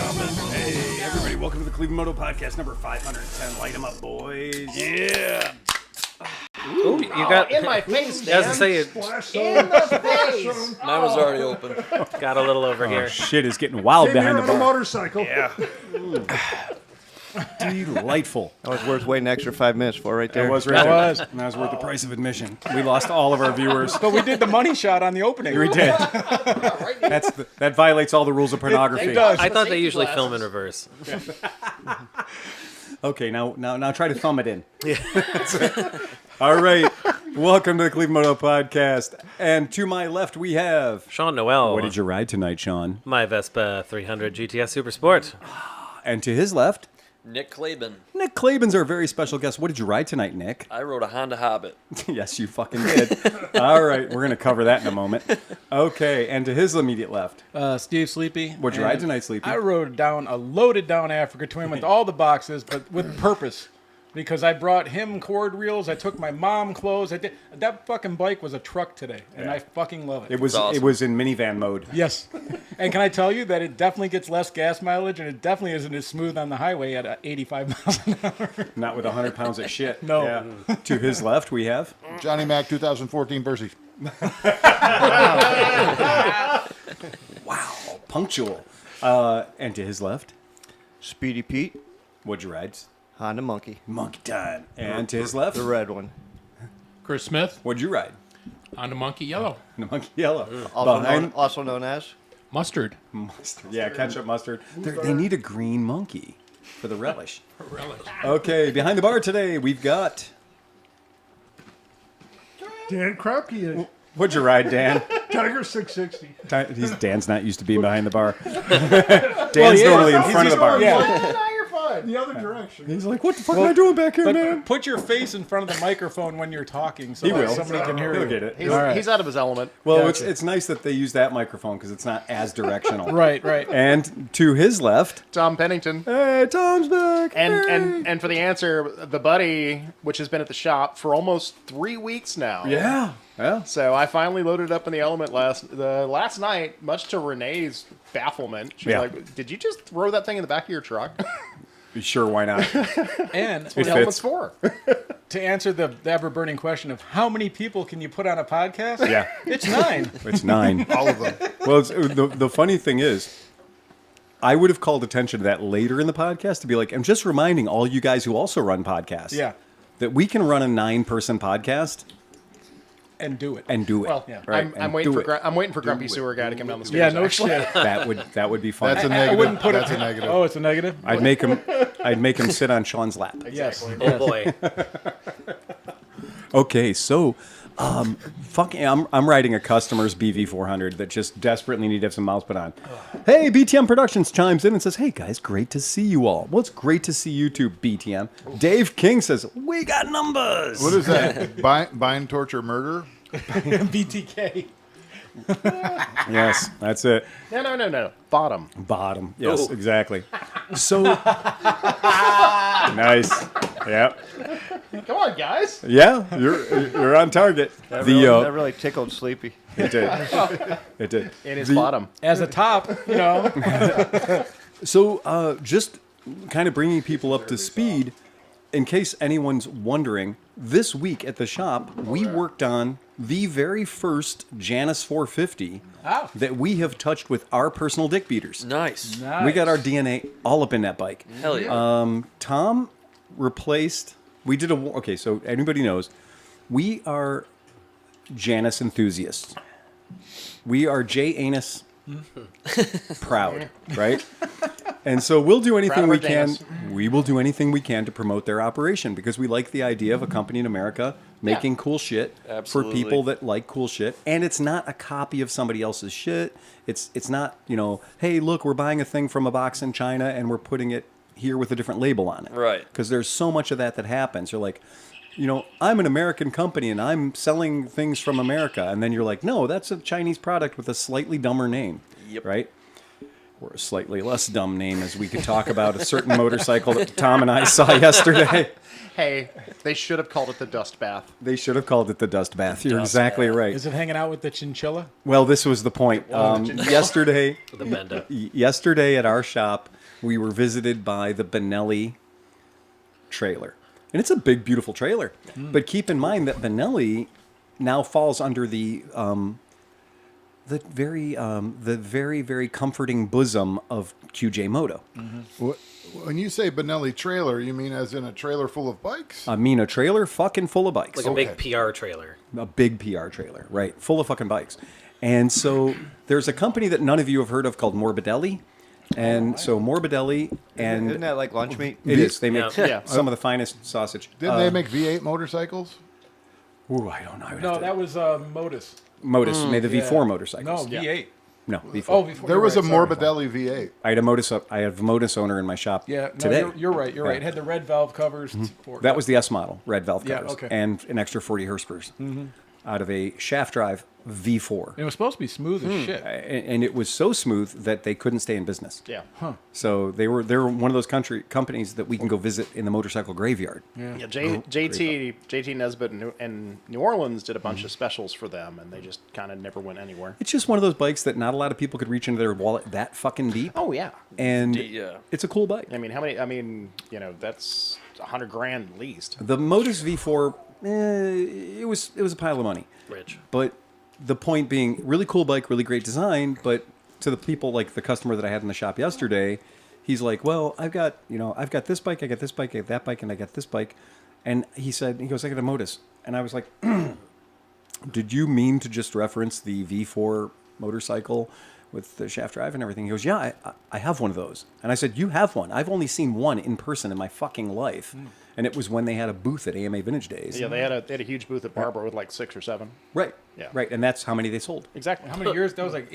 gentlemen. Hey, everybody, welcome to the ClevelandMoto podcast number 510. Light them up, boys. Yeah. Ooh, you got in my face, Dan. Doesn't say it. In the face. Mine was already open. Got a little over here. Shit is getting wild behind the on a bar. motorcycle. Yeah. Delightful. That was worth waiting an extra 5 minutes for right there. That was right there. And that was worth the price of admission. We lost all of our viewers. But we did the money shot on the opening. We did. That violates all the rules of pornography. It does. I thought they usually film in reverse. Okay, now try to thumb it in. All right. Welcome to the ClevelandMoto podcast. And to my left we have Sean Noel. What did you ride tonight, Sean? My Vespa 300 GTS Super Sport. And to his left, Nick Klaben. Nick Klaben's our very special guest. What did you ride tonight, Nick? I rode a Honda Hobbit. Yes, you fucking did. All right, we're going to cover that in a moment. Okay, and to his immediate left. Steve Sleepy. What'd you ride tonight, Sleepy? I rode down a loaded down Africa Twin with all the boxes, but with purpose. Because I brought him cord reels, I took my mom clothes. That fucking bike was a truck today, and I fucking love it. It was awesome. It was in minivan mode. Yes. And can I tell you that it definitely gets less gas mileage, and it definitely isn't as smooth on the highway at 85 miles an hour. Not with 100 pounds of shit. No. Yeah. To his left, we have Johnny Mac 2014 Versy. wow, punctual. And to his left, Speedy Pete, what'd you ride? Honda Monkey, Monkey time. And to his left, the red one. Chris Smith what'd you ride? on the Monkey Yellow. The Monkey yellow. Also known as? Mustard. Mustard. Yeah, ketchup mustard. They need a green monkey for the relish. Relish. Okay, behind the bar today, we've got. Dan Krupke, What'd you ride, Dan? Tiger 660. Dan's not used to being behind the bar. Dan's normally in front of the bar. Yeah. No, you're fine. The other direction. He's like, what the fuck am I doing back here, But man? put your face in front of the microphone when you're talking so He that will. somebody can hear He'll you. get it. He's out of his element. Well, Gotcha. it's nice that they use that microphone because it's not as directional. Right. And to his left, Tom Pennington. hey, Tom's back. And for the answer, the buddy, which has been at the shop for almost 3 weeks now. Yeah. So I finally loaded up in the element last night, much to Renee's bafflement. She's Yeah. like, "Did you just throw that thing in the back of your truck?" Sure, why not? And What It the element's fits. for? to answer the ever-burning question of how many people can you put on a podcast? Yeah. It's 9. It's 9. All of them. Well, the funny thing is, I would have called attention to that later in the podcast to be like, I'm just reminding all you guys who also run podcasts Yeah. that we can run a 9-person podcast And do it. and do it. Well, right? I'm waiting for Grumpy Sewer Guy to come down the stairs. Yeah, no shit. That would be fun. That's a I negative. wouldn't put That's it. a negative. Oh, it's a negative? I'd make him sit on Sean's lap. Yes. Oh boy. Okay, so I'm riding a customer's BV400 that just desperately need to have some miles put on. Hey, BTM Productions chimes in and says, hey guys, great to see you all. Well, it's great to see you too, BTM. Dave King says, we got numbers. What is that? Bind, torture, murder? BTK. Yes, that's it. No. Bottom. Bottom. Yes, exactly. So nice. Yeah. Come on, guys. Yeah, you're on target. That really tickled Sleepy. It did. It did. In his bottom. As a top, So just kind of bringing people up to speed, in case anyone's wondering, this week at the shop, we worked on the very first Janus 450 that we have touched with our personal dick beaters. Nice. We got our DNA all up in that bike. Hell yeah. Tom replaced. Okay, so anybody knows, we are Janus enthusiasts. We are J Anus proud, right? And so we'll do anything Proud of we our can. Janus. We will do anything we can to promote their operation because we like the idea of a company in America making cool shit Absolutely. for people that like cool shit. And it's not a copy of somebody else's shit. It's not, hey, look, we're buying a thing from a box in China and we're putting it here with a different label on it. Right. Because there's so much of that happens. You're like, I'm an American company and I'm selling things from America. And then you're like, no, that's a Chinese product with a slightly dumber name. Yep. Right? Or a slightly less dumb name, as we could talk about a certain motorcycle that Tom and I saw yesterday. Hey, they should have called it the Dust Bath. They should have called it the Dust Bath. You're exactly right. is it hanging out with the chinchilla? Well, this was the point. Yesterday The Benda. yesterday at our shop, we were visited by the Benelli trailer. And it's a big, beautiful trailer. But keep in mind that Benelli now falls under the very, very comforting bosom of QJ Moto. When you say Benelli trailer, you mean as in a trailer full of bikes? I mean, a trailer fucking full of bikes. Like a big PR trailer. A big PR trailer, right? Full of fucking bikes. And so there's a company that none of you have heard of called Morbidelli. And so Morbidelli and... Isn't that like lunch meat? It is. They make Yeah. some of the finest sausage. Didn't they make V8 motorcycles? Ooh, I don't know. No, that was Modus. Modus made the V4 No, motorcycles. V8. No, V4. Oh, before There was a sorry. Morbidelli V8. I have a Modus owner in my shop Yeah, no, today. You're right. You're right. It had the red valve covers. For, That was the S model, red valve Yeah, covers, okay. and an extra 40 horsepower out of a shaft drive V4. It was supposed to be smooth as shit. And it was so smooth that they couldn't stay in business. Yeah. So they were one of those companies that we can go visit in the motorcycle graveyard. Yeah, JT Nesbitt and New Orleans did a bunch of specials for them, and they just kind of never went anywhere. It's just one of those bikes that not a lot of people could reach into their wallet that fucking deep. Oh yeah. And Yeah. it's a cool bike. I mean, how many? I mean, that's $100,000 at least. The Modus V4, it was a pile of money. Rich. But the point being, really cool bike, really great design. But to the people like the customer that I had in the shop yesterday, he's like, "Well, I've got this bike, I got this bike, I got that bike, and I got this bike." And he goes, "I got a Modus," and I was like, "Did you mean to just reference the V4 motorcycle with the shaft drive and everything?" He goes, "Yeah, I have one of those." And I said, "You have one? I've only seen one in person in my fucking life." And it was when they had a booth at AMA Vintage Days. Yeah, they had a huge booth at Barbara with like 6 or 7. Right. Yeah. Right. And that's how many they sold. Exactly. How many years? That was like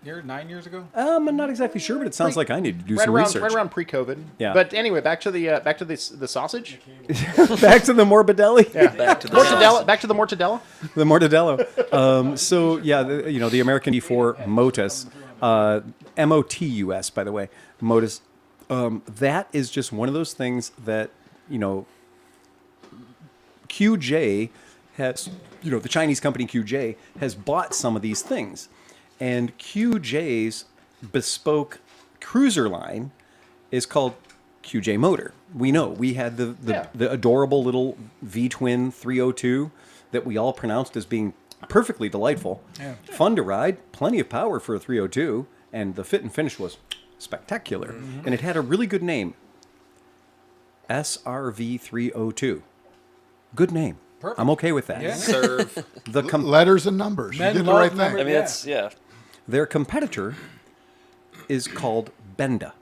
9 years ago. I'm not exactly sure, but it sounds like I need to do some research. Right around pre-COVID. Yeah. But anyway, back to the sausage. Back to the Morbidelli. Yeah. Back to the Mortadella. Back to the Mortadella. The Mortadello. So yeah, the American E4 Motus, MOTUS, by the way, Motus. That is just one of those things that QJ has, the Chinese company QJ has bought some of these things, and QJ's bespoke cruiser line is called QJ Motor. We know we had the adorable little V-twin 302 that we all pronounced as being perfectly delightful, fun to ride, plenty of power for a 302, and the fit and finish was spectacular. And it had a really good name, SRV 302. Good name. Perfect. I'm okay with that. Yeah. Serve. Letters and numbers. Men you did the love right thing. numbers. I mean, Yeah. it's, yeah. Their competitor is called Benda.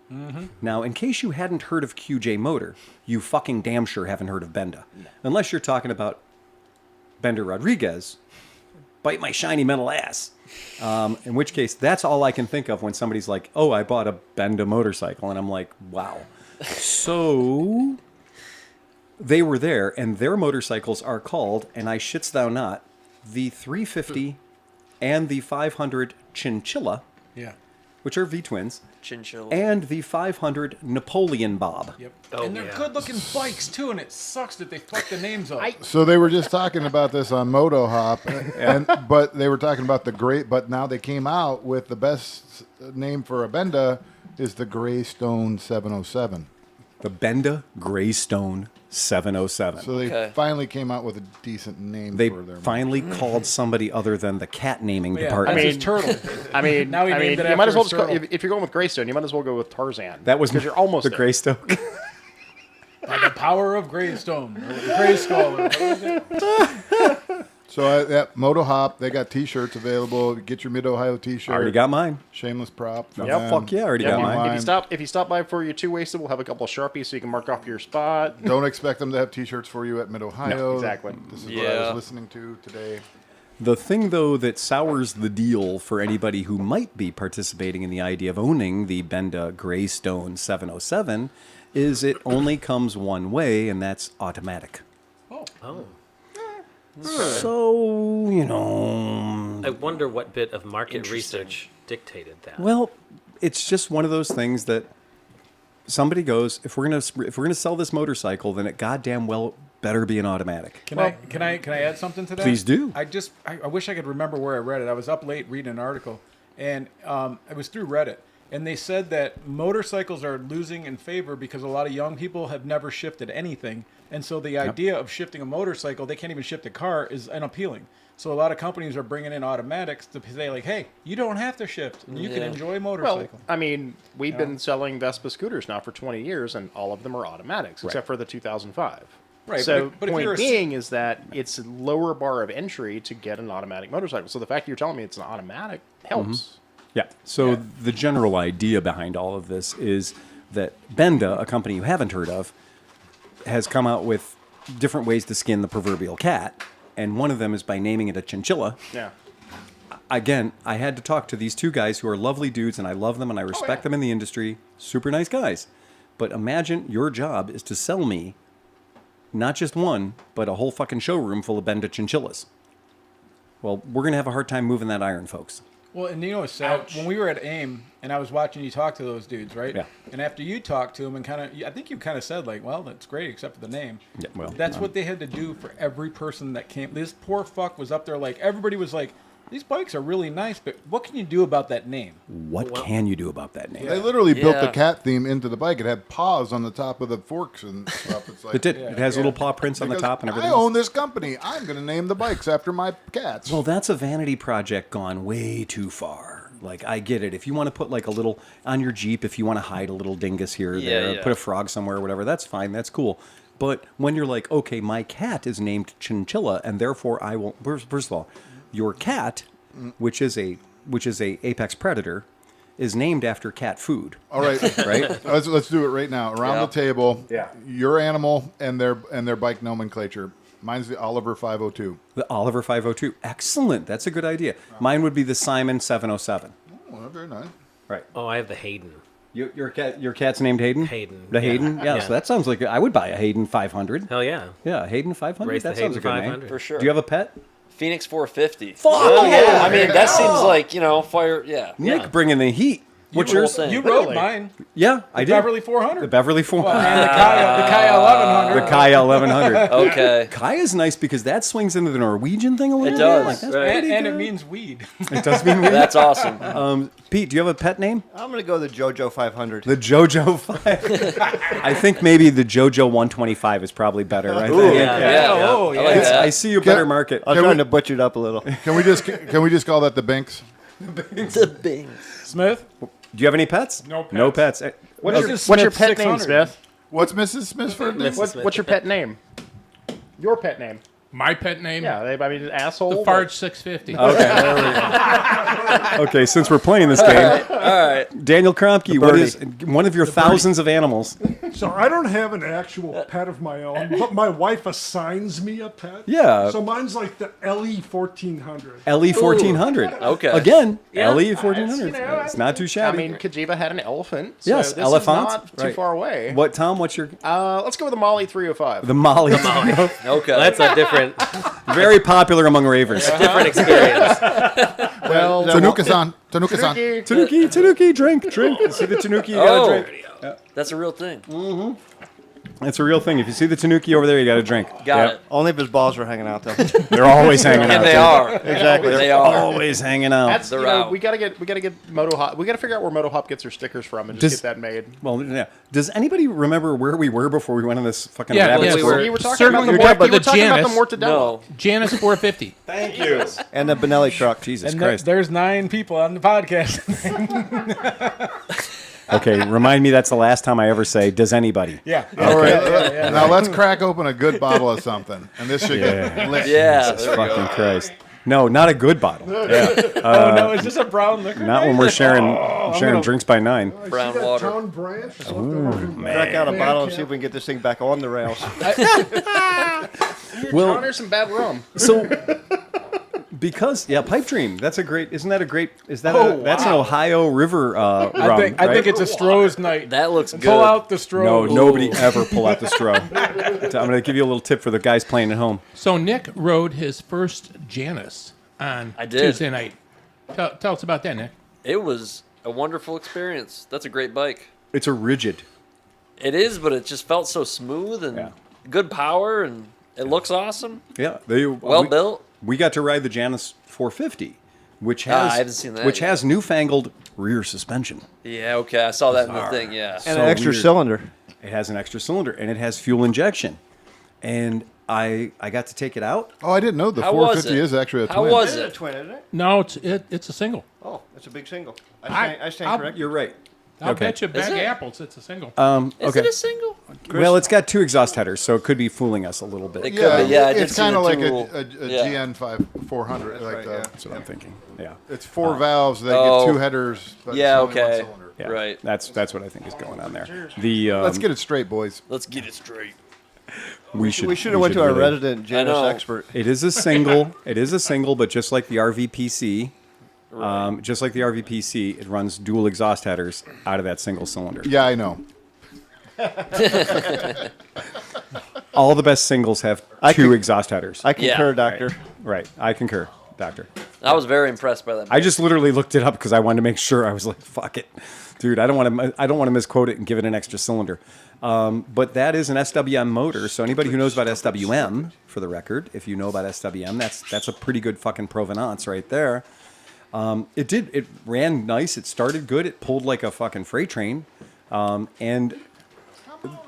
Now, in case you hadn't heard of QJ Motor, you fucking damn sure haven't heard of Benda. Unless you're talking about Bender Rodriguez, bite my shiny metal ass. In which case, that's all I can think of when somebody's like, "Oh, I bought a Benda motorcycle," and I'm like, "Wow." So they were there, and their motorcycles are called, and I shits thou not, the 350 and the 500 Chinchilla, Yeah. which are V-twins, Chinchilla. and the 500 Napoleon Bob. Yep. Oh, and they're yeah. good-looking bikes too, and it sucks that they fucked the names up. So they were just talking about this on Moto Hop, but they were talking about the great. But now they came out with the best name for a Benda is the Greystone 707. The Benda Greystone 707. So they Okay. finally came out with a decent name They for their. finally called somebody other than the cat naming Yeah, department. that's his turtle. I mean, Now he named it you might as after well his just go, turtle. if you're going with Greystone, you might as well go with Tarzan. that was because you're almost the there. Greystoke. By the power of Greystone, or Grayskull. Or what was it? So at Moto Hop, they got T-shirts available. Get your Mid Ohio T-shirt. Already got mine. Shameless prop. from Yep. them. Fuck yeah, already got mine. If you stop by for your 2-wasted, we'll have a couple of Sharpies so you can mark off your spot. Don't expect them to have T-shirts for you at Mid Ohio. No, exactly. This is what I Yeah. was listening to today. The thing, though, that sours the deal for anybody who might be participating in the idea of owning the Benda Greystone 707 is it only comes one way, and that's automatic. Oh. So, I wonder what bit of market research dictated that. well, it's just one of those things that somebody goes, if we're gonna sell this motorcycle, then it goddamn well better be an automatic. Can I add something to that? Please do. I wish I could remember where I read it. I was up late reading an article, and it was through Reddit. And they said that motorcycles are losing in favor because a lot of young people have never shifted anything. And so the idea of shifting a motorcycle, they can't even shift a car, is unappealing. So a lot of companies are bringing in automatics to say, like, hey, you don't have to shift. And you can enjoy a motorcycle. Well, I mean, we've been selling Vespa scooters now for 20 years, and all of them are automatics, except for the 2005. Right, So but if point you're being is that it's a lower bar of entry to get an automatic motorcycle. So the fact you're telling me it's an automatic helps. Yeah. So the general idea behind all of this is that Benda, a company you haven't heard of, has come out with different ways to skin the proverbial cat, and one of them is by naming it a chinchilla. Yeah. Again, I had to talk to these two guys who are lovely dudes, and I love them, and I respect them in the industry. Super nice guys. But imagine your job is to sell me not just one, but a whole fucking showroom full of Benda chinchillas. Well, we're going to have a hard time moving that iron, folks. Well, and you know what's sad? When we were at AIM, and I was watching you talk to those dudes, right? Yeah. And after you talked to them and kind of, I think you kind of said, like, well, that's great except for the name. Yeah, well, that's what they had to do for every person that came. This poor fuck was up there, like, everybody was like, these bikes are really nice, but what can you do about that name? What can you do about that name? They literally built the Yeah. cat theme into the bike. It had paws on the top of the forks and stuff. It's like, It did. It has little paw prints on the because top and everything. I own this company. I'm going to name the bikes after my cats. Well, that's a vanity project gone way too far. Like, I get it. If you want to put like a little on your Jeep, if you want to hide a little dingus here or there, yeah. put a frog somewhere or whatever, that's fine. That's cool. But when you're like, okay, my cat is named Chinchilla, and therefore I will. First of all, your cat, which is a apex predator, is named after cat food. All right, Right? let's do it right now. Around Yeah. the table, Yeah. your animal and their bike nomenclature. Mine's the Oliver 502. The Oliver 502. Excellent. That's a good idea. Mine would be the Simon 707. Oh, very nice. Right. Oh, I have the Hayden. Your cat's named Hayden? Hayden. The Yeah. Hayden? Yeah, Yeah. so that sounds like I would buy a Hayden 500. Hell yeah. Yeah, Hayden 500. Race the That sounds Hayden a good name. 500. For sure. Do you have a pet? Phoenix 450. Fuck yeah! I mean, that seems like, fire. Yeah. Nick bringing the heat. What's You yours? roll You Really? rode mine. Yeah, I did. Beverly 400. The Beverly 400. And the Kaya 1100. The Kaya 1100. Okay. Kaya's nice because that swings into the Norwegian thing a little It bit. does, Like, that's right. pretty And it good. means weed. It does mean weed. That's awesome. Pete, do you have a pet name? I'm going to go the JoJo 500. The JoJo 5. I think maybe the JoJo 125 is probably better. I think. Yeah. Oh, I yeah. like that. I see you better market. I was trying to butcher it up a little. Can we just call that the Binks? The Bing. Smith? Do you have any pets? No pets. No pets. Eh, What's your pet name, 600. Smith? What's Mrs. Smith's first name? What's your pet name? Your pet name. My pet name? Yeah, I mean, asshole. The Farge 650. Okay, since we're playing this game, All right. Daniel Kromke, what is one of your thousands of animals? So I don't have an actual pet of my own, but my wife assigns me a pet. Yeah. So mine's like the LE 1400. LE 1400. Okay. Again, Yeah. LE 1400. You know, It's not too I shabby. mean, Kajiva had an elephant. So Yes, this elephant. is not too Right. far away. What, Tom? What's your Let's go with the Molly 305. the Molly? Okay. That's a different Very popular among ravers. different experience. well, Tanuka-san. Tanuka-san. Tanuki, drink. You see the Tanuki, you gotta Oh, drink. that's a real thing. It's a real thing. If you see the Tanuki over there, you gotta drink. Got Yep. it. Only if his balls are hanging out, though. They're always hanging out. And they dude. are. Exactly. They are. Always hanging out. that's, They're you know, out. we gotta get Moto Hop. We gotta figure out where Moto Hop gets their stickers from and just Does- get that made. Well, yeah. Does anybody remember where we were before we went on this fucking Yeah, rabbit yeah, tour? we You were talking Certainly about the we're talking Mort- you were about the talking about the Janus. Mortadella. No. Janus 450. Thank you. And the Benelli truck. Jesus And Christ. there's 9 people on the podcast. Okay, remind me that's the last time I ever say, does anybody? yeah. All right. Now let's crack open a good bottle of something, and this should get lit. Yeah. Jesus fucking Christ. No, not a good bottle. Yeah. Oh, no, it's just a brown liquor. Not when we're sharing drinks by 9. Brown See that water. Town branch? Just left over. Crack out a bottle and see if we can get this thing back on the rails. Well, There's some bad rum. so because Pipe Dream, that's a great. Isn't that a great? Is that a, that's an Ohio River rum? I think right? it's a Stroh's night. That looks good. Pull out the Stroh. No, nobody ever pull out the straw. I'm going to give you a little tip for the guys playing at home. So Nick rode his first Janus on I did. Tuesday night. Tell us about that, Nick. It was a wonderful experience. That's a great bike. It's a rigid. It is, but it just felt so smooth and Yeah. good power, and it looks awesome. Yeah, Well built. We got to ride the Janus 450, which has I haven't seen that which yet. has newfangled rear suspension. Yeah, okay. I saw that in the thing, yeah. And So an extra weird. cylinder. It has an extra cylinder, and it has fuel injection. And I got to take it out. Oh, I didn't know the How was 450 it? is actually a How twin. was It's a it? twin, isn't it? No, it's a single. Oh, it's a big single. I- I stand I'll- corrected. You're right. I'll Okay. bet you Is bag it? apples. It's a single. Is Okay. it a single? Well, it's got 2 exhaust headers, so it could be fooling us a little bit. It could be, yeah. I did it's see kind the of like dual- a yeah. GN 400. Like right, the, yeah. That's what I'm thinking. Yeah. It's 4 valves. They Oh. get 2 headers. But Yeah, it's only one okay. cylinder. Yeah. Right. That's what I think is going on there. The Let's get it straight, boys. Let's get it straight. we should have went to our really- resident Janus know. expert. It is a single. It is a single, but just like the RVPC, it runs dual exhaust headers out of that single cylinder. Yeah, I know. All the best singles have I 2 could- exhaust headers. I concur, Yeah. Doctor. Right. I concur, Doctor. I was very impressed by that. I just literally looked it up because I wanted to make sure. I was like, "Fuck it, dude! I don't want to misquote it and give it an extra cylinder." But that is an SWM motor. So anybody who knows about SWM, for the record, if you know about SWM, that's a pretty good fucking provenance right there. It ran nice. It started good. It pulled like a fucking freight train. And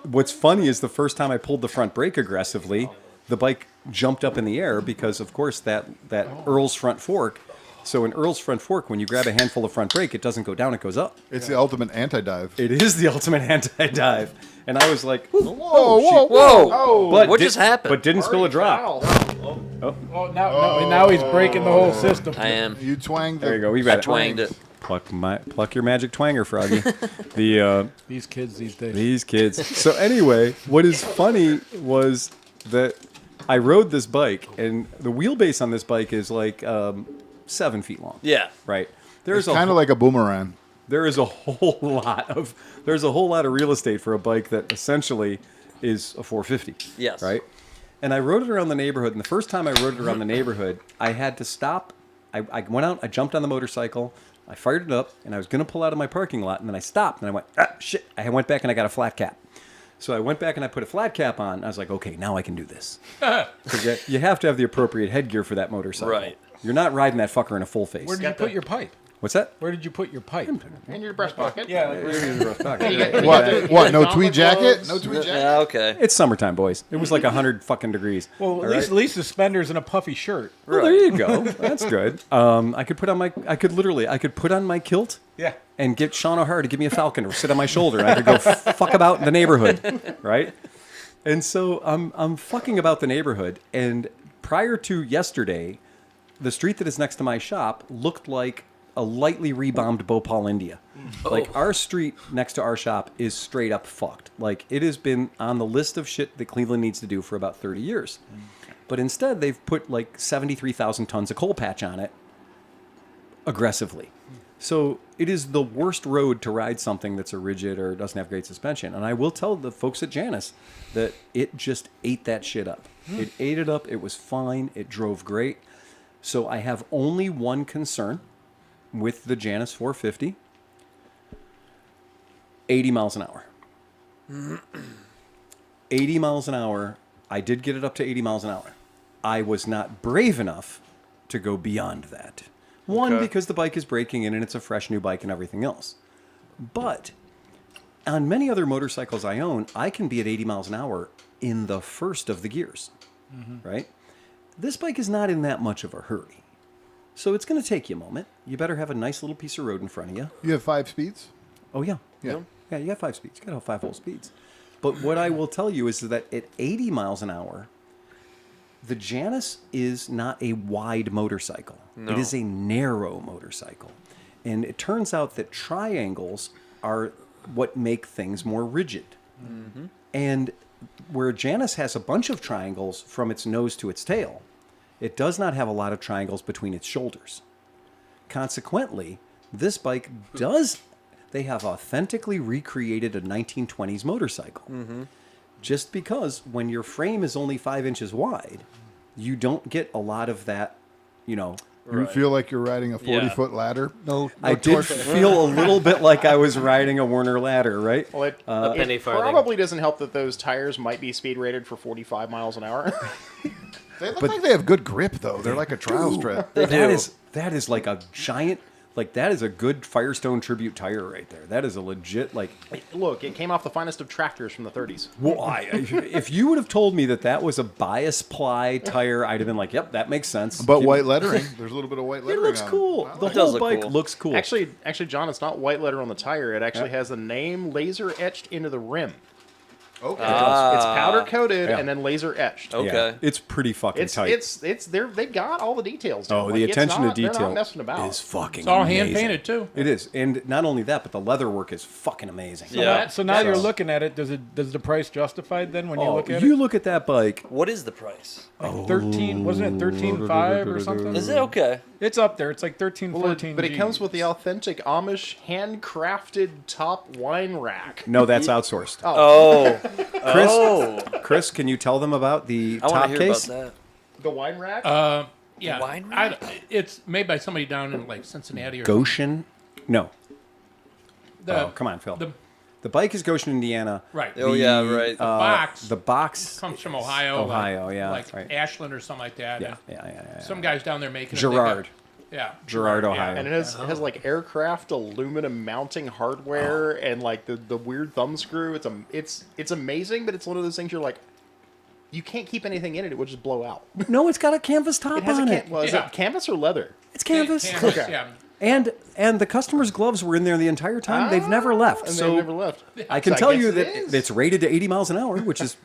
what's funny is the first time I pulled the front brake aggressively, the bike jumped up in the air because, of course, that Earl's front fork. So in Earl's front fork, when you grab a handful of front brake, it doesn't go down; it goes up. It's the ultimate anti-dive. It is the ultimate anti-dive. And I was like, Whoa, whoa, Whoa! but What just happened? But didn't spill a drop. Oh, now he's breaking the whole system. I am. You twanged There you the go. We I got it. twanged it. Pluck your magic twanger, Froggy. These kids these days. These kids. So anyway, what is funny was that I rode this bike, and the wheelbase on this bike is like 7 feet long. Yeah. Right. It's kind of like a boomerang. There is a whole lot of real estate for a bike that essentially is a 450. Yes. Right. And I rode it around the neighborhood, and the first time I rode it around the neighborhood, I had to stop. I went out, I jumped on the motorcycle, I fired it up, and I was going to pull out of my parking lot, and then I stopped, and I went, shit. I went back and I got a flat cap. So I went back and I put a flat cap on. I was like, okay, now I can do this. Because you have to have the appropriate headgear for that motorcycle. Right. You're not riding that fucker in a full face. Where did you put your pipe? What's that? Where did you put your pipe? In your breast pocket. Yeah. What? No tweed jacket? No tweed jacket? Yeah, okay. It's summertime, boys. It was like 100 fucking degrees. Well, at least suspenders and a puffy shirt. Well, there you go. That's good. I could put on my kilt. Yeah. And get Sean O'Hara to give me a falcon or sit on my shoulder, and I could go fuck about the neighborhood, right? And so I'm fucking about the neighborhood, and prior to yesterday, the street that is next to my shop looked like a lightly rebombed Bhopal, India. Like our street next to our shop is straight up fucked. Like it has been on the list of shit that Cleveland needs to do for about 30 years. But instead, they've put like 73,000 tons of coal patch on it aggressively. So it is the worst road to ride something that's a rigid or doesn't have great suspension. And I will tell the folks at Janus that it just ate that shit up. It ate it up. It was fine. It drove great. So I have only one concern with the Janus 450. 80 miles an hour. 80 miles an hour. I did get it up to 80 miles an hour. I was not brave enough to go beyond that. One, because the bike is breaking in and it's a fresh new bike and everything else. But on many other motorcycles I own, I can be at 80 miles an hour in the first of the gears, right? This bike is not in that much of a hurry. So it's going to take you a moment. You better have a nice little piece of road in front of you. You have 5 speeds? Oh, yeah. Yeah. Yeah, you got 5 speeds. You got to have 5 whole speeds. But what I will tell you is that at 80 miles an hour, the Janus is not a wide motorcycle. No. It is a narrow motorcycle. And it turns out that triangles are what make things more rigid. Mm-hmm. And where Janus has a bunch of triangles from its nose to its tail, it does not have a lot of triangles between its shoulders. Consequently, this bike does... They have authentically recreated a 1920s motorcycle. Mm-hmm. Just because when your frame is only 5 inches wide, you don't get a lot of that, you know... You feel like you're riding a 40-foot ladder? No, I did feel a little bit like I was riding a Werner ladder, right? Well, it penny farthing. probably doesn't help that those tires might be speed rated for 45 miles an hour. They look like they have good grip, though. They're like a trial strip. They do. That is like a giant, like that is a good Firestone tribute tire right there. That is a legit like. Look, it came off the finest of tractors from the 30s. Well, if you would have told me that was a bias ply tire, I'd have been like, "Yep, that makes sense." But white lettering. There's a little bit of white It lettering. looks on cool. I The like does whole look bike cool. looks cool. Actually, John, it's not white letter on the tire. It actually has the name laser etched into the rim. Okay. It's powder coated Yeah. and then laser etched. Okay. Yeah, it's pretty fucking It's tight. they got all the details. Down. Oh, Like, the it's attention not- to they're detail not messing about. is fucking It's all amazing. hand painted too. It is. And not only that, but the leather work is fucking amazing. Yeah. So now you're looking at it. Does the price justify it then when you Oh, look at you it? look at that bike. What is the price? Like 13, wasn't it 13.5 or something? Is it okay? It's up there. It's like 13, Well, 14 but it comes Gs. with the authentic Amish handcrafted top wine rack. No, that's outsourced. Oh, Chris, can you tell them about the I want top to hear case? about The wine rack? Yeah, Wine it's made by somebody down in like Cincinnati or Goshen? No. the, Oh, come on, Phil. The, The bike is Goshen, Indiana. right. Oh, yeah, right. Box The box comes from Ohio. Ohio, like, yeah, like right. Ashland or something like that. Yeah, And yeah. Some guys down there making it. Gerard. Yeah. Gerard, Ohio. and it has like aircraft aluminum mounting hardware and like the weird thumb screw. It's amazing, but it's one of those things you're like, you can't keep anything in it; it would just blow out. No, it's got a canvas top It has on a it. well, is Yeah. it canvas or leather? It's canvas. Okay. Yeah. And the customer's gloves were in there the entire time. They've never left. And So they never left. I can So I tell guess you it that is. it's rated to 80 miles an hour, which is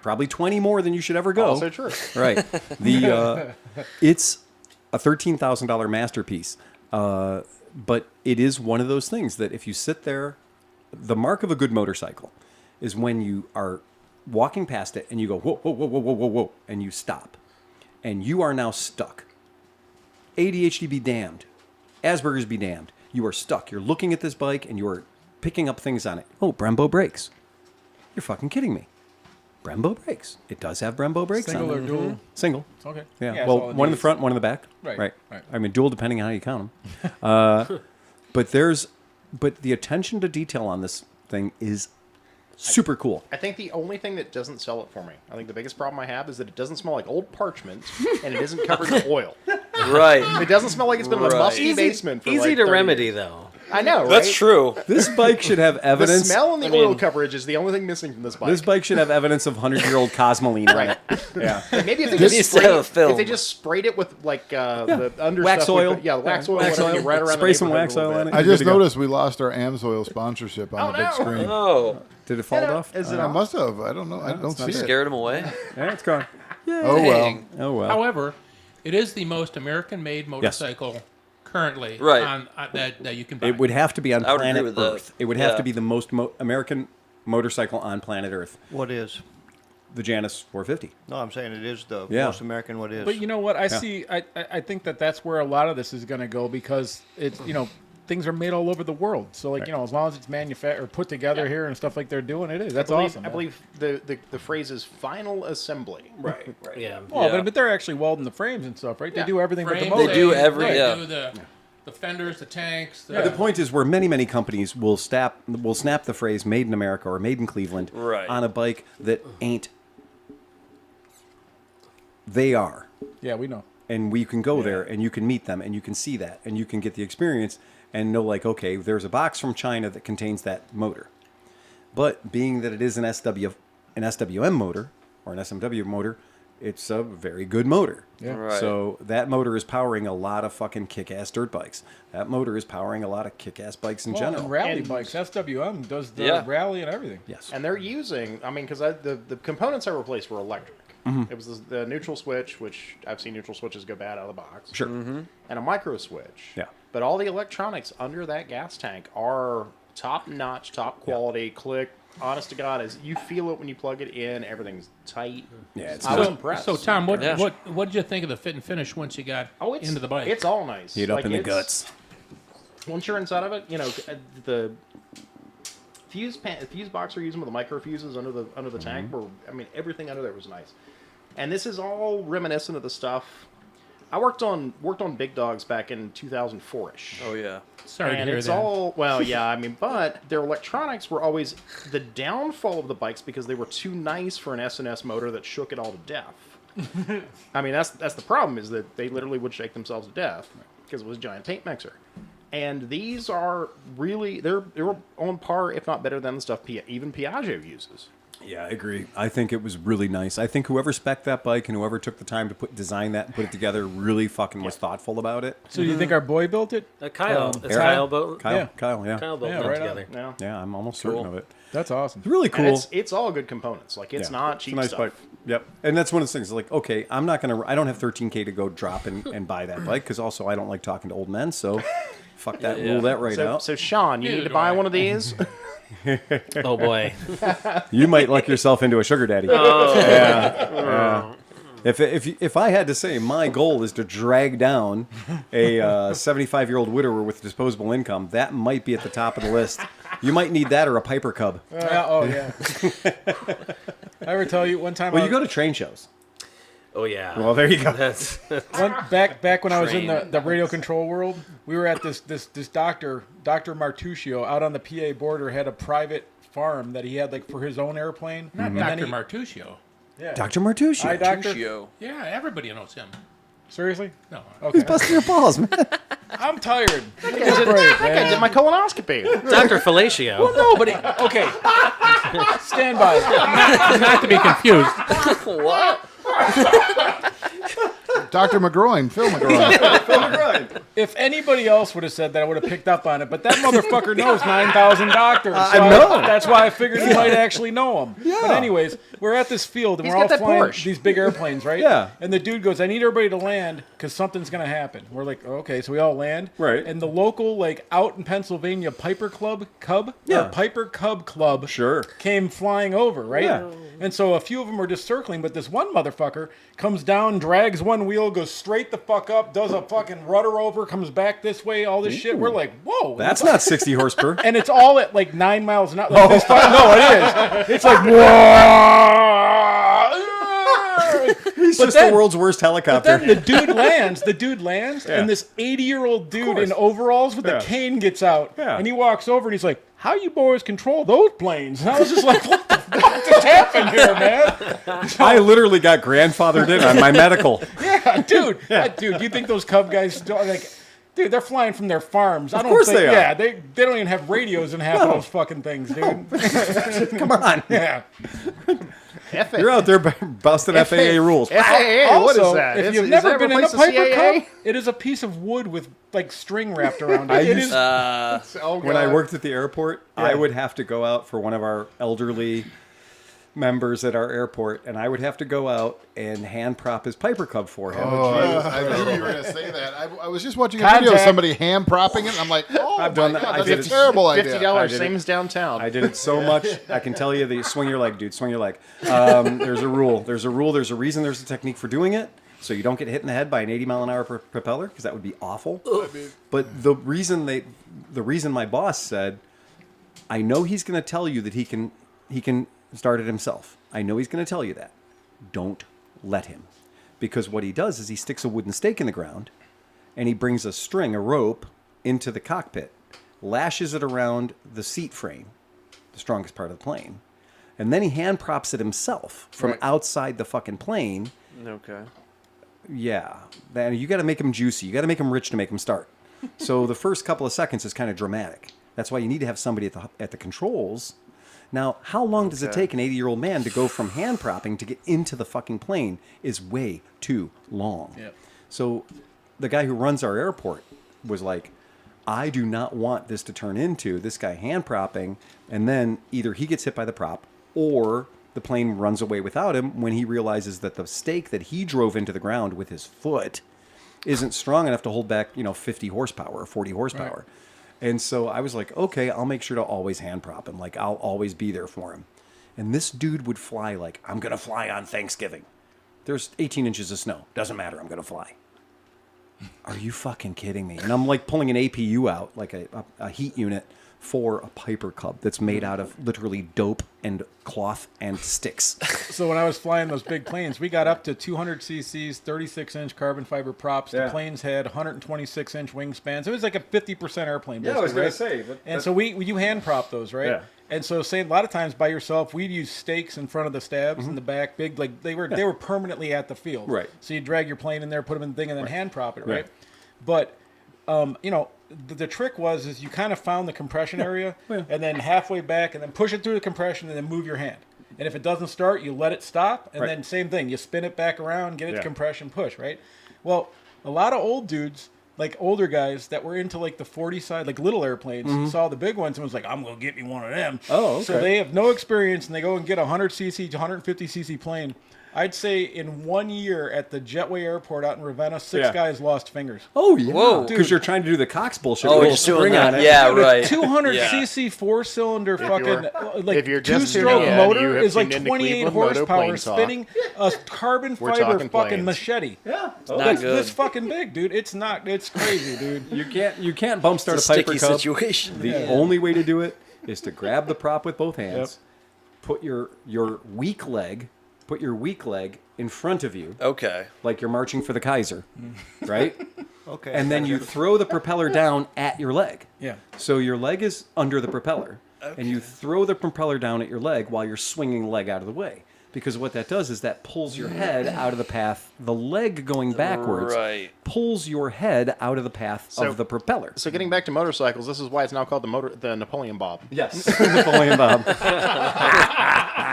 probably 20 more than you should ever go. Also true. Right. The it's a $13,000 masterpiece. But it is one of those things that if you sit there, the mark of a good motorcycle is when you are walking past it and you go, whoa, whoa, whoa, whoa, whoa, whoa, whoa, and you stop. And you are now stuck. ADHD be damned. Asperger's be damned. You are stuck. You're looking at this bike and you are picking up things on it. Oh, Brembo brakes. You're fucking kidding me. Brembo brakes. It does have Brembo brakes Single on or it. dual? Single. Okay. Yeah. that's Well, all it one in the needs. front, one in the back. Right. I mean, dual depending on how you count them. But the attention to detail on this thing is super cool. I think the only thing that doesn't sell it for me, I think the biggest problem I have is that it doesn't smell like old parchment and it isn't covered in oil. Right. It doesn't smell like it's been in a Right. musty basement for Easy like to 30 remedy, years. though. I know, right? That's true. This bike should have The evidence. smell and the I mean- oil coverage is the only thing missing from this bike. This bike should have evidence of 100-year-old Cosmoline on it. Yeah. Maybe if they This just needs to have a sprayed, film. if they just sprayed it with like the under Wax stuff with oil. the- yeah, the wax oil, Wax whatever, oil. right around Spray the some neighborhood wax a little oil on bit. it. I Good just to go. noticed we lost our AMSOIL sponsorship on the big no. screen. Oh, Did it fall off? Is it I on? must have. I don't know. I don't see it. scared him away. Yeah, it's gone. Oh well. Dang. Oh well. However, it is the most American-made motorcycle currently Right. on that you can buy. It would have to be on I would agree planet with that. Earth. It would have Yeah. to be the most American motorcycle on planet Earth. What is? The Janus 450. No, I'm saying it is the Yeah. most American. What is? But you know what? I think that's where a lot of this is going to go because it's, things are made all over the world. So, like, as long as it's manufactured or put together here and stuff like they're doing, it is. That's awesome. I believe the phrase is final assembly. Right. Yeah. Well, Yeah. but they're actually welding the frames and stuff, right? Yeah. They do everything but the Frames, motor. They do every- right, yeah. do the fenders, the tanks. The point is where many companies will snap the phrase "Made in America" or "Made in Cleveland" Right. on a bike that ain't. They are, Yeah, we know. and we can go there and you can meet them and you can see that and you can get the experience and know, like, okay, there's a box from China that contains that motor. But being that it is an SWM motor or an SMW motor, it's a very good motor. Yeah. Right. So that motor is powering a lot of fucking kick-ass dirt bikes. That motor is powering a lot of kick-ass bikes in Well, general. and rally And- bikes, SWM does the Yeah. rally and everything. Yes. And they're using, because the components I replaced were electric. It was the neutral switch, which I've seen neutral switches go bad out of the box. Sure. And a micro switch. Yeah. But all the electronics under that gas tank are top notch, top quality, click. Honest to God, as you feel it when you plug it in, everything's tight. Yeah, it's I was So, impressed. so Tom, what Yeah. what did you think of the fit and finish once you got it's into the bike? It's all nice. Heat up Like, in the it's- guts. Once you're inside of it, the fuse box are using with the micro fuses under the tank. Were, everything under there was nice. And this is all reminiscent of the stuff. I worked on big dogs back in 2004ish. Oh yeah. Sorry to And hear it's that. all, well, yeah, but their electronics were always the downfall of the bikes because they were too nice for an S&S motor that shook it all to death. I mean, that's the problem, is that they literally would shake themselves to death because it was a giant paint mixer. And these are really, they're on par, if not better than the stuff even Piaggio uses. Yeah, I agree. I think it was really nice. I think whoever spec'd that bike and whoever took the time to design that and put it together really fucking was thoughtful about it. So you think our boy built it? Kyle. It's Eric? Kyle built. Kyle, Yeah. Kyle, yeah. Kyle built Yeah, that right together. Yeah. Yeah, I'm almost certain of it. That's awesome. It's really And cool. it's all good components. Like, it's Yeah. not It's cheap a nice stuff. bike. Yep. And that's one of the things. Like, okay, I don't have 13K to go drop and buy that bike, because also I don't like talking to old men. So, fuck that. Yeah. Rule that right So, out. so Sean, you Neither need to do buy I. one of these. Oh boy. You might luck yourself into a sugar daddy. Yeah. If I had to say, my goal is to drag down a 75-year-old widower with disposable income, that might be at the top of the list. You might need that or a Piper Cub. Yeah. I ever tell you one time? Well, you go to train shows. Oh yeah. Well, there you go. That's back when I was in Train. the radio control world, we were at this Dr. Martuccio out on the PA border, had a private farm that he had like for his own airplane. Not And then Dr. he- Martuccio. Yeah. Dr. Martucci. Hi, doctor. Tuccio. Yeah, everybody knows him. Seriously? No. Okay. Busting your balls, man. I'm tired. I did my colonoscopy. Dr. Fellatio. Nobody. Okay. Stand by. Not to be confused. What? Dr. McGroin, Phil McGroin. If anybody else would have said that, I would have picked up on it. But that motherfucker knows 9,000 doctors. So I know. That's why I figured he might actually know him. Yeah. But anyways, we're at this field and He's we're all got that flying Porsche. these big airplanes, right? Yeah. And the dude goes, "I need everybody to land because something's going to happen." We're like, okay, so we all land. Right. And the local, like, out in Pennsylvania Piper Cub Club Sure. came flying over, right? Yeah. And so a few of them were just circling, but this one motherfucker comes down, drags one wheel, goes straight the fuck up, does a fucking rudder over, comes back this way, all this shit. We're like, whoa. That's not 60 horsepower. And it's all at like 9 miles an hour. Like, this no, it is. It's like, whoa. He's But just then- the world's worst helicopter. Then the dude lands, and this 80-year-old dude in overalls with Yeah. a cane gets out, Yeah. and he walks over and he's like, "How you boys control those planes?" And I was just like, "What the fuck just happened here, man?" I literally got grandfathered in on my medical. Yeah, dude. Dude, you think those Cub guys still like? Dude, they're flying from their farms. I don't course think. they are. Yeah, they don't even have radios in half of those fucking things, dude. Come on. Yeah. You're out there busting FAA rules. FAA, what is Also, that? if Is- you've is never that been in a replace the Piper CAA? Cub, it is a piece of wood with like string wrapped around it. I It used- is. When I worked at the airport, I would have to go out for one of our elderly members at our airport, and I would have to go out and hand prop his Piper Cub for him. I knew you were going to say that. I was just watching a Contact. video of somebody hand propping it, and I'm like, oh, I've done my that. God, I that's did a it. terrible idea. $50, did same it. as downtown. I did it so much. I can tell you that you swing your leg, dude. Swing your leg. There's a rule. There's a rule. There's a reason. There's a technique for doing it. So you don't get hit in the head by an 80-mile-an-hour propeller, because that would be awful. But the reason my boss said, I know he's going to tell you that he can start it himself. I know he's going to tell you that. Don't let him. Because what he does is he sticks a wooden stake in the ground, and he brings a string, a rope, into the cockpit, lashes it around the seat frame, the strongest part of the plane, and then he hand props it himself from outside the fucking plane. Okay. Yeah. Then you got to make him juicy. You got to make him rich to make him start. So the first couple of seconds is kind of dramatic. That's why you need to have somebody at the controls. Now, how long does it take an 80-year-old man to go from hand propping to get into the fucking plane is way too long. Yep. So the guy who runs our airport was like, I do not want this to turn into this guy hand propping, and then either he gets hit by the prop or the plane runs away without him when he realizes that the stake that he drove into the ground with his foot isn't strong enough to hold back, 50 horsepower or 40 horsepower. Right. And so I was like, okay, I'll make sure to always hand prop him. Like, I'll always be there for him. And this dude would fly like, I'm going to fly on Thanksgiving. There's 18 inches of snow. Doesn't matter. I'm going to fly. Are you fucking kidding me? And I'm like pulling an APU out, like a heat unit for a Piper Cub that's made out of literally dope and cloth and sticks. So when I was flying those big planes, we got up to 200 cc's, 36-inch carbon fiber props. Yeah. The planes had 126-inch wingspans. It was like a 50% airplane. Yeah, I was basically, gonna right? say, And so you hand prop those, right? Yeah. And so, saying a lot of times by yourself, we'd use stakes in front of the stabs in the back, big, like they were permanently at the field. Right. So you drag your plane in there, put them in the thing, and then hand prop it, right? Right. But the trick is you kind of found the compression area, and then halfway back, and then push it through the compression, and then move your hand. And if it doesn't start, you let it stop, and then same thing, you spin it back around, get it to compression, push, right? Well, a lot of old dudes, like older guys that were into like the 40 side, like little airplanes, saw the big ones and was like, I'm going to get me one of them. Oh, okay. So they have no experience, and they go and get a 100cc to 150cc plane. I'd say in 1 year at the Jetway Airport out in Ravenna, 6 guys lost fingers. Oh, yeah. Whoa. Because you're trying to do the Cox bullshit Oh, with a you're little doing spring that. on it. Yeah, right. 200cc four-cylinder fucking like if you're just tuning two-stroke in, you motor have is like tuned into 28 ClevelandMoto horsepower Plane Talk. spinning a carbon We're fiber talking fucking planes. machete. Yeah. Not good. This fucking big, dude. It's crazy, dude. You can't bump start It's a a Piper sticky Cub. situation. The only way to do it is to grab the prop with both hands, put your weak leg in front of you, Okay. like you're marching for the Kaiser, right? Okay. And then you throw the propeller down at your leg. Yeah. So your leg is under the propeller, and you throw the propeller down at your leg while you're swinging the leg out of the way. Because what that does is that pulls your head out of the path. The leg going backwards pulls your head out of the path of the propeller. So getting back to motorcycles, this is why it's now called the Napoleon Bob. Yes, Napoleon Bob.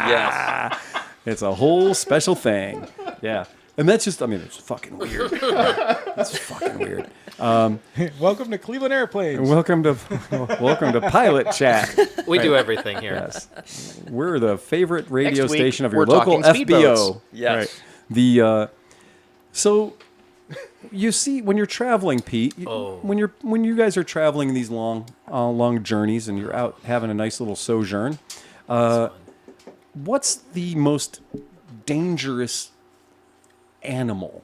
Yes. It's a whole special thing. Yeah. And that's just, it's fucking weird. It's fucking weird. Welcome to Cleveland Airplanes. Welcome to Pilot Chat. We do everything here. Yes. We're the favorite radio Next week, station of your we're local talking speedboats. FBO. Yes. Right. So you see when you're traveling, Pete, when you guys are traveling these long journeys and you're out having a nice little sojourn, what's the most dangerous animal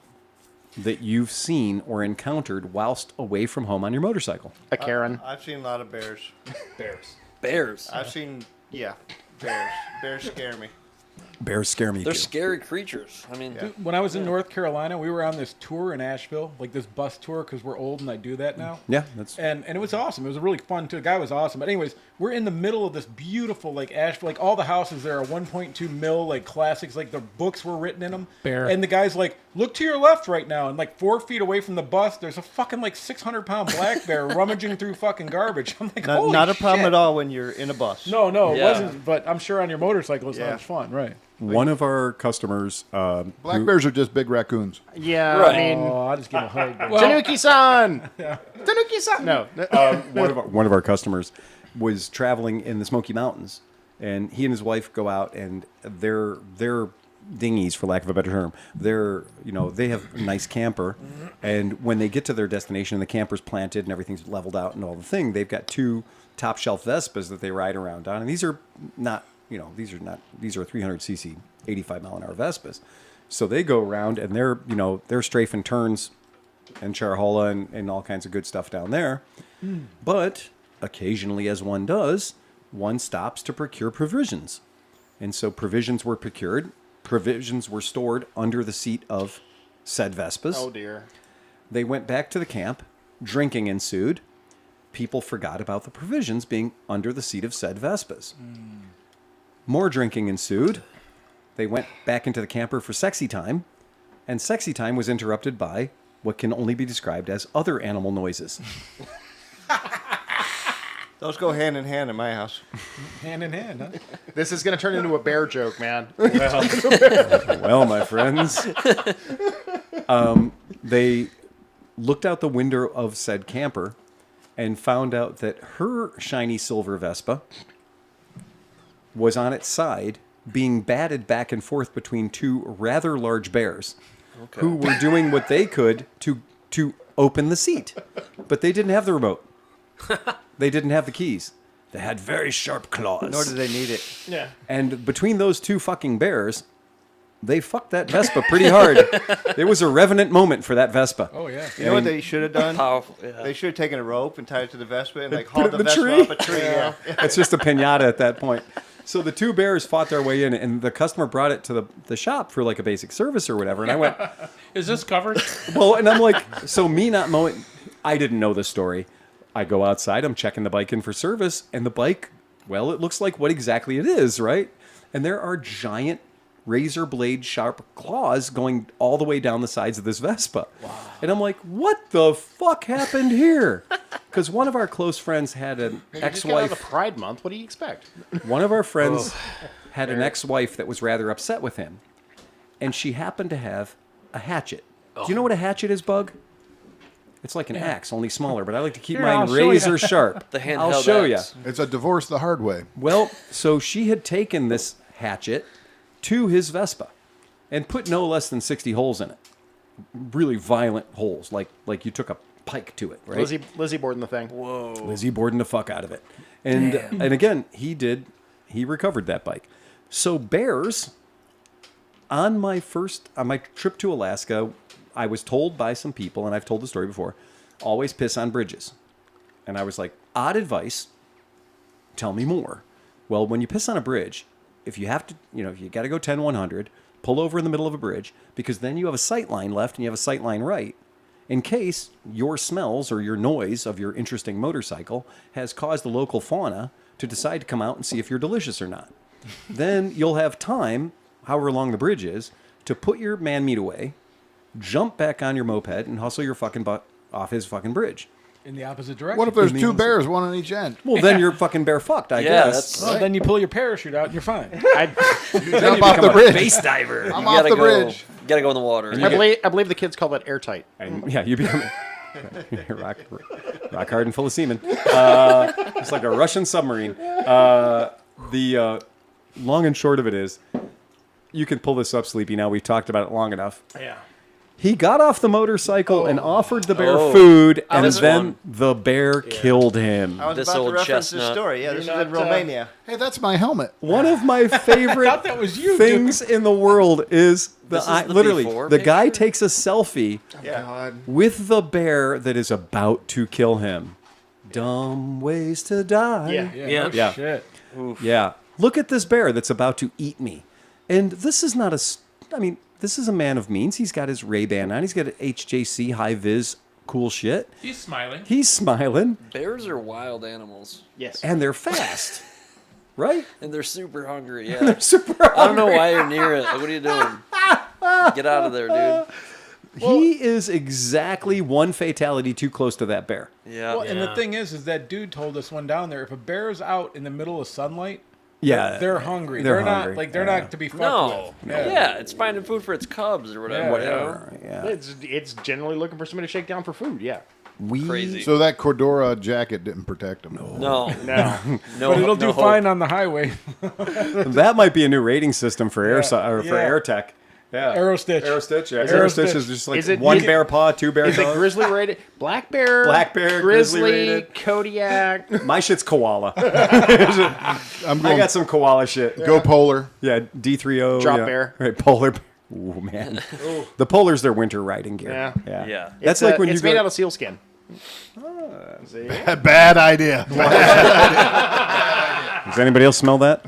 that you've seen or encountered whilst away from home on your motorcycle? A Karen. I've seen a lot of bears. Bears. I've seen, bears. Bears scare me. Bears scare me They're too. scary creatures. I mean, When I was in North Carolina, we were on this tour in Asheville, like this bus tour, because we're old and I do that now. Yeah, that's And it was awesome. It was a really fun tour. The guy was awesome. But anyways, we're in the middle of this beautiful, like, Asheville. Like, all the houses there are 1.2 mil, like, classics. Like, the books were written in them. Bear. And the guy's like, look to your left right now. And, like, 4 feet away from the bus, there's a fucking, like, 600-pound black bear rummaging through fucking garbage. I'm like, holy Not a problem shit. at all when you're in a bus. No, it Yeah. wasn't. But I'm sure on your motorcycle it's not Yeah. as fun, right? one of our customers. Black bears are just big raccoons. Yeah, Right. I mean, Oh, I'll just give him a hug. Tanuki-san! Tanuki-san! No. One of our customers was traveling in the Smoky Mountains, and he and his wife go out, and their dinghies, for lack of a better term, they have a nice camper, and when they get to their destination, the camper's planted and everything's leveled out and all the thing, they've got 2 top shelf Vespas that they ride around on, and these are 300cc, 85 mile an hour Vespas. So they go around and they're strafing turns and Charhola and all kinds of good stuff down there. But occasionally, as one does, one stops to procure provisions. And so provisions were procured. Provisions were stored under the seat of said Vespas. Oh, dear. They went back to the camp. Drinking ensued. People forgot about the provisions being under the seat of said Vespas. More drinking ensued. They went back into the camper for sexy time. And sexy time was interrupted by what can only be described as other animal noises. Those go hand in hand in my house. Hand in hand, huh? This is going to turn into a bear joke, man. Well, my friends, they looked out the window of said camper and found out that her shiny silver Vespa was on its side being batted back and forth between 2 rather large bears who were doing what they could to open the seat. But they didn't have the remote. They didn't have the keys. They had very sharp claws. Nor do they need it. Yeah. And between those 2 fucking bears, they fucked that Vespa pretty hard. It was a revenant moment for that Vespa. Oh, yeah. You know what they should have done? powerful. Yeah. They should have taken a rope and tied it to the Vespa and like put hauled it the in the Vespa tree? up a tree. Yeah. It's just a pinata at that point. So the 2 bears fought their way in, and the customer brought it to the shop for like a basic service or whatever. And I went, Is this covered? well, and I'm like, so me not mowing, I didn't know the story. I go outside, I'm checking the bike in for service, and the bike Well, it looks like what exactly it is, right? And there are giant razor blade sharp claws going all the way down the sides of this Vespa. Wow. And I'm like, what the fuck happened here? Because one of our close friends had an Just got out of ex-wife. Pride Month. What do you expect? One of our friends had an ex-wife that was rather upset with him. And she happened to have a hatchet. Do you know what a hatchet is, Bug? It's like an axe, only smaller, but I like to keep Here, mine I'll show razor sharp. The handheld I'll show you. axe. It's a divorce the hard way. Well, so she had taken this hatchet to his Vespa and put no less than 60 holes in it. Really violent holes, like you took a pike to it, right? Lizzie boarding the thing. Whoa. Lizzie boarding the fuck out of it. And again, he recovered that bike. So bears, on my trip to Alaska, I was told by some people, and I've told the story before, always piss on bridges. And I was like, odd advice, tell me more. Well, when you piss on a bridge, if you have to, if you got to go 10-100, pull over in the middle of a bridge, because then you have a sight line left and you have a sight line right, in case your smells or your noise of your interesting motorcycle has caused the local fauna to decide to come out and see if you're delicious or not. Then you'll have time, however long the bridge is, to put your man meat away, jump back on your moped, and hustle your fucking butt off his fucking bridge. In the opposite direction. What if there's two bears, one on each end? Well, then you're fucking bear fucked, I guess. Well, then you pull your parachute out and you're fine. You jump off the bridge. Base diver. I'm off the bridge. You gotta go in the water. I believe the kids call that airtight. And, yeah, you become rock hard and full of semen. It's like a Russian submarine. The long and short of it is, you can pull this up, Sleepy. Now we've talked about it long enough. Yeah. He got off the motorcycle and offered the bear food, and this then one. the bear killed him. I was This about to old reference this chestnut. story. Yeah, this is in Romania. Hey, that's my helmet. One of my favorite thought that was you, things in the world is This is the literally before the guy picture? takes a selfie with the bear that is about to kill him. Dumb ways to die. Yeah. Yeah. Shit. Yeah. Look at this bear that's about to eat me. And this is not this is a man of means. He's got his Ray-Ban on. He's got an HJC high-vis cool shit. He's smiling. He's smiling. Bears are wild animals. Yes. And they're fast. Right? And they're super hungry, yeah. They're super I don't know why you're near it. Like, what are you doing? Get out of there, dude. He is exactly one fatality too close to that bear. Yeah. Well, and the thing is that dude told us one down there, if a bear is out in the middle of sunlight, Yeah. they're hungry. They're They're hungry. not like they're not to be fucked No. with. Yeah, it's finding food for its cubs or whatever. Whatever. Yeah. It's generally looking for somebody to shake down for food. Yeah. Crazy. So that Cordura jacket didn't protect him. No. No. No. But it'll do no hope. fine on the highway. That might be a new rating system for air tech. Yeah. Aerostitch. Aerostitch, yeah. Aerostitch. Aerostitch is just like Is it- one is it- bear paw, two bear Is it toes. grizzly rated? Black bear. Black bear, grizzly rated. Kodiak. My shit's koala. I'm I going got some koala shit. go polar. Yeah, D30. Drop yeah. bear. Right, polar bear. Ooh, man. The polar's their winter riding gear. Yeah. Yeah. That's It's, like when it's you made go... out of sealskin. See? Bad idea. Does anybody else smell that?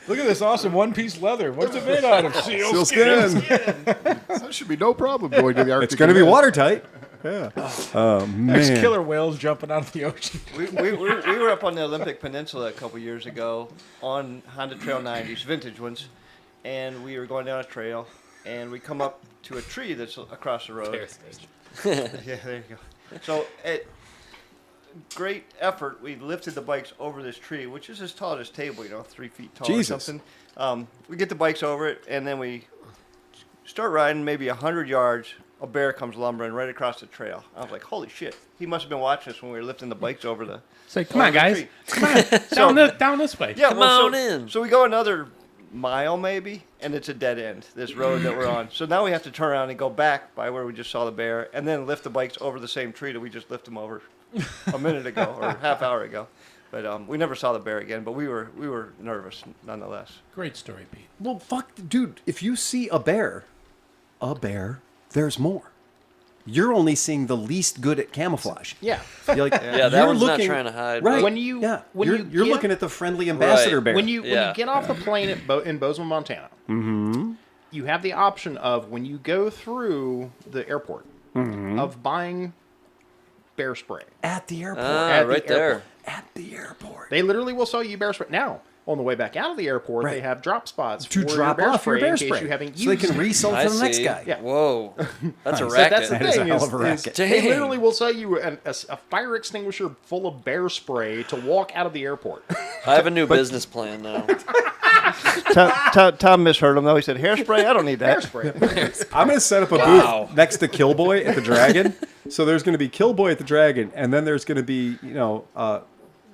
Look at this awesome one-piece leather. What's it made out of? Sealskin. That should be no problem going to the Arctic. It's going to be Ocean. watertight. Yeah. Oh, There's man. killer whales jumping out of the ocean. We were up on the Olympic Peninsula a couple years ago on Honda Trail 90s, vintage ones, and we were going down a trail, and we come up to a tree that's across the road. Yeah, there you go. So at great effort, we lifted the bikes over this tree, which is as tall as this table, 3 feet tall Jesus. or something. We get the bikes over it, and then we start riding maybe 100 yards. A bear comes lumbering right across the trail. I was like, holy shit. He must have been watching us when we were lifting the bikes over the Say, come on, over the guys. tree. Come on. Down this way. Yeah, Come well, on in. So we go another mile maybe, and it's a dead end, this road that we're on. So now we have to turn around and go back by where we just saw the bear, and then lift the bikes over the same tree that we just lifted them over a minute ago or half hour ago. But we never saw the bear again, but we were nervous nonetheless. Great story, Pete. Well, fuck, dude, if you see a bear, there's more. You're only seeing the least good at camouflage. Yeah. You're like, Yeah, that you're one's looking, not trying to hide. Right. but- When you you're get- looking at the friendly ambassador Right. bear. When you Yeah. get off the plane in Bozeman, Montana, you have the option of when you go through the airport of buying bear spray. At the airport. At the right there. airport. At the airport. They literally will sell you bear spray. Now, on the way back out of the airport, Right. they have drop spots To for drop your bear off your spray bear in case spray. you haven't So they used can it. resell I for the next see. guy. Yeah. Whoa, that's a So racket. that's the That is a thing. hell of a racket. They Dang. literally will sell you a fire extinguisher full of bear spray to walk out of the airport. I have a new business plan now. Tom misheard him though. He said hairspray. I don't need that. Hairspray. I'm going to set up a Wow. booth next to Killboy at the Dragon. So there's going to be Killboy at the Dragon, and then there's going to be,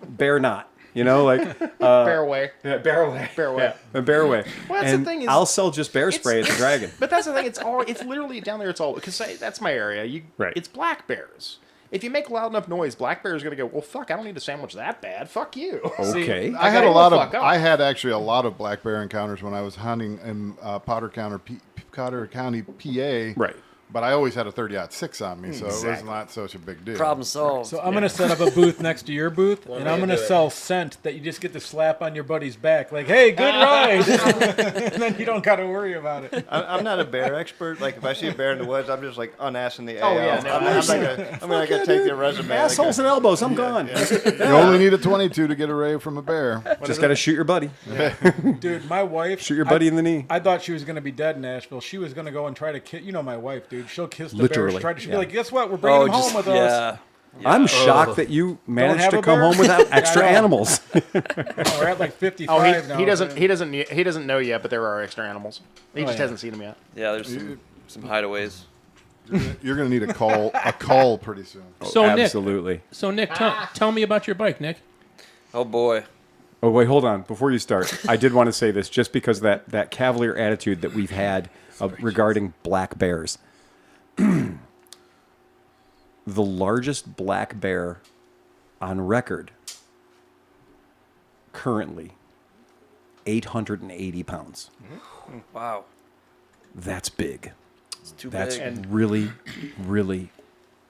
Bear Knot. Bear away. Yeah, Bear Away. Bear away. Yeah, Bear Away. Well, that's the and thing is- I'll sell just bear spray at the Dragon. But that's the thing. It's literally down there. It's all because that's my area. Right. It's black bears. If you make loud enough noise, black bear is going to go. Well, fuck! I don't need a sandwich that bad. Fuck you. Okay. I had Okay, a lot well, of. fuck off. I had actually a lot of black bear encounters when I was hunting in Potter County, PA. Right. But I always had a 30-06 on me, so it was Exactly. not such a big deal. Problem solved. So I'm going to set up a booth next to your booth, and way I'm to going to do it. sell scent that you just get to slap on your buddy's back. Like, hey, good ride. And then you don't got to worry about it. I'm not a bear expert. Like if I see a bear in the woods, I'm just like unassing the Oh, AL. yeah, no, I'm not gonna take the resume. Assholes and elbows, I'm gone. You only need a 22 to get away from a bear. Just got to shoot your buddy. Dude, my wife. Shoot your buddy in the knee. I thought she was going to be dead in Nashville. She was going to go and try to kiss. You know my wife, dude. She'll kiss the Literally, bears. She'll yeah. be like, guess what? We're bringing him home with us. I'm shocked that you managed have to a come bear? home without extra I know. animals. We're at like 55 Oh, now. he doesn't know yet, but there are extra animals. He just yeah. hasn't seen them yet. Yeah, there's some hideaways. You're going to need a call pretty soon. So Absolutely. Nick, tell me about your bike, Nick. Oh boy. Oh, wait, hold on. Before you start, I did want to say this just because that cavalier attitude that we've had regarding black bears. The largest black bear on record currently 880 pounds. Wow. That's big. It's too That's big. really, really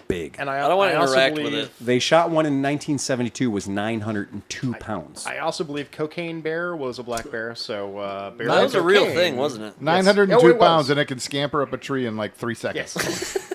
big. And I don't want to also interact with believe- it. They shot one in 1972 was 902 pounds. I also believe cocaine bear was a black bear. So bear That was a real cocaine- thing, wasn't it? 902 Oh, it was. pounds, and it can scamper up a tree in like 3 seconds. Yes.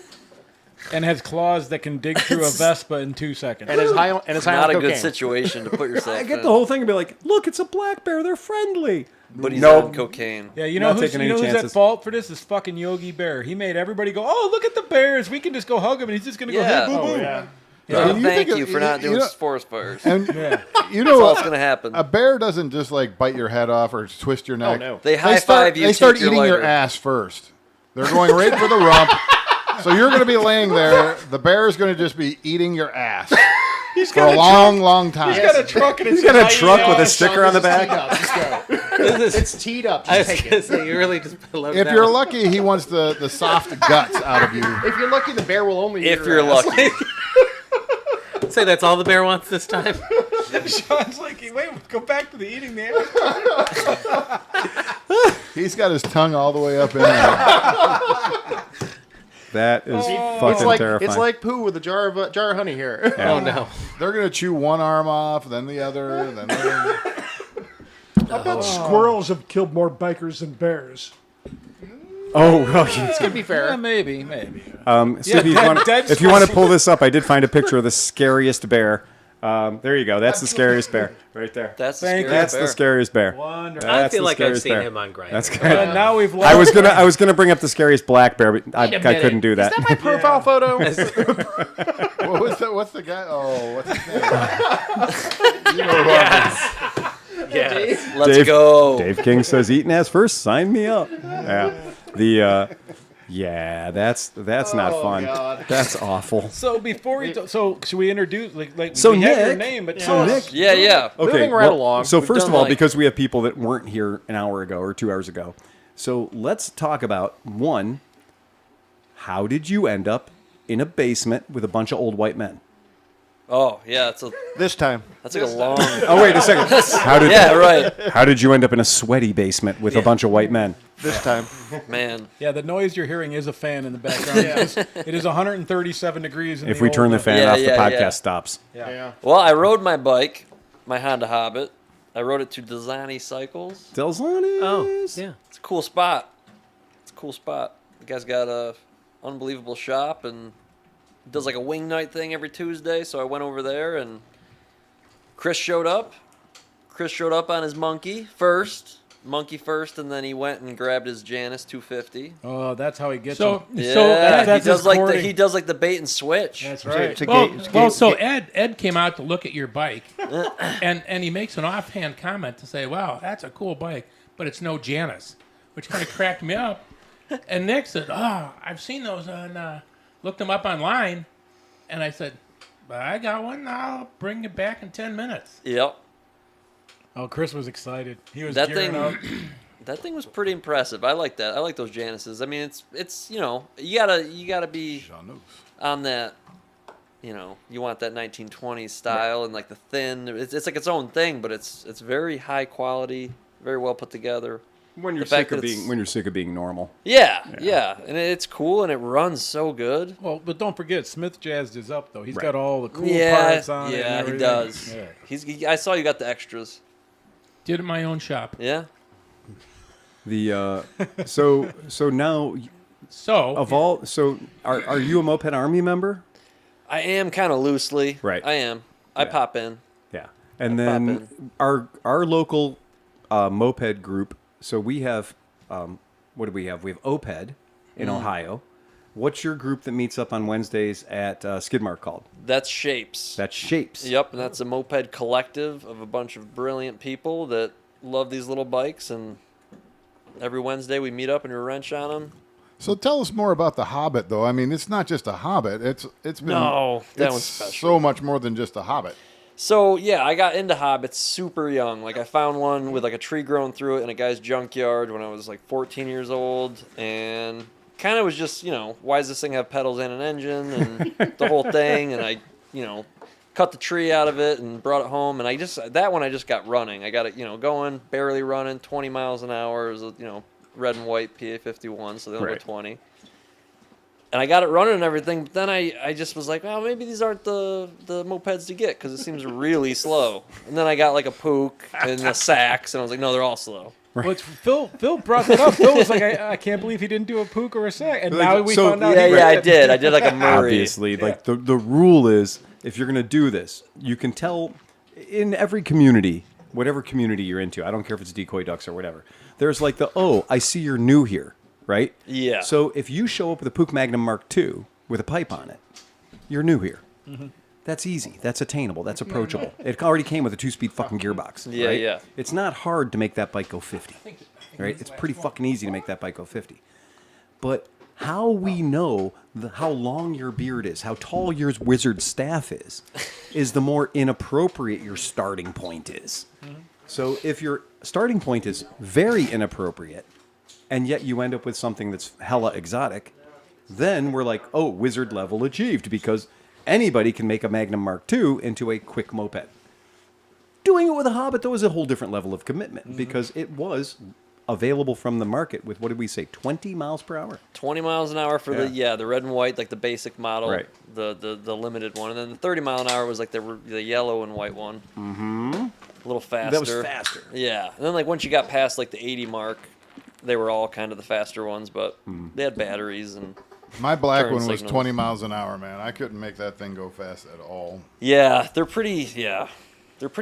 And has claws that can dig through a Vespa in 2 seconds. and it's high on Not on a cocaine. good situation to put yourself I in. get the whole thing and be like, look, it's a black bear. They're friendly. But he's Nope. on cocaine. Yeah, you know Not who's, taking you know any who's at chances. fault for this? Is fucking Yogi Bear. He made everybody go, oh, look at the bears. We can just go hug him, and he's just going to Yeah. go, hey, boo, boo. Oh, yeah. Well, you thank think you of- for not you doing know- forest fires. And Yeah. you That's know, all that's going to happen. a bear doesn't just like bite your head off or twist your neck. no. They high five you. They start take your eating your lighter. ass first. They're going right for the rump. So you're going to be laying there. The bear is going to just be eating your ass for a long, long time. He's got a truck, and it's He's got a just truck with a like, sticker on the back. Let's go. It's teed up. I Just was take gonna it. say you really just loaded If that you're one. lucky, he wants the soft guts out of you. If you're lucky, the bear will only. eat If your you're ass. lucky. Say that's all the bear wants this time. Sean's like, wait, go back to the eating the ass. He's got his tongue all the way up in there. That is fucking It's like terrifying. it's like poo with a jar of honey here. Oh no. They're going to chew one arm off, then the other, then the other. I bet squirrels have killed more bikers than bears. oh, well, you- To be fair, Yeah, maybe. Stevie, if you want to pull this up, I did find a picture of the scariest bear. There you go. That's the scariest bear right there. That's the Thank scary you. That's bear. the scariest bear. Wonderful. I That's feel the like I've scariest seen bear. him on Grindr. That's good. And now we've lost. I was gonna bring up the scariest black bear, but I couldn't do that. Is that my profile photo? What's the guy? Oh, what's his name? You know who I'm Yes. Let's Dave- go. Dave King says, "Eating ass first, sign me up." Yeah, that's not fun. God. That's awful. So before we, so should we introduce like So we have your Nick- name, but So Nick, Yeah, yeah. okay, Moving right along. So We've first done, of all, like- because we have people that weren't here an hour ago or 2 hours ago, so let's talk about one. How did you end up in a basement with a bunch of old white men? Oh, yeah. This time. That's like a long. Oh wait a second. Yeah, right. How did you end up in a sweaty basement with a bunch of white men? This time. Man. yeah, the noise you're hearing is a fan in the background. It is 137 degrees. In If we turn the old fan Yeah, off, the yeah, podcast yeah. stops. Yeah. Well, I rode my bike, my Honda Hobbit. I rode it to Designy Cycles. Delzonis. Oh, yeah. It's a cool spot. The guy's got a unbelievable shop, and does like a wing night thing every Tuesday. So I went over there, and Chris showed up. Chris showed up on his monkey first, and then he went and grabbed his Janus 250. Oh, that's how he gets So, them. Yeah, so Ed, that's he does his like courting. he does like the bait and switch. That's right. so Ed came out to look at your bike, and he makes an offhand comment to say, "Wow, that's a cool bike, but it's no Janus," which kind of cracked me up. And Nick said, "Oh, I've seen those on, looked them up online," and I said, "I got one. I'll bring it back in 10 minutes." Yep. Oh, Chris was excited. He was That gearing thing, up. that thing was pretty impressive. I like that. I like those Januses. I mean, it's you know, you gotta be Janus. on that. You know, you want that 1920s style and like the thin. It's like its own thing, but it's very high quality, very well put together. When you're The fact sick of that it's- being when you're sick of being normal. Yeah, and it's cool and it runs so good. Well, but don't forget, Smith jazzed his up, though. He's Right. got all the cool Yeah, parts on it. and yeah, he everything. does. Yeah. I saw you got the extras. Did it in my own shop. Yeah. The so now So of all are you a Moped Army member? I am kind of loosely. Right. I am. I pop in. Yeah, and I then pop our local moped group. So we have what do we have? We have OPED in Ohio. What's your group that meets up on Wednesdays at Skidmark called? That's Shapes. That's Shapes. Yep, and that's a moped collective of a bunch of brilliant people that love these little bikes, and every Wednesday we meet up and we wrench on them. So tell us more about the Hobbit, though. I mean, it's not just a Hobbit. It's been No, that it's one's special. so much more than just a Hobbit. So yeah, I got into Hobbits super young. Like I found one with like a tree growing through it in a guy's junkyard when I was like 14 years old, and kind of was just, you know, why does this thing have pedals and an engine and the whole thing? And I, you know, cut the tree out of it and brought it home, and I just got running. I got it, you know, going, barely running, 20 miles an hour. It was, you know, red and white PA 51, so they only go Right. 20. And I got it running and everything, but then I just was like, well, maybe these aren't the mopeds to get because it seems really slow. And then I got like a Pook and the Sax, and I was like, no, they're all slow. Well, it's Phil brought that up. Phil was like, I can't believe he didn't do a Pook or a Sack. And now we So- found out. Yeah, he yeah, I did. did. I did like a Murray. Obviously, like the rule is, if you're going to do this, you can tell in every community, whatever community you're into. I don't care if it's decoy ducks or whatever. There's like I see you're new here, right? Yeah. So if you show up with a Pook Magnum Mark II with a pipe on it, you're new here. That's easy. That's attainable. That's approachable. It already came with a 2-speed fucking gearbox. Yeah, right? yeah. It's not hard to make that bike go 50. Right? It's pretty fucking easy to make that bike go 50. But how we know how long your beard is, how tall your wizard staff is the more inappropriate your starting point is. So if your starting point is very inappropriate, and yet you end up with something that's hella exotic, then we're like, oh, wizard level achieved, because anybody can make a Magnum Mark II into a quick moped. Doing it with a Hobbit, though, is a whole different level of commitment, because it was available from the market with, what did we say, 20 miles per hour? 20 miles an hour for the red and white, like the basic model, Right. the limited one, and then the 30 mile an hour was like the yellow and white one. Mm-hmm. A little faster. That was faster. Yeah, and then like once you got past like the 80 mark, they were all kind of the faster ones, but they had batteries and My black turn one was signals. 20 miles an hour, man. I couldn't make that thing go fast at all. Yeah, they're pretty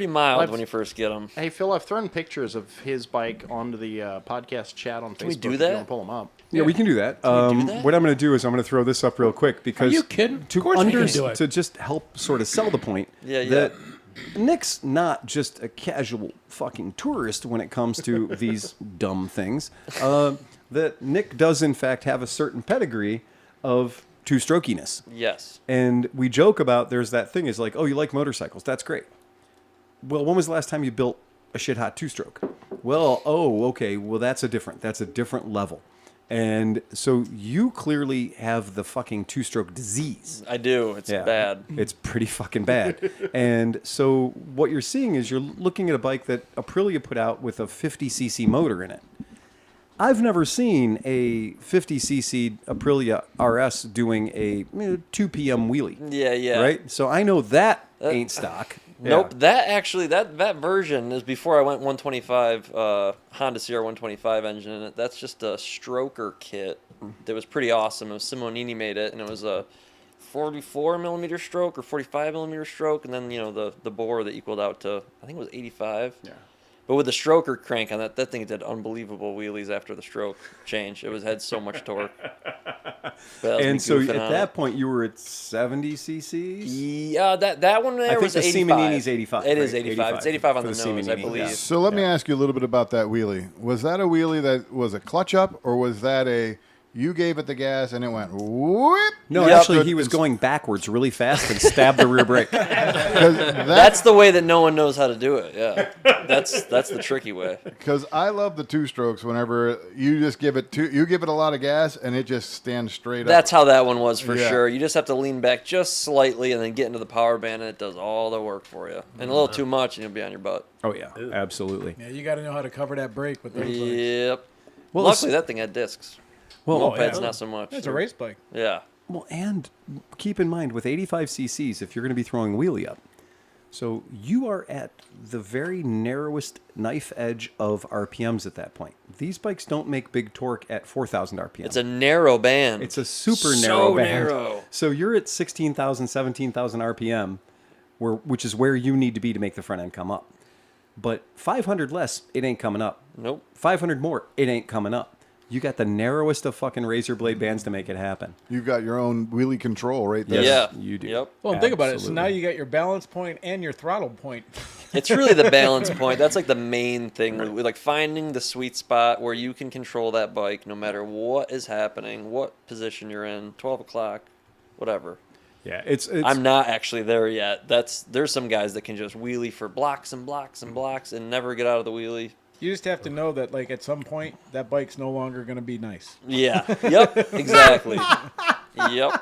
mild I've- when you first get them. Hey, Phil, I've thrown pictures of his bike onto the podcast chat on Facebook. we do If you that? want to pull them up. Yeah, we can do that. we do that? What I'm going to do is I'm going to throw this up real quick because Are you kidding? To Of course we can do it. to just help sort of sell the point Yeah, that Nick's not just a casual fucking tourist when it comes to these dumb things. That Nick does in fact have a certain pedigree of two-strokiness. Yes. And we joke about there's that thing is like, oh, you like motorcycles. That's great. Well, when was the last time you built a shit hot two-stroke? Well, okay. Well, that's a different level. And so you clearly have the fucking two-stroke disease. I do. It's bad. It's pretty fucking bad. And so what you're seeing is you're looking at a bike that Aprilia put out with a 50cc motor in it. I've never seen a 50cc Aprilia RS doing a 2 p.m. wheelie. Yeah. Right? So I know that ain't stock. Nope. Yeah. That actually, that version is before I went 125, Honda CR 125 engine in it. That's just a stroker kit that was pretty awesome. It was Simonini made it, and it was a 44 millimeter stroke or 45 millimeter stroke, and then the bore that equaled out to, I think it was 85. Yeah. But with the stroker crank on that thing did unbelievable wheelies after the stroke change. It had so much torque. And so at that point, you were at 70 cc's? Yeah, that one there was 85. I think the Simonini's 85. It is right? 85. It's 85 on For the nose, Simonini, I believe. yeah. So let me ask you a little bit about that wheelie. Was that a wheelie that was a clutch up, or was that you gave it the gas and it went whoop? No, actually, he was going backwards really fast and stabbed the rear brake. That's the way that no one knows how to do it. Yeah, that's the tricky way. Because I love the two strokes. Whenever you just give it you give it a lot of gas and it just stands straight up. That's how that one was for Yeah. sure. You just have to lean back just slightly and then get into the power band, and it does all the work for you. And a little too much, and you'll be on your butt. Oh, yeah, absolutely. Yeah, you got to know how to cover that brake with those bikes. Yep. Well, Luckily, that thing had discs. Well, Moped's not so much. It's a race bike. Yeah. Well, and keep in mind, with 85 cc's, if you're going to be throwing a wheelie up, so you are at the very narrowest knife edge of RPMs at that point. These bikes don't make big torque at 4,000 RPM. It's a narrow band. It's a super So narrow band. narrow. So you're at 16,000, 17,000 RPM, which is where you need to be to make the front end come up. But 500 less, it ain't coming up. Nope. 500 more, it ain't coming up. You got the narrowest of fucking razor blade bands to make it happen. You've got your own wheelie control right there. Yeah. You do. Yep. Well, think about it. So Absolutely. now you got your balance point and your throttle point. It's really the balance point. That's like the main thing. With like finding the sweet spot where you can control that bike no matter what is happening, what position you're in, 12 o'clock, whatever. Yeah, it's I'm not actually there yet. There's some guys that can just wheelie for blocks and blocks and blocks and never get out of the wheelie. You just have to know that, like, at some point, that bike's no longer going to be nice. Yeah. Yep. Exactly. Yep.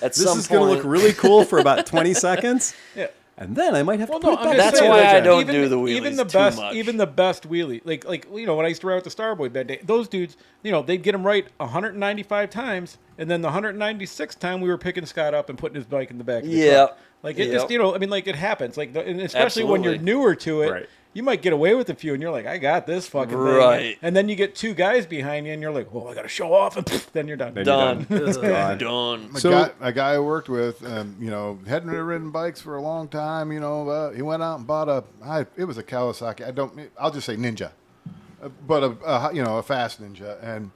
At this some is going to look really cool for about 20 seconds. Yeah. And then I might have to Well, put no, it I'm back. just That's saying, why like, I don't do the wheelies even the too best, much. Even the best wheelie, like when I used to ride with the Starboy that day, those dudes, they'd get them right 195 times, and then the 196th time we were picking Scott up and putting his bike in the back of the Yeah. truck. Like it just, it happens. Like, and especially when you're Absolutely. newer to it. Right. You might get away with a few, and you're like, I got this fucking thing. Right. And then you get two guys behind you, and you're like, well, I got to show off, and then you're done. Then Done. It's gone. Done. A guy I worked with, hadn't ridden bikes for a long time. He went out and bought it was a Kawasaki. I'll just say Ninja, but a fast Ninja. And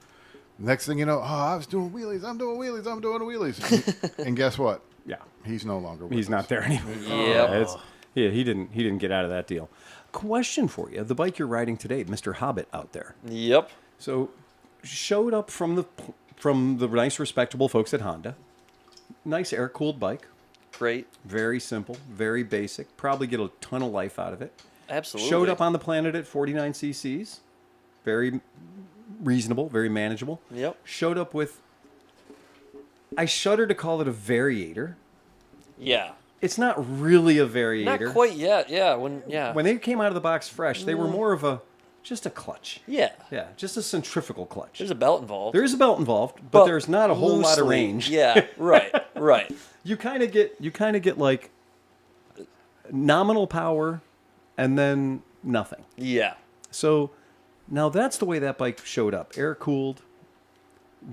next thing you know, I was doing wheelies. I'm doing wheelies. And guess what? Yeah, He's no longer. he's not there anymore. Yep. He didn't get out of that deal. Question for you: the bike you're riding today, Mr. Hobbit, out there. Yep. So, showed up from the nice, respectable folks at Honda. Nice air-cooled bike. Great. Very simple, very basic. Probably get a ton of life out of it. Absolutely. Showed up on the planet at 49 cc's. Very reasonable, very manageable. Yep. Showed up with, I shudder to call it a variator. Yeah. It's not really a variator. Not quite yet. Yeah. When When they came out of the box fresh, they were more of just a clutch. Yeah. Yeah, just a centrifugal clutch. There's a belt involved. There is a belt involved, but there's not a whole lot of loosely. range. Yeah. Right. Right. You kind of get like nominal power and then nothing. Yeah. So now that's the way that bike showed up. Air cooled.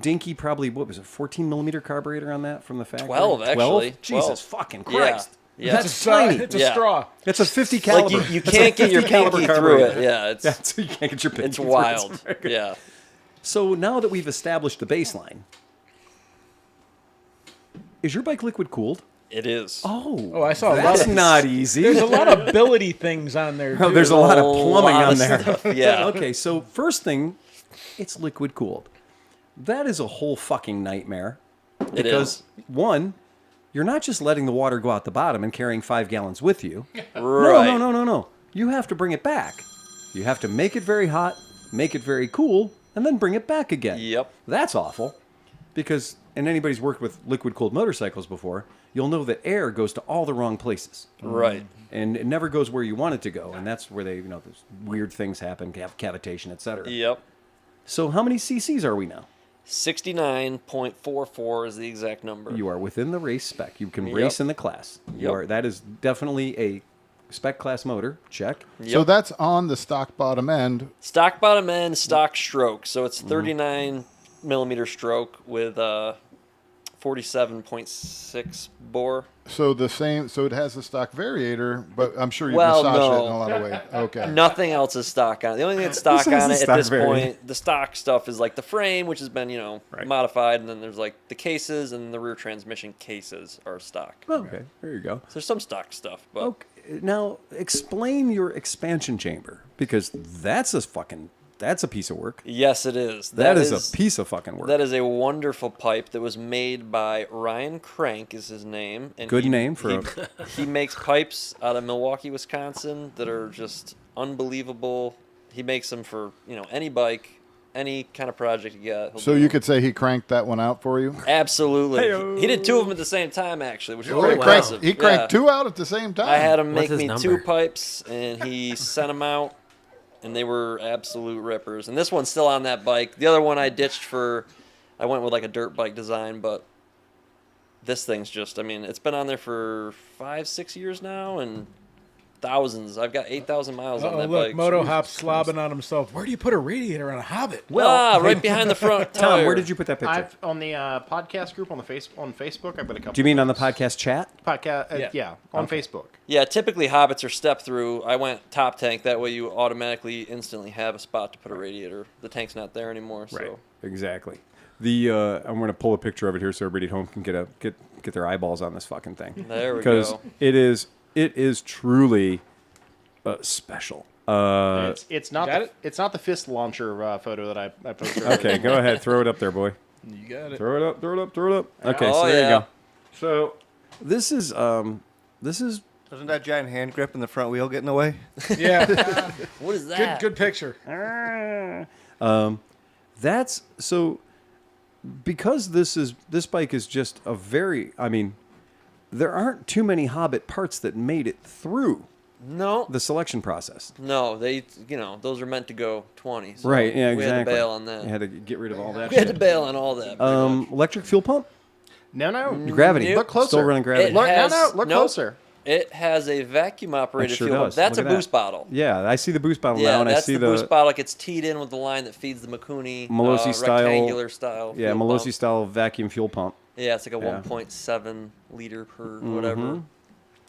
Dinky, probably, what was it, 14 millimeter carburetor on that from the factory? 12, actually. 12? Jesus 12. fucking Yeah. Christ. Yeah. That's tiny. It's a Yeah. straw. It's a 50 caliber. Like you That's can't a get your 50 caliber pinky through carburetor. it. Yeah. It's That's, you can't get your pinky it's through it. wild. Yeah. So now that we've established the baseline, is your bike liquid cooled? It is. Oh, I saw a lot That's of not easy. There's a lot of ability things on there. Oh, Too. there's a lot of A plumbing lot on of there. stuff, yeah. Okay, so first thing, it's liquid cooled. That is a whole fucking nightmare. It Because, is. one, you're not just letting the water go out the bottom and carrying 5 gallons with you. Right. No. You have to bring it back. You have to make it very hot, make it very cool, and then bring it back again. Yep. That's awful. Because, and anybody's worked with liquid cooled motorcycles before, you'll know that air goes to all the wrong places. Right. And it never goes where you want it to go. And that's where there's weird things happen, cavitation, etc. Yep. So how many cc's are we now? 69.44 is the exact number. You are within the race spec. You can Yep. race in the class. Yep. That is definitely a spec class motor. Check. So Yep. that's on the stock bottom end. Stock bottom end, stock stroke. So it's 39 millimeter stroke with 47.6 bore. So the same. So it has the stock variator, but I'm sure you Well, massage no. it in a lot of ways. Okay. Nothing else is stock on it. The only thing that's stock This is on the it at stock this variant. point, the stock stuff is like the frame, which has been, Right. modified, and then there's like the cases and the rear transmission cases are stock. Okay, there you go. So there's some stock stuff, but Okay, now explain your expansion chamber, because that's a piece of work. yes, it is. That is a piece of fucking work. That is a wonderful pipe that was made by Ryan Crank is his name. And Good name for he makes pipes out of Milwaukee, Wisconsin that are just unbelievable. He makes them for, any bike, any kind of project you got. So you could say he cranked that one out for you. Absolutely. He did two of them at the same time, actually, which is Oh, really he cranked, impressive. he cranked Yeah. 2 out at the same time. I had him What's make his me number? 2 pipes, and he sent them out, and they were absolute rippers. And this one's still on that bike. The other one I ditched I went with like a dirt bike design, but this thing's just, it's been on there for 5-6 years now, and thousands. I've got 8,000 miles on Oh, that look, bike. Moto Hop's slobbing on himself. Where do you put a radiator on a Hobbit? Right behind the front tire. Tom, where did you put that picture? I've on the podcast group on Facebook. I've got a couple. Do you mean on the podcast chat? podcast? Yeah. On Facebook. Yeah, typically Hobbits are step through. I went top tank. That way you automatically instantly have a spot to put a radiator. The tank's not there anymore. So. Exactly. I'm going to pull a picture of it here so everybody at home can get their eyeballs on this fucking thing. There we Because go. it is truly special. It's not the fist launcher photo that I posted. Okay, go ahead, throw it up there, boy. You got it. Throw it up, throw it up, throw it up. Okay, Oh, so there yeah. you go. So this is Doesn't that giant hand grip in the front wheel get in the way? Yeah. What is that? Good picture. that's so because this bike is just a very there aren't too many Hobbit parts that made it through No. the selection process. No, they, those are meant to go 20. So Right, yeah, we exactly. had to bail on that. You had to get rid of all that We had to shit. bail on all that. pretty much. Electric fuel pump? No. Gravity. Look closer. Still running gravity. It Look, has- look nope. closer. It has a vacuum operated It sure fuel pump. does. That's Look a at that. boost bottle. Yeah, I see the boost bottle Yeah, now, and I that's see the boost bottle. It gets teed in with the line that feeds the Makuni Malossi style- rectangular style. Yeah, fuel Malossi pump. style vacuum fuel pump. Yeah, it's like a Yeah. 1.7 liter per whatever.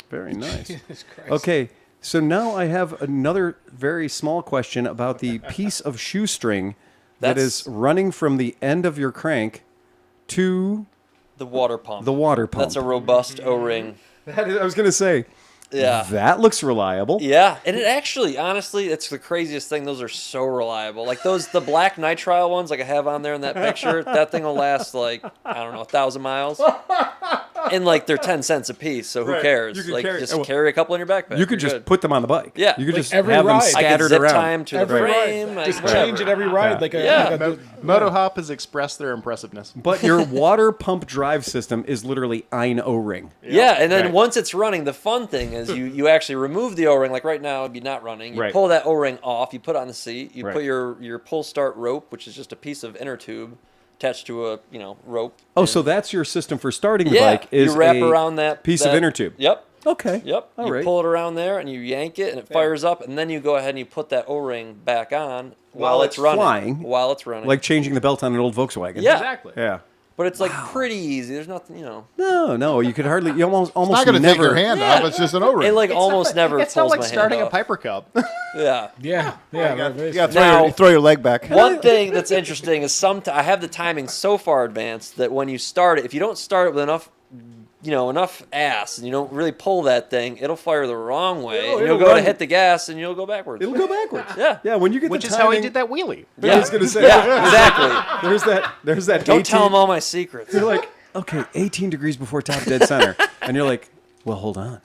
Very nice. Jesus Christ. Okay, so now I have another very small question about the piece of shoestring that That's- is running from the end of your crank to The water pump. the water pump. That's a robust O-ring. I was going to say, Yeah. that looks reliable. Yeah, and it actually, honestly, it's the craziest thing. Those are so reliable. Like the black nitrile ones, like I have on there in that picture. That thing will last 1,000 miles, and they're 10 cents a piece. So who Right. cares? You can carry- Carry a couple in your backpack. You could You're just good. put them on the bike. Yeah. You could Like just every have them ride. I could scattered zip around. time to the Every ride. frame. Just whatever. change it every ride. Yeah. Like a, Yeah. like a Moto Hop has expressed their impressiveness. But your water pump drive system is literally ein O-ring. Yeah, and then Right. once it's running, the fun thing is you actually remove the O-ring. Like right now, it'd be not running. You Right. pull that O-ring off. You put it on the seat. You Right. put your pull start rope, which is just a piece of inner tube attached to a rope. Oh, so that's your system for starting the Yeah, bike is you wrap a around that piece of that- inner tube. Yep. Okay. Yep. All you right. pull it around there and you yank it and it fires up, and then you go ahead and you put that O-ring back on while it's running. flying. While it's running. Like changing the belt on an old Volkswagen. Yeah. Exactly. Yeah. but it's pretty easy. There's nothing, No, you could hardly. You almost It's not going to never. take your hand off. It's just an O-ring. It almost never It's pulls not like my starting hand a off. Piper Cub. Yeah. yeah. You got Now- to throw your leg back. One thing that's interesting is I have the timing so far advanced that when you start it, if you don't start it with enough ass and you don't really pull that thing, it'll fire the wrong way. and it'll you'll go to run- hit the gas and you'll go backwards. It'll go backwards. Yeah. Yeah. When you get Which the is how he timing- did that wheelie. Yeah. I was gonna say. Yeah, exactly. There's that. Don't 18 tell them all my secrets. You're like, okay, 18 degrees before top dead center, and you're like, well, hold on.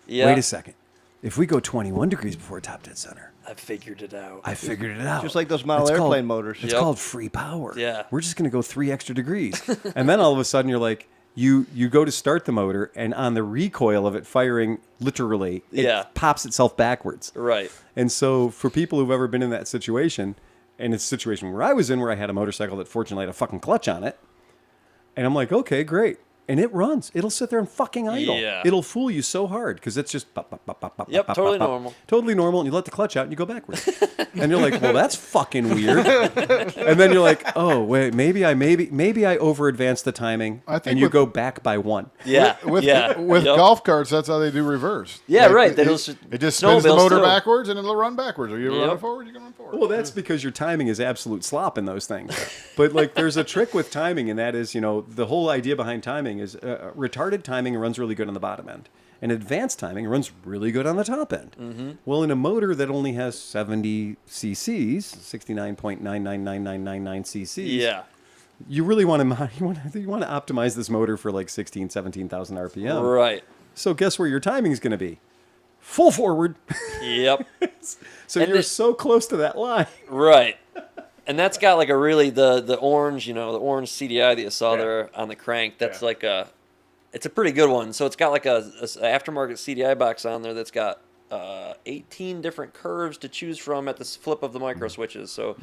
Yeah. Wait a second. If we go 21 degrees before top dead center, I figured it out. I figured it out. Just like those model It's called- airplane motors. It's Yep. called free power. Yeah. We're just going to go 3 extra degrees. And then all of a sudden you're like, you go to start the motor, and on the recoil of it firing literally, it Yeah. pops itself backwards. Right. And so for people who've ever been in that situation, and it's a situation where I was in where I had a motorcycle that fortunately had a fucking clutch on it, and I'm like, okay, great. and it runs. It'll sit there and fucking idle. Yeah. It'll fool you so hard because it's just pop, pop, pop, pop, pop, Yep, pop, totally pop, pop. normal. Totally normal, and you let the clutch out and you go backwards. And you're like, well, that's fucking weird. And then you're like, oh wait, maybe I over advanced the timing, I think and you with- go back by one. Yeah. With yeah. with Yep. golf carts, that's how they do reverse. Yeah, right. They It, just- it just spins the snowmobiles motor too. backwards and it'll run backwards. Or you Yep. run forward, you can run forward. Well, that's because your timing is absolute slop in those things. But like, there's a trick with timing, and that is, the whole idea behind timing is retarded timing runs really good on the bottom end, and advanced timing runs really good on the top end. Mm-hmm. Well, in a motor that only has 70 cc's, 69.999999 cc's, Yeah. you really want to you want to optimize this motor for like 16, 17,000 RPM. Right. So guess where your timing is going to be? Full forward. Yep. So And you're the- so close to that line. Right. And that's got like a really the orange, the orange CDI that you saw there on the crank. That's like it's a pretty good one. So it's got like a aftermarket CDI box on there that's got 18 different curves to choose from at the flip of the micro switches. So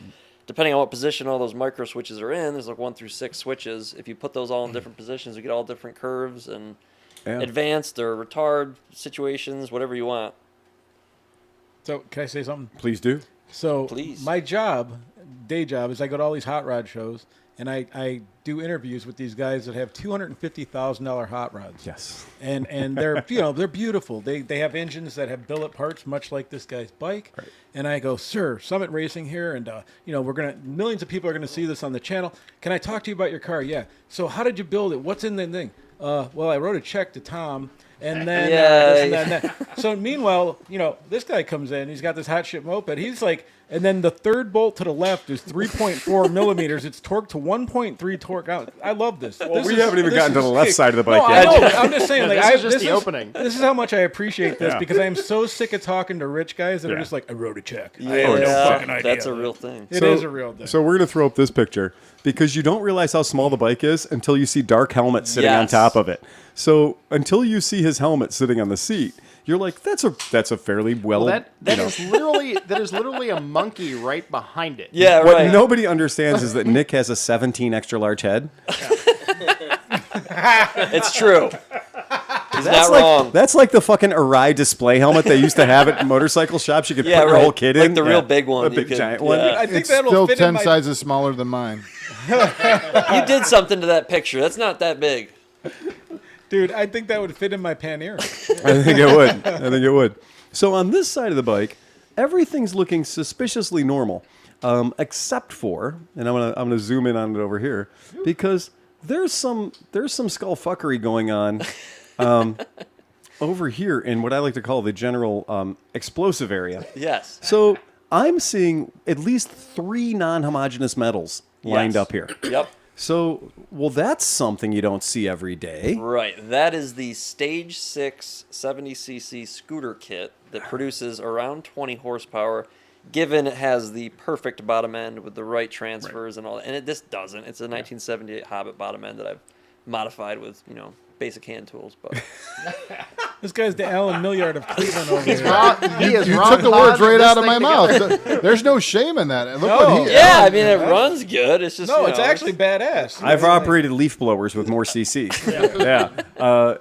depending on what position all those micro switches are in, there's like 1 through 6 switches. If you put those all in different positions, you get all different curves and advanced or retard situations, whatever you want. So can I say something? Please do. So Please. my day job, is I go to all these hot rod shows and I do interviews with these guys that have $250,000 hot rods. Yes. And they're they're beautiful. They have engines that have billet parts, much like this guy's bike. Right. And I go, sir, Summit Racing here, and millions of people are gonna see this on the channel. Can I talk to you about your car? Yeah. So how did you build it? What's in the thing? Well, I wrote a check to Tom. And then, this and that and that. So meanwhile, this guy comes in. He's got this hot shit moped. He's like, and then the third bolt to the left is 3.4 millimeters. It's torqued to 1.3 torque. I love this. Well, we haven't even gotten to the left side of the bike no, yet. I know. I'm just saying, like, This is just the opening. This is how much I appreciate this Yeah. because I am so sick of talking to rich guys that are Yeah. just like, I wrote a check. Yeah, I have no fucking idea. that's a real thing. It is a real thing. So we're going to throw up this picture because you don't realize how small the bike is until you see Dark Helmet sitting on Yes. top of it. So until you see his helmet sitting on the seat, you're like, that's a fairly well. That is literally a monkey right behind it. Yeah, What right. nobody understands is that Nick has a 17 extra large head. It's true. He's not like, wrong. That's like the fucking Arai display helmet they used to have at motorcycle shops. You could Yeah, put your right. whole kid Like in. the real big one A you big could- giant one. yeah. I think It's that'll still fit 10 in my sizes smaller than mine. You did something to that picture. That's not that big. dude. I think that would fit in my Panera. I think it would. I think it would. So on this side of the bike, everything's looking suspiciously normal, except for, and I'm gonna zoom in on it over here because there's some skullfuckery going on over here in what I like to call the general explosive area. Yes. So I'm seeing at least 3 non-homogeneous metals lined Yes. up here. Yep. So, well, that's something you don't see every day. Right. That is the Stage 6 70cc scooter kit that produces around 20 horsepower, given it has the perfect bottom end with the right transfers and all that. And this doesn't. It's a 1978 Hobbit bottom end that I've modified with, basic hand tools. But This guy's the Alan Milliard of Cleveland over here. You took the words right out of my mouth. There's no shame in that. Look what he. yeah, I mean, it runs good. It's just, No, it's actually badass. I've operated leaf blowers with more CCs. Yeah.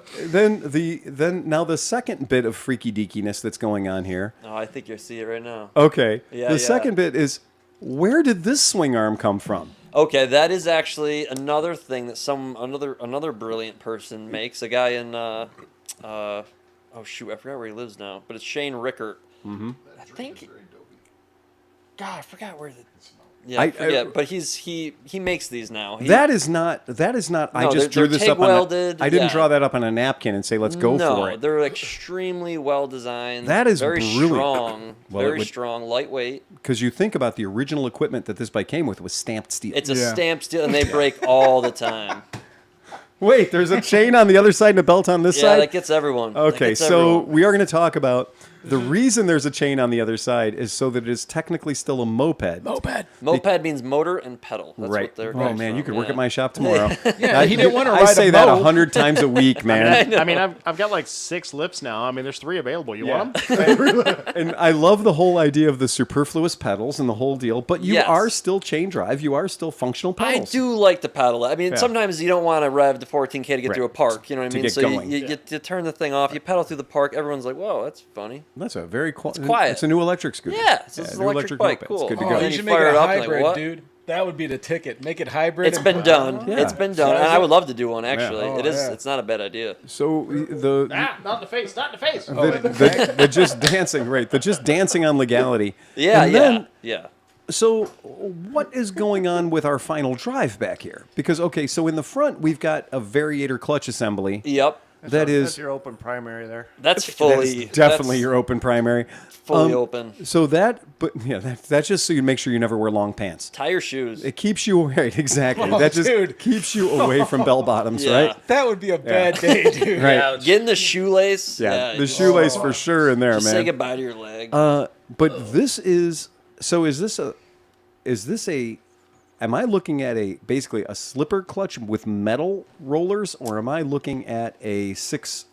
Then now the second bit of freaky deakiness that's going on here. Oh, I think you'll see it right now. Okay. Yeah, the yeah. second bit is, where did this swing arm come from? Okay, that is actually another thing that another brilliant person makes. A guy in oh shoot, I forgot where he lives now, but it's Shane Rickert. Mm-hmm. I think. God, I forgot where the. Yeah, I forget, but he makes these now. That is not. I just drew this up on. I didn't draw that up on a napkin and say, "Let's go for it." They're extremely well designed. That is very brilliant. strong, Well, strong, lightweight. Because you think about the original equipment that this bike came with was stamped steel. It's a stamped steel, and they break all the time. Wait, there's a chain on the other side and a belt on this Yeah, side? that gets everyone. Okay, so we are going to talk about The reason there's a chain on the other side is so that it is technically still a moped. Moped means motor and pedal. That's Right. what they're Oh man, from. you could work at my shop tomorrow. Yeah, he didn't want to I ride say a that mow. 100 times a week, man. I mean, I've got like 6 lips now. I mean, there's 3 available. You want them? And I love the whole idea of the superfluous pedals and the whole deal, but you Yes. are still chain drive. You are still functional I pedals. do like the pedal. I mean, sometimes you don't want to rev to 14K to get Right. through a park. You know what I To mean? get So going. you turn the thing off, you pedal through the park. Everyone's like, "Whoa, that's funny." That's a very quiet. quiet. It's a new electric scooter. Yeah, it's an new electric bike. moped. Cool. It's good to Oh, go. and You you should make fire it it a up and like, hybrid, what? dude. That would be the ticket. Make it hybrid. It's and been put- done. Yeah. It's been done, and I would love to do one. Actually, Oh, it is. yeah. It's not a bad idea. So Not in the face. Not in the face. the just dancing, right? The just dancing on legality. Yeah, And yeah, then, yeah. So what is going on with our final drive back here? Because, okay, so in the front, we've got a variator clutch assembly. Yep. That That's is your open primary there. That's fully definitely that's your open primary. fully open. So that's just so you make sure you never wear long pants. Tie your shoes. It keeps you right, exactly. Oh, that just dude. keeps you away from bell bottoms, Yeah. right? That would be a bad day, dude. Right. Ouch. Get in the shoelace. Yeah, the just- shoelace for sure in there, Just man. say goodbye to your leg. But this is so. Is this a? Am I looking at basically a slipper clutch with metal rollers, or am I looking at a 6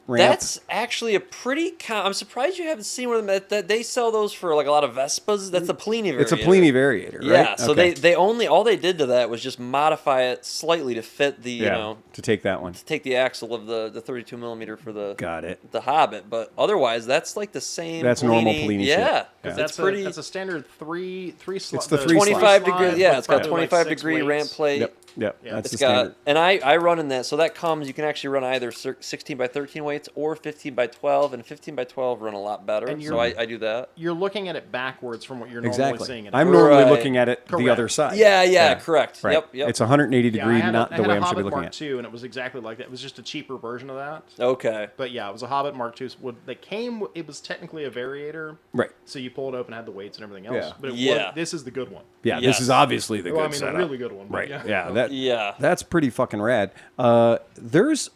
ramp? That's actually a pretty. I'm surprised you haven't seen one of them. That they sell those for like a lot of Vespas. That's the Pliny variator. It's a Pliny variator, right? Yeah. So Okay. they only all they did to that was just modify it slightly to fit the you know to take that one. take the axle of the 32 millimeter for the Got it. the Hobbit. But otherwise, that's like the same. That's normal Pliny shit. Yeah. Yeah. That's That's pretty. that's a standard three slot. It's the three 25 slide degree. Yeah, it's got probably like 25 6 degree weights. ramp plate. Yep. Yeah. That's It's the standard. got, and I run in that, so that comes. You can actually run either 16 by 13 weights or 15 by 12, and 15 by 12 run a lot better. And So I do that. You're looking at it backwards from what you're normally Exactly. seeing. I'm normally Right. looking at it the Correct. other side. Yeah, correct. Right. Yep. It's 180 Yeah, degree, I had not a, the I way had I a should be Hobbit looking Mark at. II, and it was exactly like that. It was just a cheaper version of that. Okay. But yeah, it was a Hobbit Mark II. It came. It was technically a variator. Right. So you pull it open, had the weights and everything else. Yeah. But Yeah. this is the good one. Yeah, Yes. this is obviously the Well, good I mean, setup. a really good one. but Right. Yeah. Yeah. Yeah. That's pretty fucking rad. There is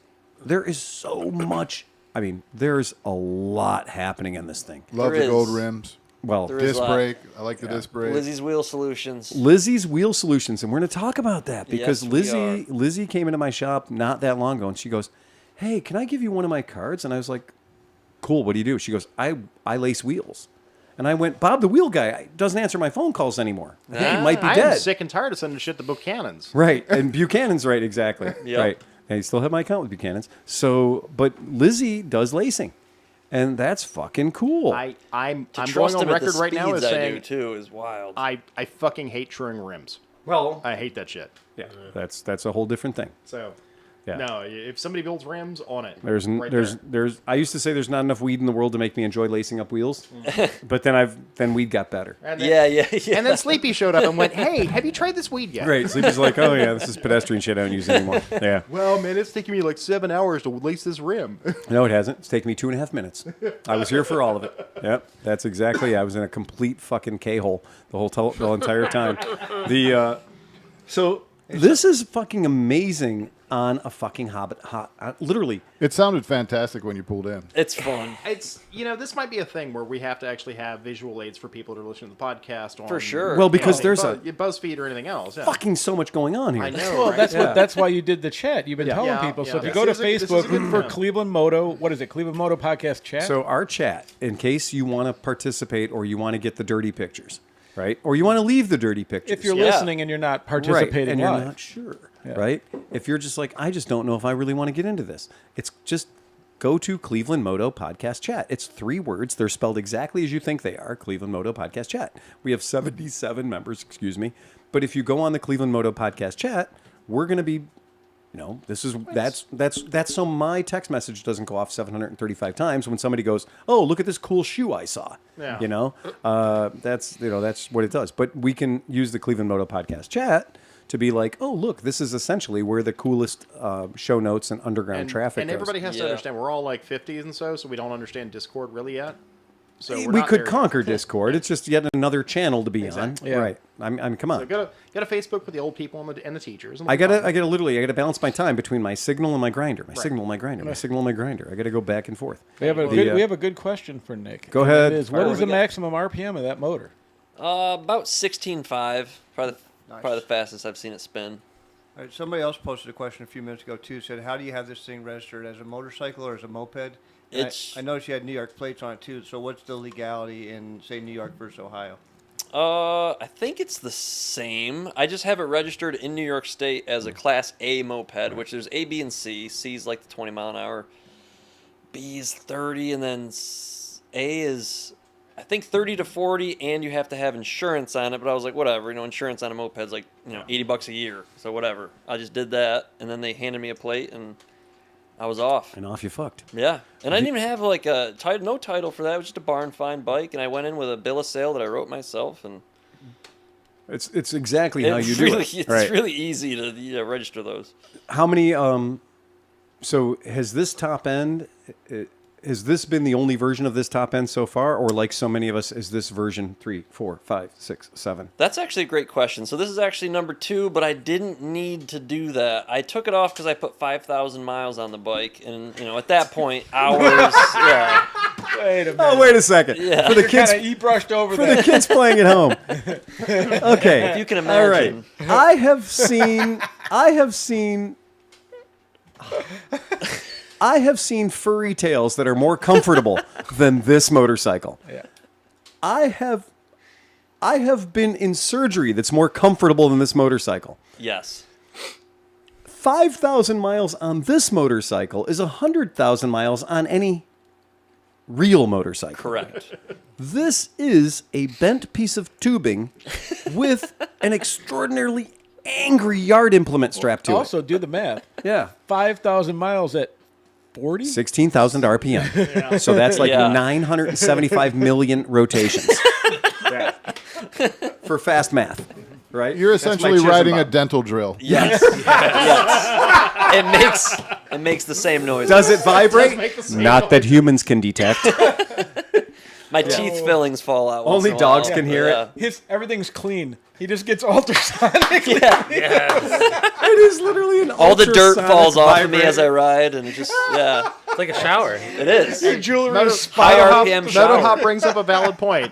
so much. I mean, there's a lot happening in this thing. Love There the gold is. rims. Well, There is Disc a lot. brake. I like the disc brake. Lizzie's Wheel Solutions. Lizzie's Wheel Solutions, and we're going to talk about that because Yes, we Lizzie came into my shop not that long ago, and she goes, "Hey, can I give you one of my cards?" And I was like, "Cool. What do you do?" She goes, "I lace wheels." And I went, "Bob, the wheel guy, doesn't answer my phone calls anymore. I think he might be I dead." am sick and tired of sending shit to Buchanan's. Right, and Buchanan's right, exactly. Yep. Right. And I still have my account with Buchanan's. So, but Lizzie does lacing, and that's fucking cool. I'm going Trust on him at the record right now as speeds I saying do too is wild. I fucking hate truing rims. well, I hate that shit. yeah, that's a whole different thing. So, Yeah. no, if somebody builds rims, on it. There's Right there's there. there's I used to say there's not enough weed in the world to make me enjoy lacing up wheels, but then weed got better. And then, yeah. And then Sleepy showed up and went, "Hey, have you tried this weed yet?" Right, Sleepy's like, "Oh yeah, this is pedestrian shit. I don't use it anymore." Yeah, Well, man, it's taking me like 7 hours to lace this rim. no, it hasn't. It's taken me 2.5 minutes. I was here for all of it. Yep, that's exactly. I was in a complete fucking K-hole the entire time. So this is fucking amazing on a fucking Hobbit. Literally, It sounded fantastic when you pulled in. It's fun. It's this might be a thing where we have to actually have visual aids for people to listen to the podcast on. For sure. well, because there's BuzzFeed or anything else. Yeah. fucking so much going on here. I know. Well, right? that's why you did the chat. You've been telling Yeah, people. So yeah. if you go to This is a Facebook, good look for one. Cleveland Moto. What is it? Cleveland Moto Podcast Chat. So our chat, in case you want to participate or you want to get the dirty pictures, right? Or you want to leave the dirty pictures. if you're Yeah. listening and you're not participating right, and you're live, not sure, right? If you're just like, I just don't know if I really want to get into this. It's just go to Cleveland Moto Podcast Chat. It's 3 words. They're spelled exactly as you think they are. Cleveland Moto Podcast Chat. We have 77 members, excuse me. But if you go on the Cleveland Moto Podcast Chat, we're going to be, that's so my text message doesn't go off 735 times when somebody goes, "Oh, look at this cool shoe I saw." Yeah. That's what it does. But we can use the Cleveland Moto Podcast Chat to be like, "Oh, look, this is essentially where the coolest show notes and underground traffic and goes." everybody has to Yeah. understand we're all like 50s and so we don't understand Discord really yet. So we're we not could there conquer Discord. It's just yet another channel to be on. Yeah. Right. I mean, come on. So go to Facebook for the old people and the teachers. And I gotta balance my time between my signal and my grinder. My signal and my grinder. My signal and my grinder. I gotta go back and forth. We have a good question for Nick. Go ahead. What is the maximum RPM of that motor? About 16.5. Probably the fastest I've seen it spin. All right, somebody else posted a question a few minutes ago too. Said, "How do you have this thing registered as a motorcycle or as a moped?" I noticed you had New York plates on it too. So what's the legality in say New York versus Ohio? I think it's the same. I just have it registered in New York State as a Class A moped, which there's A, B, and C. C is like the 20 mile an hour. B is 30, and then A is, I think, 30 to 40, and you have to have insurance on it. But I was like, whatever, insurance on a moped is like, $80 a year, so whatever. I just did that, and then they handed me a plate, and I was off. And off you fucked. Yeah, and I didn't even have like a no title for that. It was just a barn find bike, and I went in with a bill of sale that I wrote myself, and it's exactly how you do it. It's really easy to register those. How many? So has this top end? Has this been the only version of this top end so far, or like so many of us, is this version 3, 4, 5, 6, 7? That's actually a great question. So this is actually number 2, but I didn't need to do that. I took it off because I put 5,000 miles on the bike, and at that point, hours. Yeah. Wait a minute. Oh, wait a second. Yeah. For the kids, You brushed over for that. the kids playing at home. Okay. If you can imagine. All right. I have seen furry tails that are more comfortable than this motorcycle. Yeah. I have been in surgery that's more comfortable than this motorcycle. Yes. 5,000 miles on this motorcycle is 100,000 miles on any real motorcycle. Correct. This is a bent piece of tubing with an extraordinarily angry yard implement strapped to Also, do the math. it. Yeah. 5,000 miles at 40? 16,000 RPM. So that's like 975 million rotations. For fast math, right? You're That's my essentially chisel riding a bob. dental drill. Yes. Yes. It makes the same noise. Does it vibrate? Not that humans can detect. My teeth fillings fall out. Only once in a while. dogs can hear it. Everything's clean. He just gets ultrasonic. It is literally an All the dirt ultrasonic falls off of me vibrator. as I ride, and it just It's like a shower. it is. Your jewelry is High Meadow RPM Hop shower. brings up a valid point.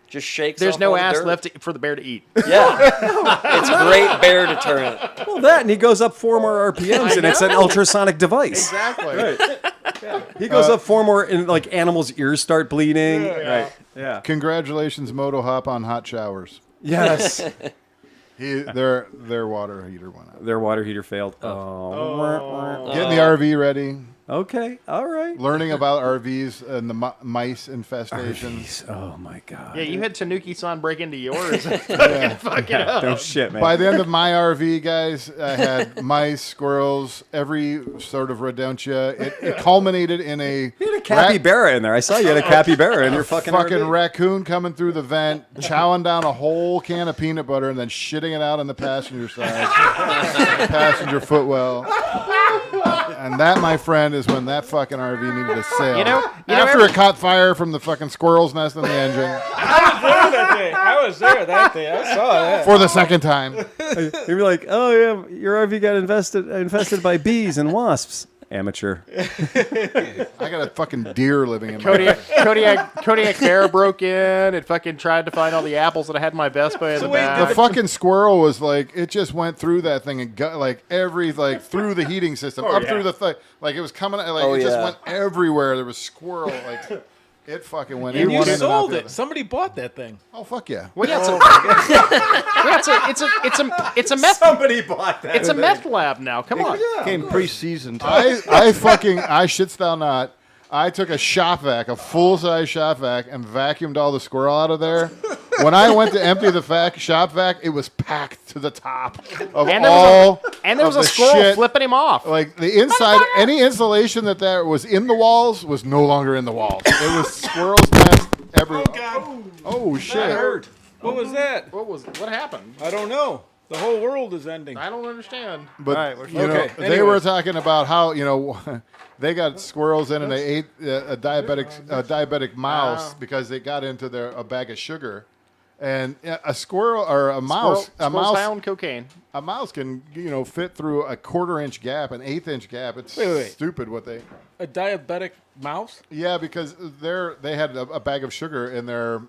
Just shakes. There's off no all the ass dirt. left for the bear to eat. Yeah, it's great bear deterrent. Well, that, and he goes up 4 more RPMs, and it's an ultrasonic device. Exactly. He goes up 4 more, and like animals' ears start bleeding. Right. Yeah. Congratulations, Moto Hop, on hot showers. Yes. Their water heater went out. Their water heater failed. Oh. Getting the RV ready. Okay. All right. Learning about RVs and the mice infestation. Oh my God. Yeah, you had Tanuki-san break into yours and fuck it up. No shit, man. By the end of my RV, guys, I had mice, squirrels, every sort of rodentia. It culminated in a You had a capybara in there. I saw you had a capybara in your fucking RV. raccoon coming through the vent, chowing down a whole can of peanut butter, and then shitting it out on the passenger side, passenger footwell. And that, my friend, is when that fucking RV needed to sail. After it caught fire from the fucking squirrel's nest in the engine I was there that day. I saw that. for the second time. You'd be like, oh yeah, your RV got infested by bees and wasps. Amateur. I got a fucking deer living in my Kodiak Bear broke in and fucking tried to find all the apples that I had in my Vespa in the back. The fucking squirrel was like, it just went through that thing and got through the heating system, through the thing. Like it was coming, it just went everywhere. There was squirrel, it fucking went in And you one end and out sold the it. other. Somebody bought that thing. Oh, fuck yeah. Well, yeah, it's a meth. Somebody bought that. It's a meth lab now. Come on. Came pre-seasoned. I shits thou not. I took a shop vac, a full-size shop vac, and vacuumed all the squirrel out of there. When I went to empty the shop vac, it was packed to the top of And all there was of a the squirrel shit. flipping him off. Like the inside, any insulation that was in the walls was no longer in the walls. It was squirrel's nest everywhere. Oh, God. Oh shit! That hurt. What was that? What happened? I don't know. The whole world is ending. I don't understand. But All right, they were talking about how they got squirrels in and they ate a diabetic mouse because they got into a bag of sugar, And a squirrel or a mouse, Squirrels high on cocaine. a mouse can fit through a 1/4-inch gap, an 1/8-inch gap. It's Wait. stupid what they. A diabetic mouse? Yeah, because they had a bag of sugar in their.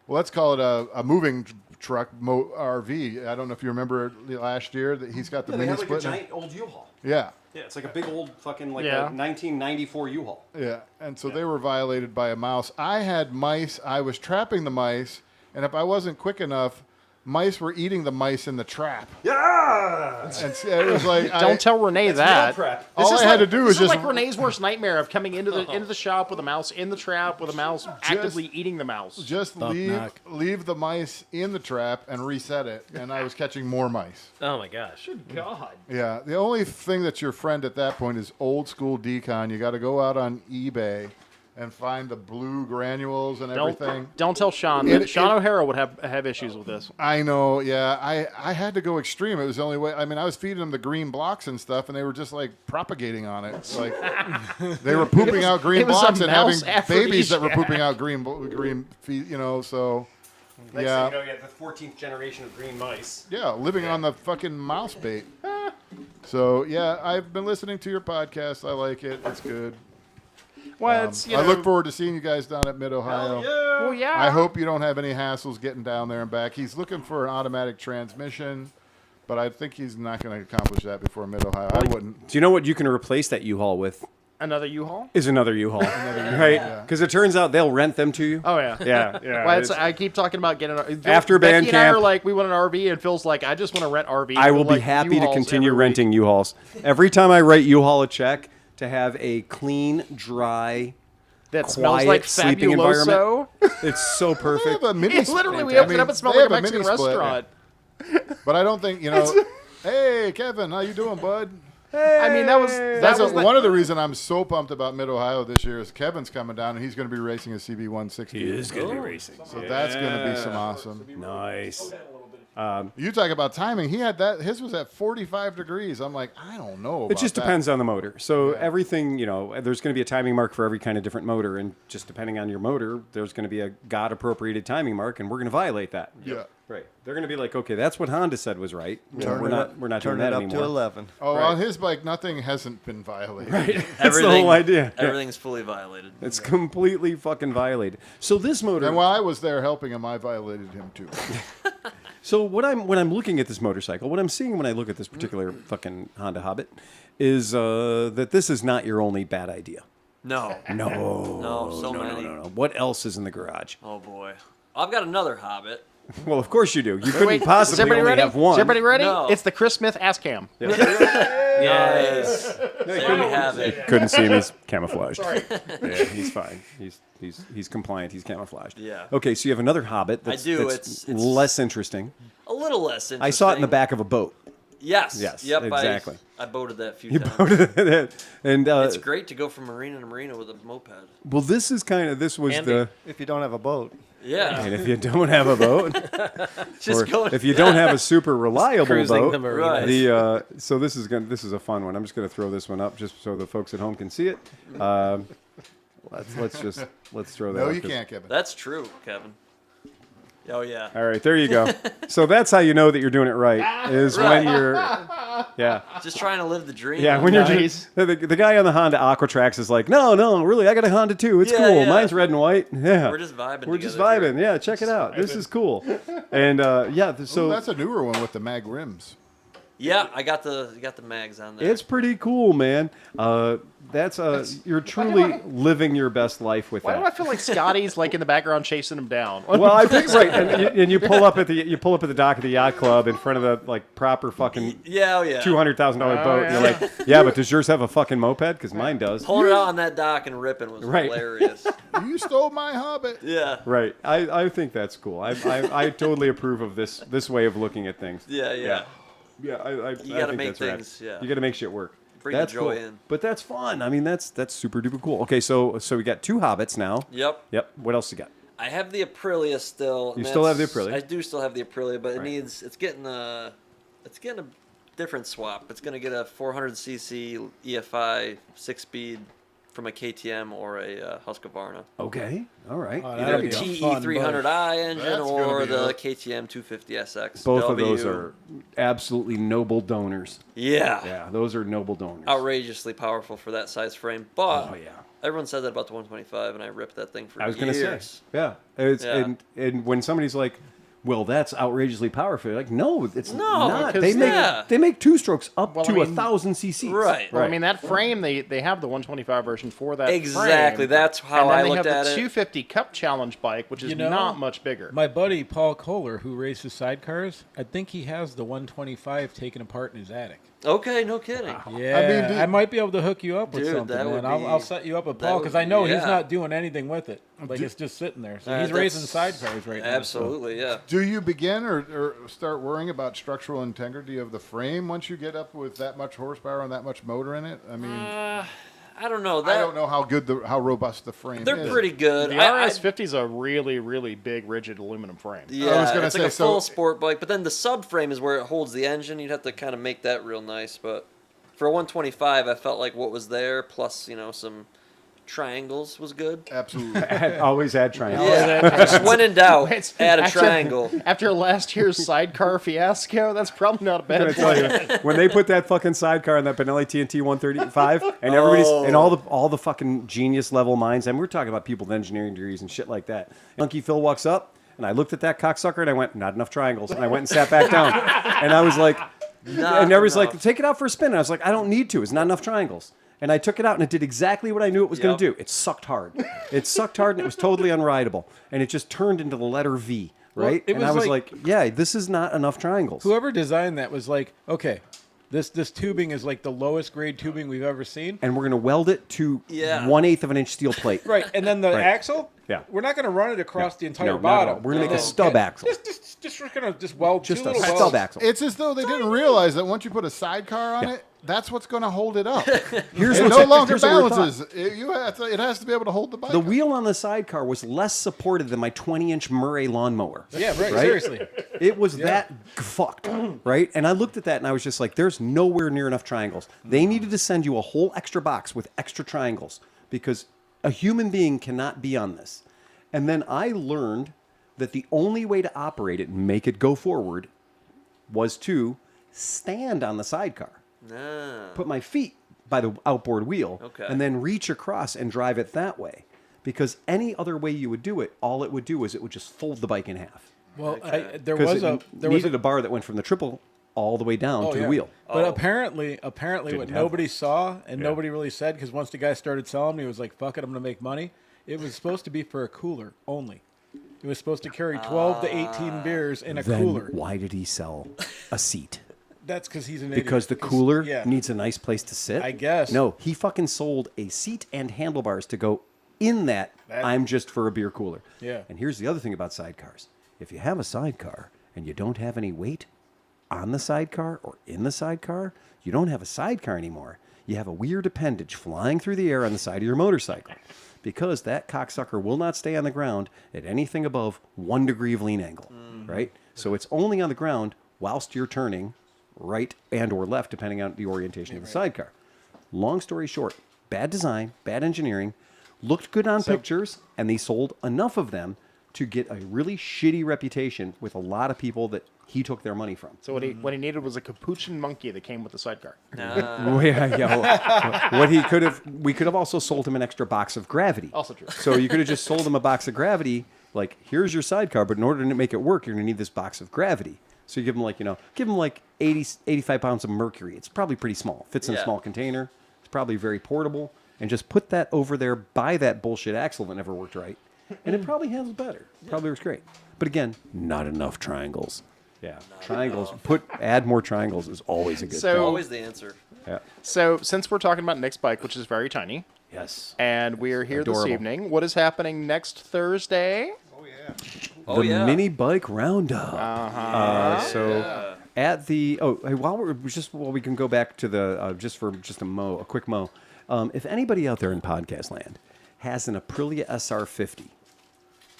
Well, let's call it a moving truck RV. I don't know if you remember last year that he's got the mini split. old U-Haul. Yeah. Yeah, it's like a big old fucking Yeah. a 1994 U-Haul. Yeah, and so they were violated by a mouse. I had mice. I was trapping the mice, and if I wasn't quick enough, mice were eating the mice in the trap. Yeah. And it was like, Don't tell Renee that. all I had to do was This is just like Renee's worst nightmare of coming into the shop with a mouse in the trap, with a mouse actively eating the mouse. just leave the mice in the trap and reset it, and I was catching more mice. Oh my gosh. God. Yeah, the only thing that's your friend at that point is old school decon. You got to go out on eBay and find the blue granules and everything. Don't tell Sean. Sean O'Hara would have issues with this. I know, yeah. I had to go extreme. It was the only way. I mean, I was feeding them the green blocks and stuff, and they were just like propagating on it. It's like they were pooping out green it was a blocks and having mouse babies that were aphrodisiac. pooping out green feet. So yeah, you have the 14th generation of green mice. yeah, living on the fucking mouse bait. So yeah, I've been listening to your podcast. I like it. It's good. Well, it's, I look forward to seeing you guys down at Mid Ohio. Well, yeah. I hope you don't have any hassles getting down there and back. He's looking for an automatic transmission, but I think he's not going to accomplish that before Mid Ohio. I wouldn't. Do you know what you can replace that U-Haul with? Another U-Haul? Is another U-Haul, right? Because it turns out they'll rent them to you. Oh, yeah. Yeah. Well, I keep talking about getting an After Becky band and I are camp. like, we want an RV, and Phil's like, I just want to rent RV. I will Like, be happy to U-Hauls continue every week. renting U-Hauls. Every time I write U-Haul a check to have a clean, dry, That quiet smells like sleeping Fabuloso. It's so They perfect. have a mini It's literally, we opened it up and smelled they like a have Mexican mini split. restaurant. But I don't think, hey, Kevin, how you doing, bud? I mean, that was One of the reasons I'm so pumped about Mid Ohio this year is Kevin's coming down and he's going to be racing a CB160. He is going to be racing. So that's going to be some awesome. Nice. You talk about timing. He had that. His was at 45 degrees. I'm like, I don't know. It just about depends on the motor. So everything, there's going to be a timing mark for every kind of different motor, and just depending on your motor, there's going to be a God-appropriated timing mark, and we're going to violate that. Yeah. Right. They're going to be like, okay, that's what Honda said was right. Turn We're it not up- doing that turn it up anymore. to 11. Oh, on his bike, nothing hasn't been violated. Right. That's the whole idea. Yeah. Everything's fully violated. It's completely fucking violated. So this motor. And while I was there helping him, I violated him too. So when I'm looking at this motorcycle, what I'm seeing when I look at this particular fucking Honda Hobbit is that this is not your only bad idea. No. No, so many. No. What else is in the garage? Oh boy. I've got another Hobbit. Well, of course you do. You couldn't Wait, is possibly everybody only ready? have one. Is everybody ready? No. It's the Chris Smith Ass Cam. Yes. There we have it. Couldn't see him. He's camouflaged. Yeah, he's fine. He's compliant. He's camouflaged. Yeah. Okay, so you have another Hobbit. That's, I do. That's It's less interesting. a little less interesting. I saw it in the back of a boat. Yes. Yes, Yep. exactly. I boated that a few You times. boated and It's great to go from marina to marina with a moped. well, this was Andy. the. If you don't have a boat. Yeah. And if you don't have a boat, Just or going. if you don't have a super reliable Cruising boat, the marinas. Right. so this is a fun one. I'm just going to throw this one up just so the folks at home can see it. Let's throw that. No, up you 'cause- can't, Kevin. That's true, Kevin. Oh yeah. All right, there you go. So that's how you know that you're doing it right. Is when you're, yeah, Just trying to live the dream. yeah. When you're just, the guy on the Honda Aquatrax is like, no, really, I got a Honda too. It's Yeah, cool. yeah. Mine's red and white. Yeah, We're just vibing. We're just together vibing. Yeah, check it out. This is cool. And so that's a newer one with the mag rims. Yeah, I got the mags on there. it's pretty cool, man. You're truly living your best life with Why do I that. feel like Scotty's like in the background chasing him down? Well, I think right, and you pull up at the dock of the yacht club in front of the like proper fucking Yeah, oh yeah. $200,000 boat. And you're like, yeah, but does yours have a fucking moped? Because mine does. Pulling it out on that dock and ripping was Right. hilarious. You stole my Hobbit. Yeah. Right. I think that's cool. I totally approve of this way of looking at things. Yeah. Yeah, I You gotta think make that's rad. things, yeah. You got to make shit work. Bring the That's joy cool. in. But that's fun. I mean, that's super duper cool. Okay, so we got two Hobbits now. Yep. Yep. What else you got? I have the Aprilia still. You and still have the that's- Aprilia? I do still have the Aprilia, but Right. it's getting a different swap. It's gonna get a 400cc EFI 6-speed from a KTM or a Husqvarna. Okay. All right. Oh, Either that'd a be a fun TE300i engine That's gonna or be the it. KTM 250SX. Both of those are absolutely noble donors. Yeah. Yeah, those are noble donors. Outrageously powerful for that size frame. But Oh, yeah. everyone said that about the 125, and I ripped that thing for I was years. going to say, yeah. It's, Yeah. And when somebody's like, well, that's outrageously powerful. Like, no, it's No, not. because- They yeah. make two strokes up Well, to I mean- 1,000 cc's. Right. Well, I mean, that frame, they have the 125 version for that Exactly, frame. that's how and then I they looked have at the it. 250 Cup Challenge bike, which is You know, not much bigger. My buddy Paul Kohler, who races sidecars, I think he has the 125 taken apart in his attic. Okay, no kidding. Yeah, I dude- might be able to hook you up with Dude, something, that would man. I'll be- set you up with that Paul would- because I know he's yeah. not doing anything with it. Like it's just sitting there. So he's That's- raising sidecars right now. so- Absolutely, yeah. Do you begin or start worrying about structural integrity of the frame once you get up with that much horsepower and that much motor in it? I mean, I don't know. I don't know how robust the frame They're is. pretty good. The I- RS50 is a really, really big, rigid aluminum frame. Yeah, I was gonna it's say, like a so- full sport bike, but then the subframe is where it holds the engine. You'd have to kind of make that real nice, but for a 125, I felt like what was there, plus, some triangles was good. Absolutely. Always add triangles. Yeah, just when in doubt, It's- add a after- triangle. After last year's sidecar fiasco, that's probably not a I'm bad gonna tell you, when they put that fucking sidecar in that Benelli TNT 135, and everybody's and all the fucking genius level minds, and we're talking about people with engineering degrees and shit like that. Monkey Phil walks up, and I looked at that cocksucker, and I went, "Not enough triangles," and I went and sat back down, and I was like, and everybody's like, "Take it out for a spin," and I was like, "I don't need to. It's not enough triangles." And I took it out, and it did exactly what I knew it was going to do. It sucked hard. It sucked hard, and it was totally unrideable. And it just turned into the letter V, right? it and I was was like- like, yeah, this is not enough triangles. Whoever designed that was like, okay, this tubing is like the lowest grade tubing we've ever seen. And we're going to weld it to Yeah. 1/8 of an inch steel plate. Right, and then the Right. axle. Yeah. we're not going to run it across the entire No, not at all. bottom. We're going to make a No. stub axle. Just we're going to weld Just two a little stub welds. axle. It's as though they didn't realize that once you put a sidecar on it, that's what's going to hold it up. Here's It what's- no longer here's what we balances. It has to be able to hold the bike. The wheel on the sidecar was less supported than my 20-inch Murray lawnmower. Yeah, right, Right? seriously. It was that fucked, right? And I looked at that and I was just like, there's nowhere near enough triangles. They needed to send you a whole extra box with extra triangles because a human being cannot be on this. And then I learned that the only way to operate it and make it go forward was to stand on the sidecar. Put my feet by the outboard wheel Okay. and then reach across and drive it that way. Because any other way you would do it, all it would do is it would just fold the bike in half. Well, there Because was a it there was needed a bar that went from the triple all the way down Oh, to yeah. the wheel. But apparently, what have nobody saw and nobody really said, because once the guy started selling me, it was like, "Fuck it, I'm gonna make money." It was supposed to be for a cooler only. It was supposed to carry 12 to 18 beers in a Then cooler. why did he sell a seat? That's because he's an idiot. Because the 'Cause- cooler yeah. needs a nice place to sit? I guess. No, he fucking sold a seat and handlebars to go in that I'm just for a beer cooler. Yeah. And here's the other thing about sidecars. If you have a sidecar and you don't have any weight on the sidecar or in the sidecar, you don't have a sidecar anymore. You have a weird appendage flying through the air on the side of your motorcycle because that cocksucker will not stay on the ground at anything above 1 degree of lean angle, right? So it's only on the ground whilst you're turning right and or left, depending on the orientation of the sidecar. Long story short, bad design, bad engineering, looked good on pictures, and they sold enough of them to get a really shitty reputation with a lot of people that he took their money from. So what he needed was a capuchin monkey that came with the sidecar. Well, what he could have, we could have also sold him an extra box of gravity. Also true. So you could have just sold him a box of gravity, like, here's your sidecar, but in order to make it work, you're going to need this box of gravity. So you give him like 80, 85 pounds of mercury. It's probably pretty small. Fits in a Yeah. small container. It's probably very portable. And just put that over there by that bullshit axle that never worked right. And it probably handles better. Probably works great. But again, not enough triangles. Yeah, triangles. Add more triangles is always a good So- thing. Always the answer. Yeah. So since we're talking about Nick's bike, which is very tiny, Yes. and we're here Adorable. this evening, what is happening next Thursday? Oh, The yeah. mini bike roundup. So at the while we can go back to the a quick mo. If anybody out there in podcast land has an Aprilia SR50,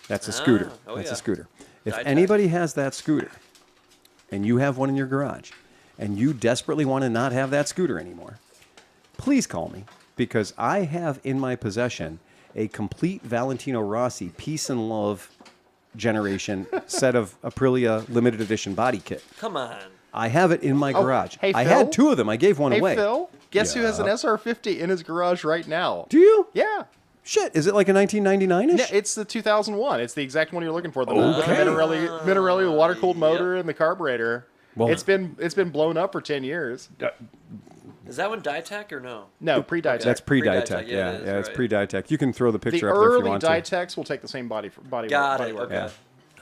that's a scooter. oh, That's yeah. a scooter. If Digest. anybody has that scooter, and you have one in your garage, and you desperately want to not have that scooter anymore, please call me because I have in my possession a complete Valentino Rossi Peace and Love generation set of Aprilia limited edition body kit. Come on. I have it in my garage. hey, I Phil? had 2 of them. I gave one Hey, away. Phil, guess who has an SR50 in his garage right now? Do you? Yeah. Shit, is it like a 1999-ish? Yeah, it's the 2001. It's the exact one you're looking for. The Okay. Minarelli, the water-cooled motor and the carburetor. Well- it's been blown up for 10 years. Is that one Ditech or no? No, pre-Ditech. That's pre-Ditech. Yeah, Yeah, it is, it's right. pre-Ditech. You can throw the the picture up there if you early want Ditechs will take the same body Got it. work. Okay. to.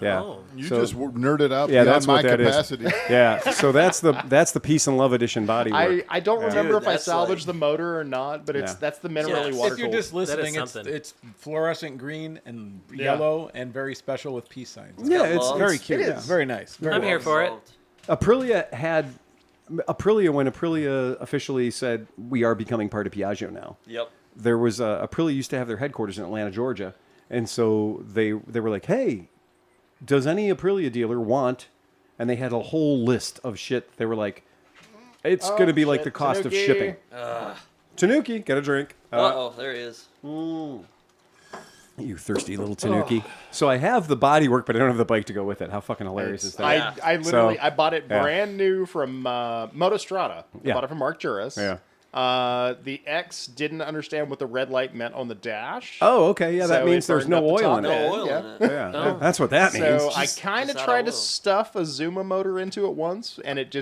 Yeah. Oh. You So- just nerded out Yeah, beyond that's my what that is. capacity. Yeah, so that's the Peace and Love edition body work. I don't remember Dude, if I that's salvaged like- the motor or not, but that's the Minarelli Yeah. water If you're just listening, it's something. fluorescent green and yellow and very special with peace signs. Yeah, got it's love. Very cute. It Yeah, is. very nice. Very I'm here for it. Aprilia when Aprilia officially said we are becoming part of Piaggio now. Yep. There was Aprilia used to have their headquarters in Atlanta, Georgia, and so they were like, "Hey, does any Aprilia dealer want?" And they had a whole list of shit. They were like, "It's going to be like shit, the cost of Tanuki. shipping." Tanuki, get a drink. Uh-oh, there he is. You thirsty little Tanuki. So I have the bodywork, but I don't have the bike to go with it. How fucking hilarious is that? I literally So- I bought it yeah. brand new from Motostrada. Yeah. I bought it from Mark Juris. Yeah. The X didn't understand what the red light meant on the dash. Oh, okay. Yeah, that So means it there's burned no up the oil top in end. it. No oil Yeah. in it. Yeah, that's what that means. So I kind of just tried out to of oil. stuff a Zuma motor into it once, and it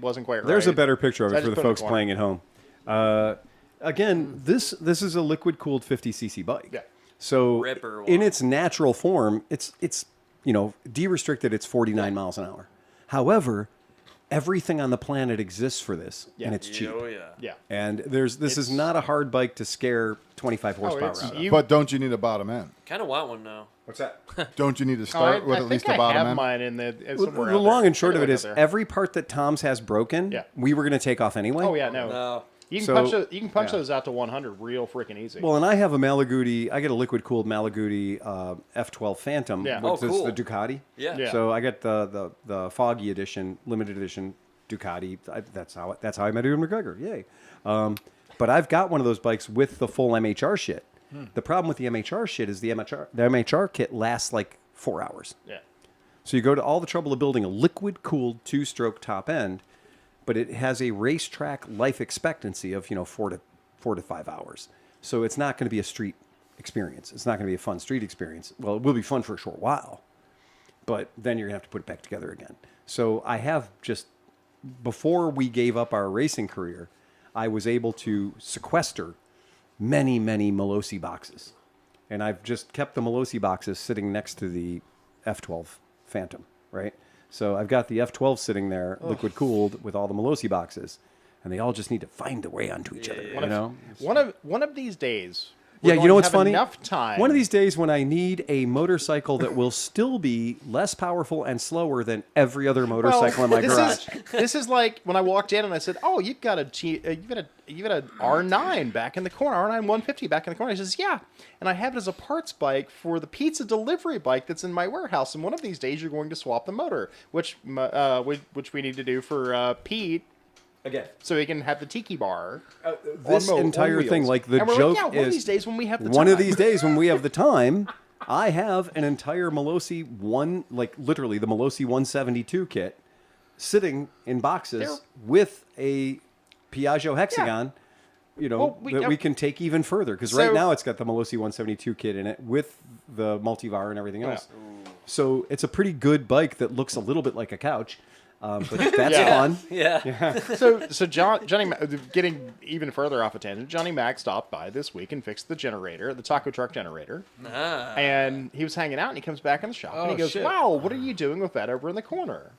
wasn't quite right. There's a better picture of So I it for just the put it in the folks corner. playing at home. Again, this is a liquid cooled 50cc bike. Yeah. So Ripper in one. its natural form, it's de-restricted. It's 49 miles an hour. However, everything on the planet exists for this, and it's cheap. Oh, yeah. Yeah. And this is not a hard bike to scare 25 horsepower it's- out of. you- But don't you need a bottom end? Kind of want one now. What's that? Don't you need to start with I at least think a I bottom have end? mine in the The somewhere out long there. and short of it Maybe is out there. every part that Tom's has broken, Yeah. we were going to take off anyway. Oh yeah, no. No. You can So- punch yeah. those out to 100 real freaking easy. Well, and I have a Malaguti. I get a liquid cooled Malaguti F12 Phantom, Yeah. which Oh, is cool. the Ducati. Yeah. Yeah. So I got the Foggy edition, limited edition Ducati. That's how I met Ewan McGregor. Yay! But I've got one of those bikes with the full MHR shit. The problem with the MHR shit is the MHR kit lasts like 4 hours. yeah. So you go to all the trouble of building a liquid cooled 2-stroke top end, but it has a racetrack life expectancy of 4 to 5 hours. So it's not going to be a street experience. It's not going to be a fun street experience. Well, it will be fun for a short while, but then you're going to have to put it back together again. So I have just, before we gave up our racing career, I was able to sequester many, many Melosi boxes. And I've just kept the Melosi boxes sitting next to the F12 Phantom, right? So I've got the F12 sitting there, liquid cooled, with all the Melosi boxes, and they all just need to find their way onto each other. You know? One of these days. Yeah, we're you going know to what's have funny? Enough time. One of these days when I need a motorcycle that will still be less powerful and slower than every other motorcycle in my garage. This is like when I walked in and I said, "Oh, you've got a R9 back in the corner, R9 150 back in the corner." He says, "Yeah," and I have it as a parts bike for the pizza delivery bike that's in my warehouse. And one of these days, you're going to swap the motor, which we need to do for Pete. Again, So he can have the tiki bar. this on entire wheels. thing, like the And we're joke like, yeah, one is, of these days when we have the one time. of these days when we have the time, I have an entire Melosi literally the Melosi 172 kit, sitting in boxes They're- with a Piaggio Hexagon. Well, that we can take even further, because So- right now it's got the Melosi 172 kit in it with the multivar and everything else. So it's a pretty good bike that looks a little bit like a couch, but that's fun. Yeah. So Johnny, getting even further off a tangent, Johnny Mac stopped by this week and fixed the generator, the taco truck generator. And he was hanging out, and he comes back in the shop, and he goes, shit. "Wow, what are you doing with that over in the corner?"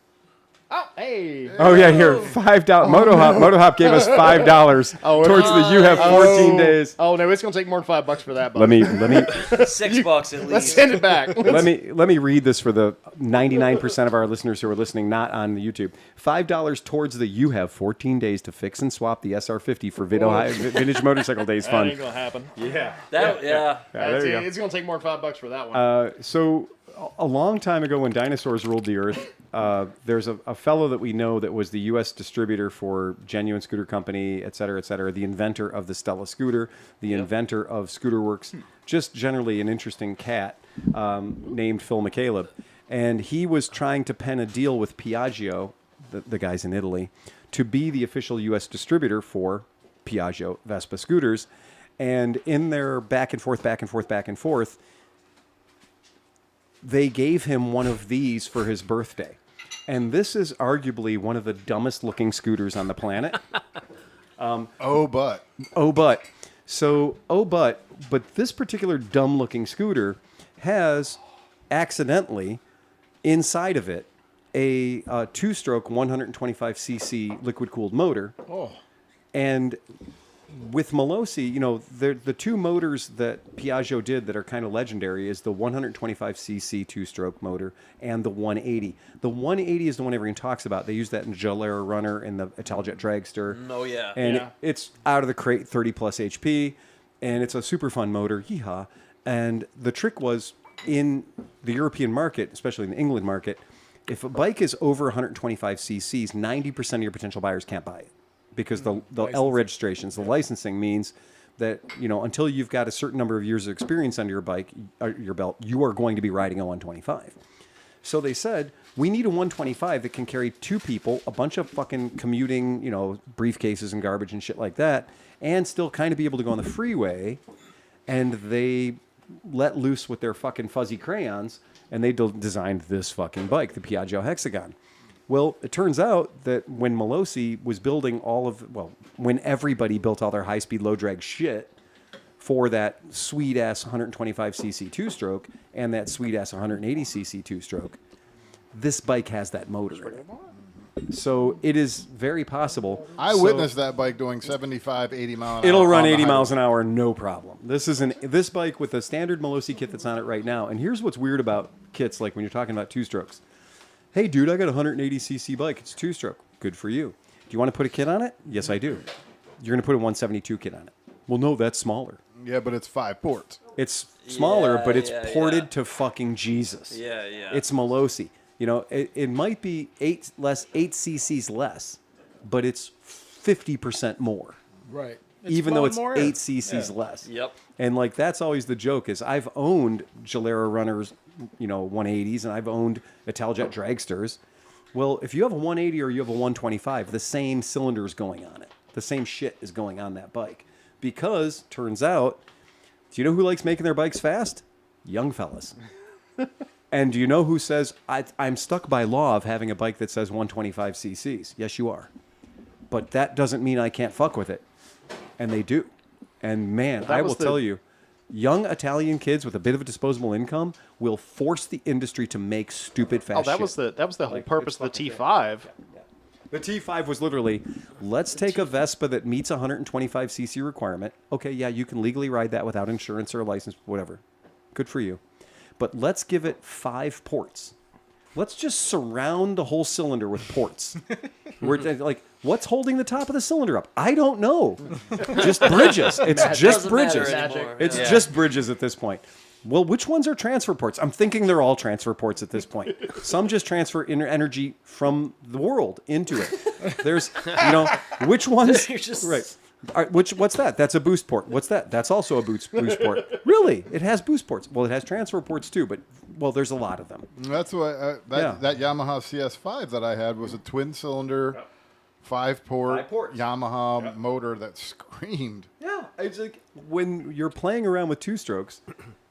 Oh, hey. Oh yeah, here $5. Motohop gave us $5 towards the you have 14 days. Oh no, it's gonna take more than $5 for that. Let me $6 at Let's least. send it back. let me read this for the 99% of our listeners who are listening, not on the YouTube. $5 towards the you have 14 days to fix and swap the SR50 for Vintage Motorcycle Days That fun. ain't gonna happen. Yeah. Yeah. There you go. It's gonna take more than $5 for that one. So a long time ago when dinosaurs ruled the earth, there's a fellow that we know that was the U.S. distributor for Genuine Scooter Company, et cetera, the inventor of the Stella scooter, the inventor of Scooter Works, just generally an interesting cat named Phil McCaleb. And he was trying to pen a deal with Piaggio, the guys in Italy, to be the official U.S. distributor for Piaggio Vespa scooters. And in their back and forth, they gave him one of these for his birthday. And this is arguably one of the dumbest looking scooters on the planet. But this particular dumb looking scooter has accidentally inside of it a two-stroke 125cc liquid-cooled motor. Oh. And with Molosi, you know, the two motors that Piaggio did that are kind of legendary is the 125cc two-stroke motor and the 180. The 180 is the one everyone talks about. They use that in Gilera Runner and the Italjet Dragster. Oh, yeah. And it's out of the crate, 30-plus HP, and it's a super fun motor. Yeehaw. And the trick was, in the European market, especially in the England market, if a bike is over 125 cc's, 90% of your potential buyers can't buy it. Because the L registrations, the licensing means that, you know, until you've got a certain number of years of experience under your bike, your belt, you are going to be riding a 125. So they said, we need a 125 that can carry two people, a bunch of fucking commuting, you know, briefcases and garbage and shit like that, and still kind of be able to go on the freeway. And they let loose with their fucking fuzzy crayons, and they designed this fucking bike, the Piaggio Hexagon. Well, it turns out that when Molosi was building when everybody built all their high-speed, low-drag shit for that sweet-ass 125cc two-stroke and that sweet-ass 180cc two-stroke, this bike has that motor in it. So it is very possible. I witnessed that bike doing 75, 80 mile an hour. It'll run 80 miles an hour, no problem. This bike with the standard Molosi kit that's on it right now. And here's what's weird about kits, like when you're talking about two-strokes. Hey, dude, I got a 180cc bike. It's two-stroke. Good for you. Do you want to put a kit on it? Yes, I do. You're going to put a 172 kit on it. Well, no, that's smaller. Yeah, but it's 5 ports. It's smaller, but it's ported to fucking Jesus. Yeah, yeah. It's Molosi. You know, it might be 8 cc's less, but it's 50% more. Right. Even though it's 8 cc's less. Yep. And like that's always the joke is I've owned Gilera Runners, you know, 180s, and I've owned Italjet Dragsters. Well, if you have a 180 or you have a 125, the same cylinder is going on it. The same shit is going on that bike. Because, turns out, do you know who likes making their bikes fast? Young fellas. And do you know who says, I'm stuck by law of having a bike that says 125 cc's? Yes, you are. But that doesn't mean I can't fuck with it. And they do. And man, I will tell you, young Italian kids with a bit of a disposable income will force the industry to make stupid fast shit. That was the whole purpose of the T5. The T5 was literally, let's take a Vespa that meets a 125cc requirement. Okay, yeah, you can legally ride that without insurance or a license, whatever. Good for you. But let's give it 5 ports. Let's just surround the whole cylinder with ports. We're like, what's holding the top of the cylinder up? I don't know. Just bridges. It's just bridges. It's just bridges at this point. Well, which ones are transfer ports? I'm thinking they're all transfer ports at this point. Some just transfer energy from the world into it. There's, you know, which ones? Right. All right, what's that? That's a boost port. What's that? That's also a boost port. Really? It has boost ports. Well, it has transfer ports too, but well, there's a lot of them. That's why that Yamaha CS5 that I had was a twin cylinder, 5-port Yamaha motor that screamed. Yeah, it's like when you're playing around with two strokes,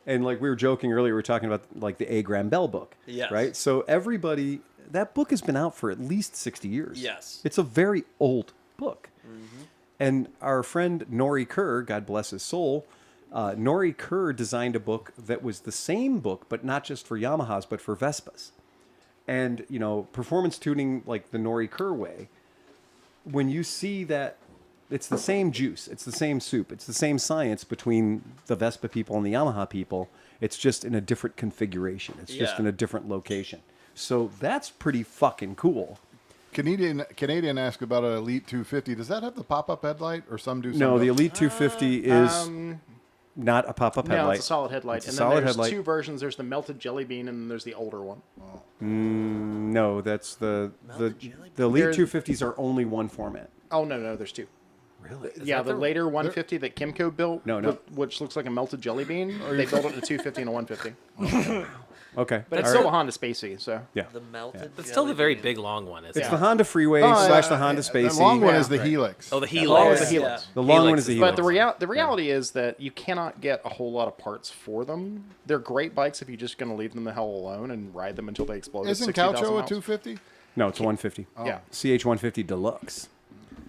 and like we were joking earlier, we were talking about like the A. Graham Bell book. Yes. Right. So everybody, that book has been out for at least 60 years. Yes. It's a very old book. Mm-hmm. And our friend Nori Kerr, God bless his soul, Nori Kerr designed a book that was the same book, but not just for Yamahas, but for Vespas. And, you know, performance tuning like the Nori Kerr way, when you see that it's the same juice, it's the same soup, it's the same science between the Vespa people and the Yamaha people, it's just in a different configuration. It's just in a different location. So that's pretty fucking cool. Canadian asked about an Elite 250. Does that have the pop-up headlight, or some do? No, the Elite 250 is not a pop-up No, headlight. it's a solid headlight. It's a And solid then there's headlight. two versions. There's the melted jelly bean, and then there's the older one. No, that's the Elite There's- 250s are only one format. Oh, no, there's two. Really? Yeah, the later 150 that Kimco built, No. which looks like a melted jelly bean, they built it to 250 and a 150. Okay. But it's All still right. a Honda Spacey, so. Yeah. The melted. It's still the very jelly big long one. Isn't It's it? the Honda Freeway / the Honda Spacey. The long one is the right. Helix. Oh, the Oh, Helix. the Helix. The long one Helix is the is- Helix. But the reality is that you cannot get a whole lot of parts for them. They're great bikes if you're just going to leave them the hell alone and ride them until they explode. at Isn't 60,000 Caucho a miles. 250? No, it's a 150. Yeah. CH 150 Deluxe.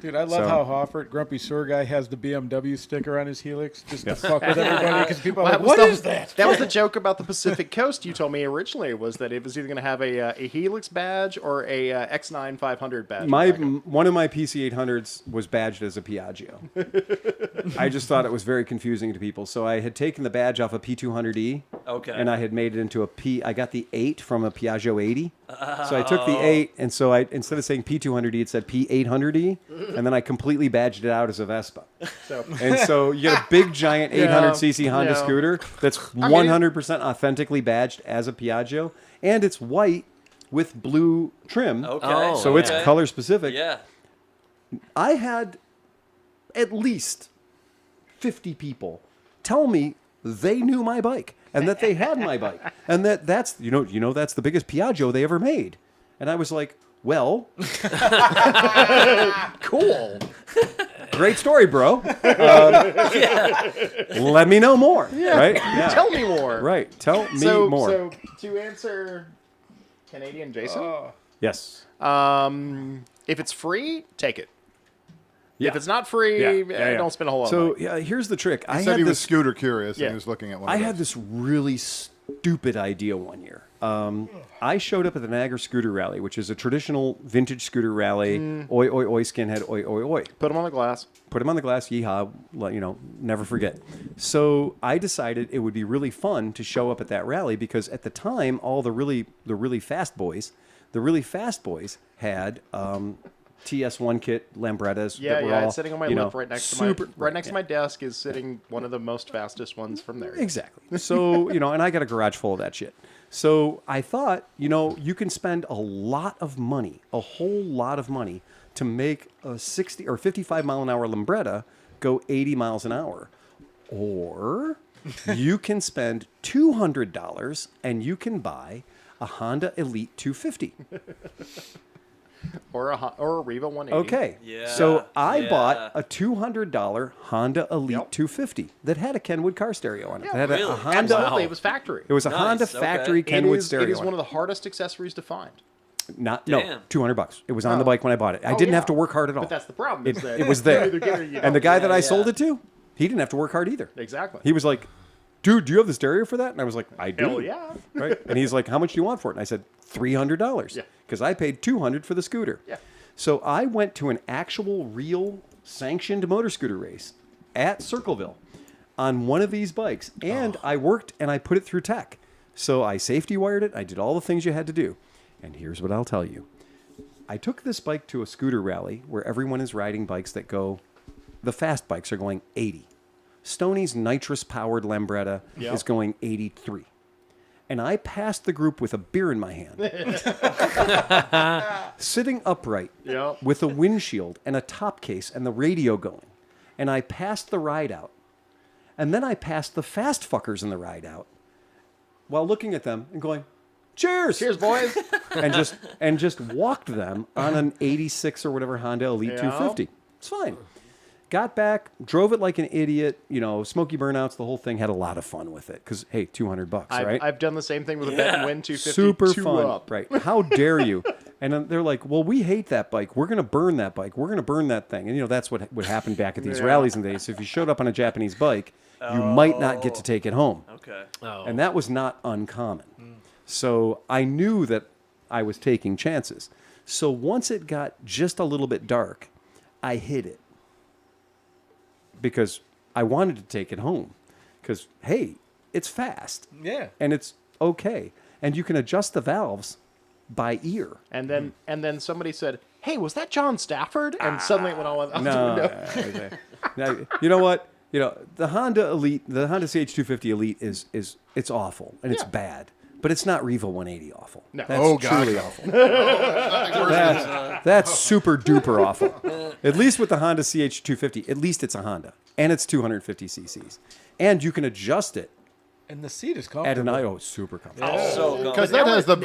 Dude, I love So- how Hoffert, Grumpy Sewer Guy, has the BMW sticker on his Helix just Yes. to fuck with everybody because people are Well, like, what is that? That was the joke about the Pacific Coast you told me originally, was that it was either going to have a Helix badge or a X9 500 badge. One of my PC 800s was badged as a Piaggio. I just thought it was very confusing to people. So I had taken the badge off a P200E. Okay. And I had made it into a P. I got the 8 from a Piaggio 80. So I took the 8, and so I instead of saying P200E, it said P800E, and then I completely badged it out as a Vespa. So, And so you get a big giant 800cc Honda yeah. scooter that's 100% authentically badged as a Piaggio, and it's white with blue trim. Okay. Oh, So it's okay. color specific. Yeah. I had at least 50 people tell me they knew my bike and that they had my bike and that's that's the biggest Piaggio they ever made. And I was like, well, cool. great story, bro. Let me know more. Right? Yeah. Tell me more. Right. Tell me more. So to answer Canadian Jason, Yes. if it's free, take it. Yeah. If it's not free, Yeah. don't spend a whole lot of So money. yeah, here's the trick. He said he was scooter curious and Yeah. he was looking at one I of had those. this really stupid idea one year. I showed up at the Niagara Scooter Rally, which is a traditional vintage scooter rally. Oi, oi, oi, skinhead, oi, oi, oi. Put them on the glass. Put him on the glass, yeehaw, never forget. So I decided it would be really fun to show up at that rally because at the time, all the really fast boys had TS1 kit Lambrettas. Yeah, that were yeah. all, It's sitting on my lip right next to right next to my desk is sitting one of the most fastest ones from there. Exactly. So, and I got a garage full of that shit. So I thought, you can spend a lot of money, a whole lot of money to make a 60 or 55 mile an hour Lambretta go 80 miles an hour. Or you can spend $200 and you can buy a Honda Elite 250. Or a Riva 180. Okay. Yeah, So I yeah. bought a $200 Honda Elite Yep. 250 that had a Kenwood car stereo on it. Yeah, It had really? a Honda. Absolutely, it was factory. It was a Nice, Honda okay. factory Kenwood stereo. It is on one of the hardest accessories to find. No, Damn. $200. It was on the Oh. bike when I bought it. I Oh, didn't yeah. have to work hard at all. But that's the problem. It, is that it was you there. either get it or you And the don't. guy that I Yeah, sold yeah. it to, he didn't have to work hard either. Exactly. He was like, dude, do you have the stereo for that? And I was like, I do. Hell yeah. Right? And he's like, how much do you want for it? And I said, $300. Yeah. Because I paid $200 for the scooter. Yeah. So I went to an actual, real, sanctioned motor scooter race at Circleville on one of these bikes. And I worked and I put it through tech. So I safety wired it. I did all the things you had to do. And here's what I'll tell you. I took this bike to a scooter rally where everyone is riding bikes that go, the fast bikes are going 80. Stoney's nitrous-powered Lambretta Yep. is going 83. And I passed the group with a beer in my hand. Sitting upright Yep. with a windshield and a top case and the radio going. And I passed the ride out. And then I passed the fast fuckers in the ride out while looking at them and going, cheers! Cheers, boys. and just walked them on an 86 or whatever Honda Elite Yeah. 250. It's fine. Got back, drove it like an idiot, smoky burnouts, the whole thing. Had a lot of fun with it because, hey, $200, right? I've done the same thing with a Bet and Win 250. Super two fun, up. right? How dare you? And then they're like, well, we hate that bike. We're going to burn that bike. We're going to burn that thing. And, that's what would happen back at these rallies in the days. So if you showed up on a Japanese bike, you might not get to take it home. Okay. Oh. And that was not uncommon. So I knew that I was taking chances. So once it got just a little bit dark, I hid it because I wanted to take it home. Because, hey, it's fast. Yeah. And it's okay. And you can adjust the valves by ear. And then somebody said, "Hey, was that John Stafford?" And suddenly it went all out the window. No, you know what? You know, the Honda Elite, the Honda CH250 Elite is it's awful and it's bad, but it's not Revo 180 awful. No. That's truly awful. That's super duper awful. At least with the Honda CH250, at least it's a Honda and it's 250 cc's, and you can adjust it And the seat is at comfortable. an IO. Super comfortable. Because that has the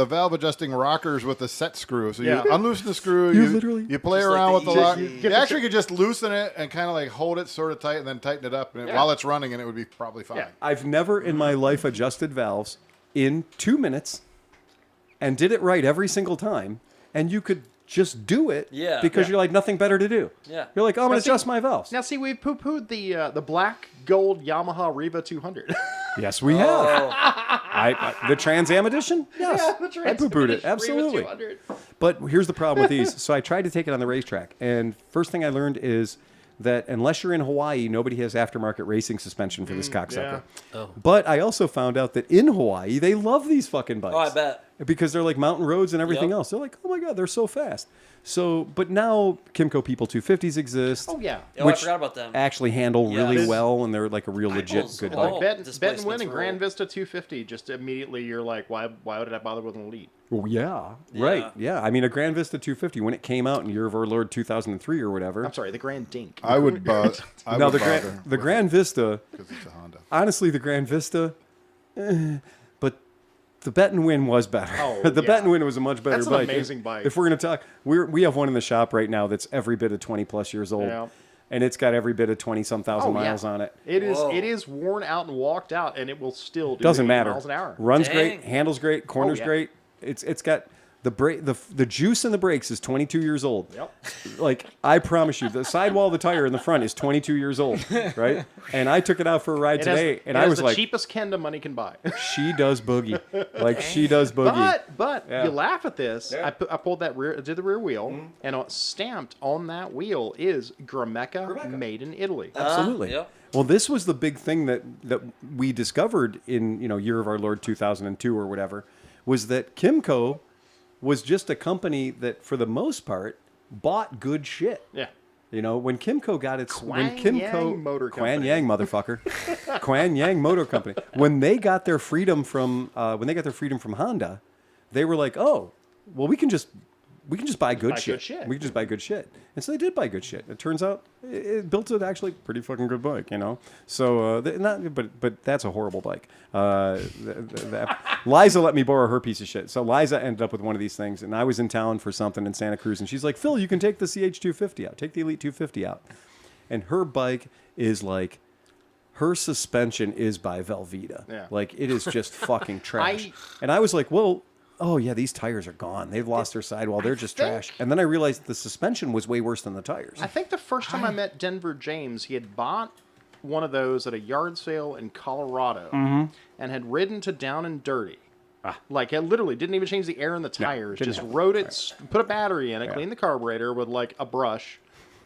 valve adjusting rockers with the set screw. So you unloosen the screw, you play around with the lock. You actually could just loosen it and kind of like hold it sort of tight and then tighten it up while it's running, and it would be probably fine. I've never in my life adjusted valves in 2 minutes and did it right every single time. And you could just do it because you're like nothing better to do. Yeah. You're like, oh, I'm going to adjust my valves. Now, see, we've poo-pooed the black gold Yamaha Riva 200. Yes, we have. The Trans Am edition? Yes. Yeah, the Trans I poo-pooed it. Riva Absolutely. 200. But here's the problem with these. So I tried to take it on the racetrack. And first thing I learned is that unless you're in Hawaii, nobody has aftermarket racing suspension for this cocksucker. Yeah. But I also found out that in Hawaii, they love these fucking bikes. Oh, I bet. Because they're like mountain roads and everything Yep. else. They're like, oh my God, they're so fast. So, but now Kimco People 250s exist. Oh, yeah. Oh, which I forgot about them. actually handle Yes. really well, and they're like a real legit good bike. Like Bet and displacements Win and rule. Grand Vista 250, just immediately you're like, why would I bother with an Elite? Well, yeah, right. Yeah. I mean, a Grand Vista 250, when it came out in year of our Lord 2003 or whatever. I'm sorry, the Grand Dink. I would bother. Now, the Grand Vista, because it's a Honda. honestly, the Grand Vista, but the Bet and Win was better. Oh, the Bet and Win was a much better That's an bike. amazing bike. If we're going to talk, we have one in the shop right now that's every bit of 20 plus years old. Yeah. And it's got every bit of 20-some thousand miles on it. It is. Whoa. It is worn out and walked out, and it will still do Doesn't 80 matter. miles an hour. Runs Dang. great, handles great, corners yeah. great. It's got the juice in the brakes is 22 years old. Yep. Like, I promise you, the sidewall of the tire in the front is 22 years old, right? And I took it out for a ride today, and I was the like, cheapest Kenda money can buy. she does boogie. Like, she does boogie. But Yeah. you laugh at this. I pulled that did the rear wheel, and stamped on that wheel is Grameca, made in Italy. Absolutely. Yep. Well, this was the big thing that we discovered in, year of our Lord 2002 or whatever, was that Kimco was just a company that, for the most part, bought good shit. Yeah. When Kimco got its Kwang Yang Motor Kwan Company. Yang motherfucker, Kwan Yang Motor Company. When they got their freedom from Honda, they were like, oh, well, we can just buy good shit. We can just buy good shit. And so they did buy good shit. It turns out it built an actually pretty fucking good bike, So, but that's a horrible bike. Liza let me borrow her piece of shit. So Liza ended up with one of these things, and I was in town for something in Santa Cruz, and she's like, Phil, you can take the CH250 out. Take the Elite 250 out. And her bike is like, her suspension is by Velveeta. Yeah. Like, it is just fucking trash. And I was like, well, oh yeah, these tires are gone. They've lost their sidewall. They're just trash. And then I realized the suspension was way worse than the tires. I think the first time I met Denver James, he had bought one of those at a yard sale in Colorado and had ridden to Down and Dirty. Like, it literally didn't even change the air in the tires. didn't Just have- rode it, put a battery in it, cleaned the carburetor with like a brush,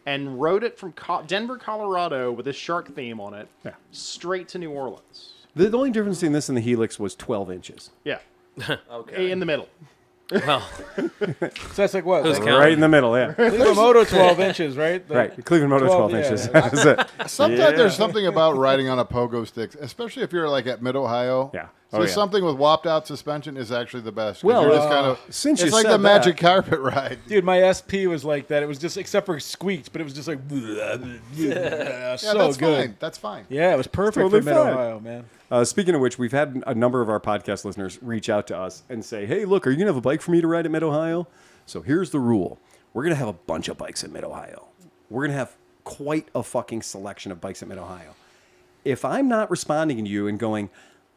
and rode it from Denver, Colorado with this shark theme on it straight to New Orleans. The only difference between this and the Helix was 12 inches. Yeah. Okay. In the middle. Well, So that's like what? Who's Like, counting? Right in the middle, yeah. ClevelandMoto 12 inches, right? The- Right. ClevelandMoto 12 yeah. inches. That's it. Sometimes there's something about riding on a pogo stick, especially if you're like at Mid Ohio. Yeah. So Oh, yeah. something with whopped out suspension is actually the best. 'cause Well, you're just kind of, since it's you like said the that- magic carpet ride. Dude, my SP was like that. It was just, except for squeaked, but it was just like, Yeah, so that's good. fine. That's fine. Yeah, it was perfect Totally for Mid fine. Ohio, man. Speaking of which, we've had a number of our podcast listeners reach out to us and say, hey, look, are you going to have a bike for me to ride at Mid-Ohio? So here's the rule. We're going to have a bunch of bikes at Mid-Ohio. We're going to have quite a fucking selection of bikes at Mid-Ohio. If I'm not responding to you and going,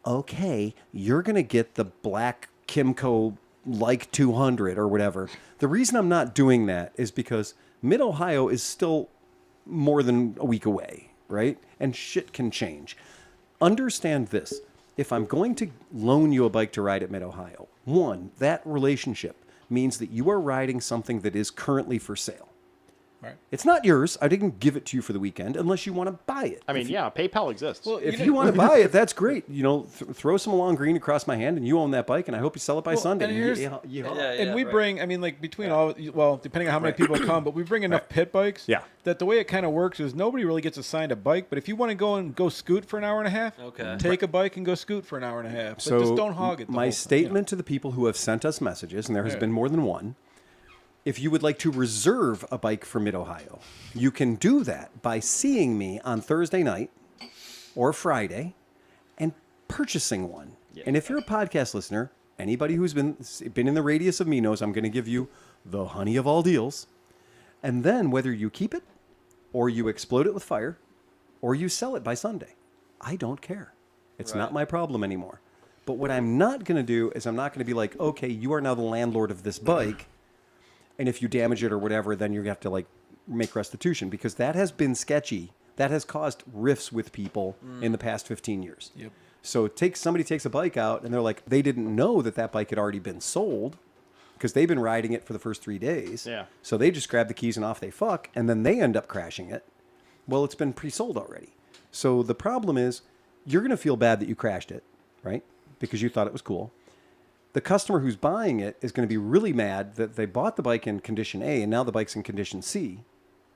okay, you're going to get the black Kimco like 200 or whatever, the reason I'm not doing that is because Mid-Ohio is still more than a week away, right? And shit can change. Understand this. If I'm going to loan you a bike to ride at Mid-Ohio, one, that relationship means that you are riding something that is currently for sale. Right. It's not yours. I didn't give it to you for the weekend unless you want to buy it. I mean, yeah, PayPal exists. Well, If you want to buy it, that's great. You know, throw some long green across my hand, and you own that bike, and I hope you sell it by Sunday. and here's- And we bring, I mean, like between all, well, depending on how many people come, but we bring enough pit bikes. Yeah. That the way it kind of works is nobody really gets assigned a bike, but if you want to go scoot for an hour and a half, take a bike and go scoot for an hour and a half. But So just don't hog it. My statement to the people who have sent us messages, and there has been more than one, if you would like to reserve a bike for Mid-Ohio, you can do that by seeing me on Thursday night or Friday and purchasing one. And if you're a podcast listener, anybody who's been in the radius of me knows I'm going to give you the honey of all deals. And then whether you keep it or you explode it with fire or you sell it by Sunday, I don't care. It's not my problem anymore. But what I'm not going to do is I'm not going to be like, okay, you are now the landlord of this bike, and if you damage it or whatever, then you have to like make restitution, because that has been sketchy. That has caused rifts with people in the past 15 years. Yep. So somebody takes a bike out and they're like, they didn't know that bike had already been sold because they've been riding it for the first 3 days. Yeah. So they just grab the keys and off they fuck, and then they end up crashing it. Well, it's been pre-sold already. So the problem is you're going to feel bad that you crashed it, right? Because you thought it was cool. The customer who's buying it is going to be really mad that they bought the bike in condition A and now the bike's in condition C,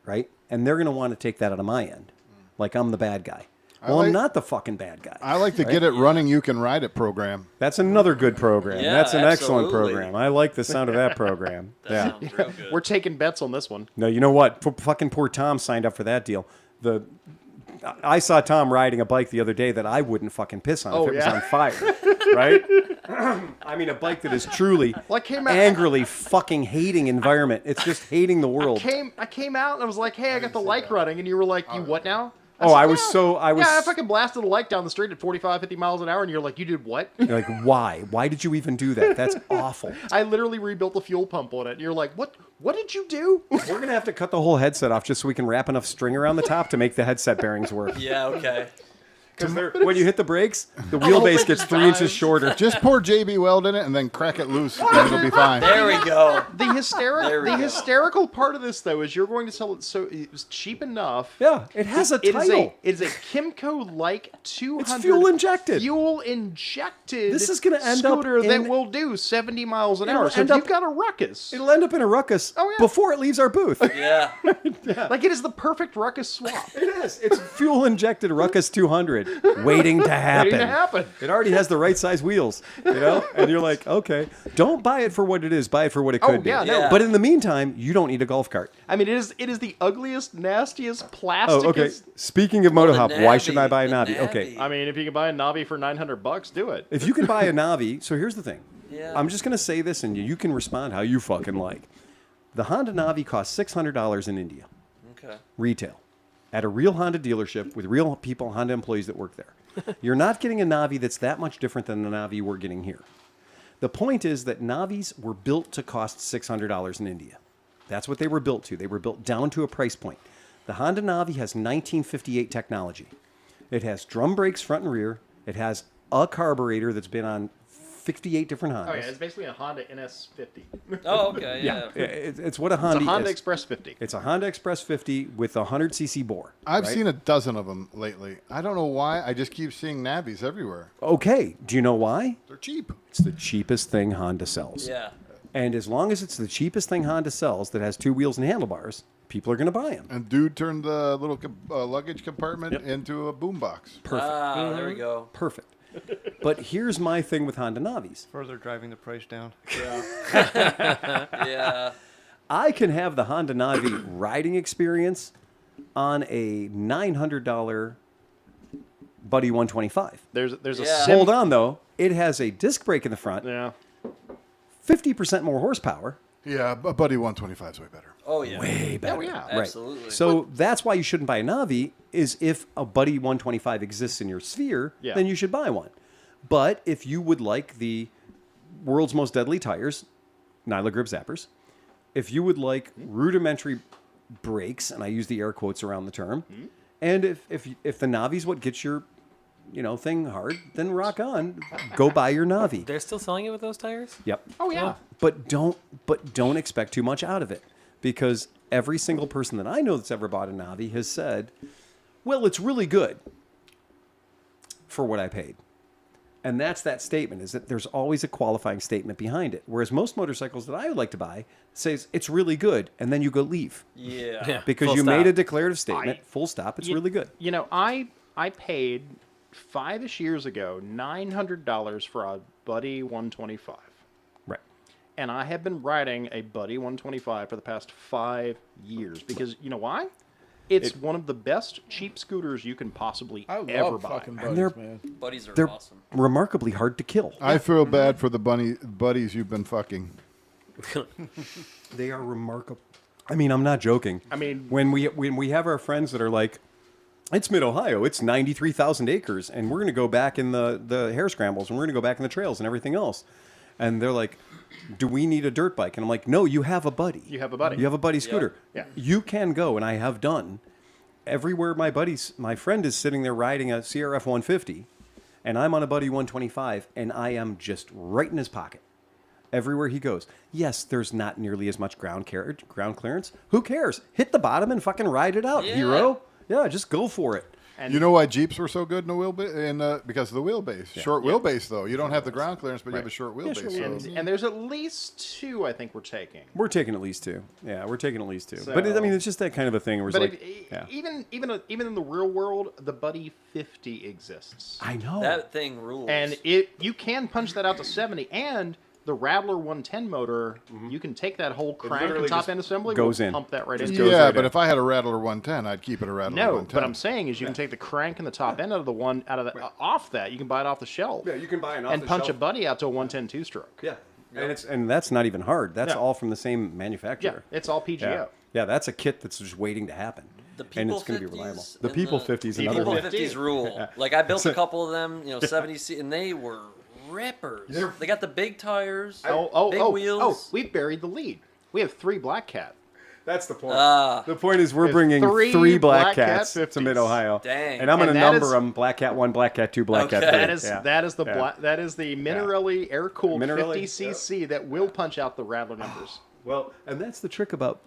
right? And they're going to want to take that out of my end. Like I'm the bad guy. Well, I'm not the fucking bad guy. I like the Get It Running, You Can Ride It program. That's another good program. Yeah, That's an excellent absolutely. program. I like the sound of that program. Yeah. Sounds real good. We're taking bets on this one. No, you know what? Fucking poor Tom signed up for that deal. I saw Tom riding a bike the other day that I wouldn't fucking piss on if it was on fire, right? I mean, a bike that is truly Well, I came out- angrily fucking hating environment. It's just hating the world. I came out and I was like, hey, I got the like running. And you were like, you what now? Oh, I said, was "Yeah." so- I was- Yeah, I fucking blasted a like down the street at 45, 50 miles an hour. And you're like, you did what? You're like, why? Why did you even do that? That's awful. I literally rebuilt the fuel pump on it. And you're like, what did you do? We're going to have to cut the whole headset off just so we can wrap enough string around the top to make the headset bearings work. Yeah, okay. Because when you hit the brakes, the wheelbase gets 3 inches shorter. Just pour JB Weld in it and then crack it loose, and it'll be fine. There we go. The hysterical part of this, though, is you're going to sell it so it was cheap enough. Yeah, it has a title. It is a Kimco-like 200 It's fuel injected. Fuel injected. This is gonna end up scooter that in- will do 70 miles an It'll hour. So end if up- you've got a ruckus, It'll end up in a ruckus before it leaves our booth. Yeah. like it is the perfect ruckus swap. It is. It's fuel injected Ruckus 200 waiting to happen. Waiting to happen. It already has the right size wheels, you know? And you're like, okay, don't buy it for what it is. Buy it for what it could be. yeah, no. Yeah. But in the meantime, you don't need a golf cart. I mean, it is the ugliest, nastiest, plastic. Oh, okay. Speaking of Moto the Hop, why should Navi, I buy a the Navi? Okay. Navi. I mean, if you can buy a Navi for $900, do it. If you can buy a Navi, so here's the thing. Yeah. I'm just going to say this, and you can respond how you fucking like. The Honda Navi costs $600 in India, Okay. retail, at a real Honda dealership with real people, Honda employees that work there. You're not getting a Navi that's that much different than the Navi we're getting here. The point is that Navis were built to cost $600 in India. That's what they were built to. They were built down to a price point. The Honda Navi has 1958 technology. It has drum brakes front and rear. It has a carburetor that's been on 58 different Hondas. Oh yeah, it's basically a Honda NS50. Oh, okay. Yeah. It's what a Honda It's a Honda is. Express 50. It's a Honda Express 50 with a 100cc bore. I've right? seen a dozen of them lately. I don't know why. I just keep seeing Navis everywhere. Okay, do you know why? They're cheap. It's the cheapest thing Honda sells. Yeah. And as long as it's the cheapest thing Honda sells that has 2 wheels and handlebars, people are going to buy them. And dude turned the little luggage compartment into a boombox. Perfect. Ah, there we go. Perfect. But here's my thing with Honda Navis. Further driving the price down. Yeah. I can have the Honda Navi riding experience on a $900 Buddy 125. There's a Yeah. sim- Hold on, though. It has a disc brake in the front, Yeah. 50% more horsepower. Yeah, a Buddy 125 is way better. Oh, yeah. Way better. Oh, yeah. Right. Absolutely. So that's why you shouldn't buy a Navi, is if a Buddy 125 exists in your sphere, Yeah. then you should buy one. But if you would like the world's most deadly tires, Nyla Grip Zappers, if you would like rudimentary brakes, and I use the air quotes around the term, and if the Navi's what gets your thing hard, then rock on. Go buy your Navi. They're still selling it with those tires? Yep. Oh yeah. But don't expect too much out of it. because every single person that I know that's ever bought an Avi has said, well, it's really good for what I paid. And that's that statement, is that there's always a qualifying statement behind it. Whereas most motorcycles that I would like to buy says it's really good, and then you go leave. Yeah. Because Full you stop. made a declarative statement, full stop, it's You- really good. You know, I paid 5-ish years ago $900 for a Buddy 125. Right. And I have been riding a Buddy 125 for the past 5 years because you know why? It's one of the best cheap scooters you can possibly I ever love buy. fucking And buddies, man. Buddies are They're awesome. remarkably hard to kill. I feel bad for the buddies you've been fucking. They are remarkable. I mean, I'm not joking. I mean- when we have our friends that are like, it's mid-Ohio, it's 93,000 acres, and we're going to go back in the hare scrambles, and we're going to go back in the trails and everything else. And they're like, do we need a dirt bike? And I'm like, no, you have a buddy. You have a buddy. You have a buddy scooter. Yeah. You can go, and I have done. Everywhere my friend is sitting there riding a CRF 150, and I'm on a buddy 125, and I am just right in his pocket. Everywhere he goes. Yes, there's not nearly as much ground clearance. Who cares? Hit the bottom and fucking ride it out, Yeah. hero. Yeah, just go for it. And You know why Jeeps were so good in the wheelbase? Because of the wheelbase. Short wheelbase, though. You don't have the ground clearance, but you have a short wheelbase. and there's at least 2 I think we're taking. We're taking at least 2. Yeah, we're taking at least 2. So- But I mean, it's just that kind of a thing where it's But like, yeah. even in the real world, the Buddy 50 exists. I know. That thing rules. And you can punch that out to 70, and the Rattler 110 motor, you can take that whole crank literally and top just end assembly, goes we'll in. pump that right Just into goes it. Yeah, right but in. if I had a Rattler 110, I'd keep it a Rattler No, 110. but I'm saying is you can take the crank and the top end off that. You can buy it off the shelf. Yeah, you can buy an and punch a Buddy out to a 110 two-stroke. Yeah. And that's not even hard. That's Yeah. all from the same Yeah, manufacturer. it's all PGO. Yeah. Yeah, that's a kit that's just waiting to happen. The and People it's going to be 50s reliable. The and People the 50s, People another People one. 50. 50s rule. Like I built a couple of them, 70 seat, and they were rippers. They got the big tires, big wheels. We buried the lead. We have 3 Black Cat. That's the point. Ah. The point is we're There's bringing 3 3 Black Black Cat Cats to 50s. Mid-Ohio. Dang. And I'm going to And that number is- them Black Cat 1, Black Cat 2, Black Cat Okay. 3. That is the Yeah. black. That is the Minerelli air-cooled Minerelli, 50cc that will punch out the Rattler numbers. Well, and that's the trick about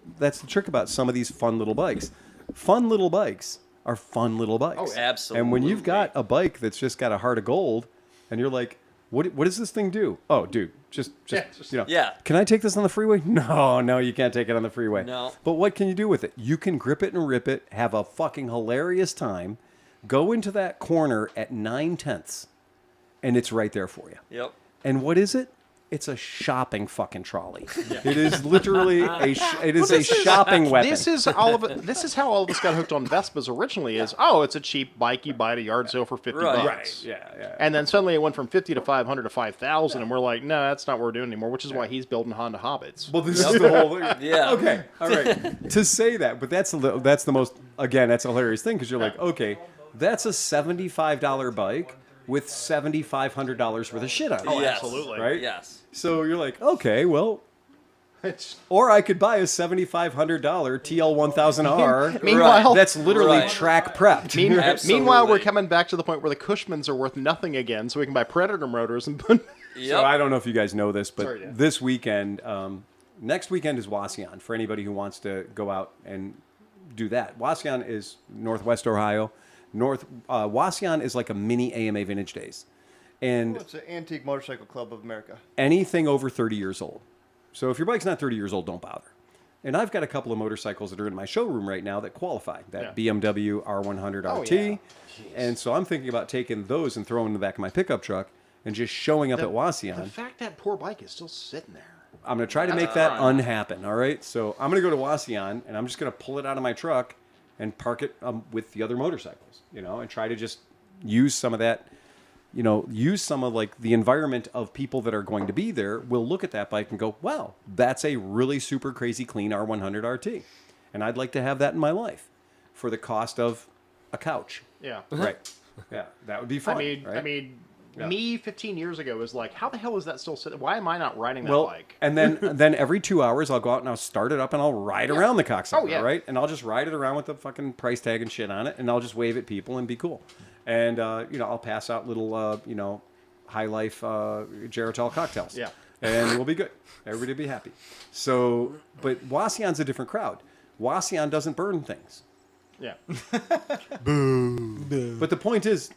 some of these fun little bikes. Fun little bikes are fun little bikes. Oh, absolutely. And when you've got a bike that's just got a heart of gold, and you're like, what does this thing do? Oh, dude, just Yeah. Can I take this on the freeway? No, you can't take it on the freeway. No. But what can you do with it? You can grip it and rip it, have a fucking hilarious time, go into that corner at 9/10, and it's right there for you. Yep. And what is it? It's a shopping fucking trolley. It is literally a shopping weapon. This is all of it. This is how all of us got hooked on Vespas originally. It's a cheap bike you buy at a yard sale for $50. Right. Yeah. And then suddenly it went from 50 to 500 to 5,000, and we're like, no, that's not what we're doing anymore. Which is why he's building Honda Hobbits. Well, this is the whole. Yeah. Okay. All right. To say that, but that's the most. Again, that's a hilarious thing because you're like, okay, that's a $75 bike with $7,500 worth of shit on it. Oh, Yes. absolutely. Right? Yes. So you're like, okay, well, It's, or I could buy a $7,500 TL1000R. Meanwhile- that's literally Right. track prepped. Absolutely. meanwhile, we're coming back to the point where the Cushmans are worth nothing again, so we can buy Predator motors and put. Yep. So I don't know if you guys know this, but Sorry, Dan. this weekend, next weekend is Wasion for anybody who wants to go out and do that. Wasion is Northwest Ohio. Wasion is like a mini AMA Vintage Days. And It's the Antique Motorcycle Club of America. anything over 30 years old. So if your bike's not 30 years old, don't bother. And I've got a couple of motorcycles that are in my showroom right now that qualify. That BMW R100 Oh, RT. yeah. And so I'm thinking about taking those and throwing them in the back of my pickup truck and just showing up at The Wasion. fact that poor bike is still sitting there. I'm going to try to make that unhappen, all right? So I'm going to go to Wasion, and I'm just going to pull it out of my truck and park it with the other motorcycles, and try to just use some of that, use some of like the environment of people that are going to be there will look at that bike and go, wow, that's a really super crazy clean R100 RT. And I'd like to have that in my life for the cost of a couch. Yeah. Right. Yeah, that would be fun. I mean, Yeah. me 15 years ago was like, how the hell is that still sitting? Why am I not riding that Well, bike? and then every 2 hours I'll go out and I'll start it up and I'll ride around the cocksucker, Oh, yeah. right? And I'll just ride it around with the fucking price tag and shit on it, and I'll just wave at people and be cool. And I'll pass out little High Life Geritol cocktails. Yeah. and we'll be good. Everybody will be happy. So, but Wasion's a different crowd. Wasion doesn't burn things. Yeah. But the point is,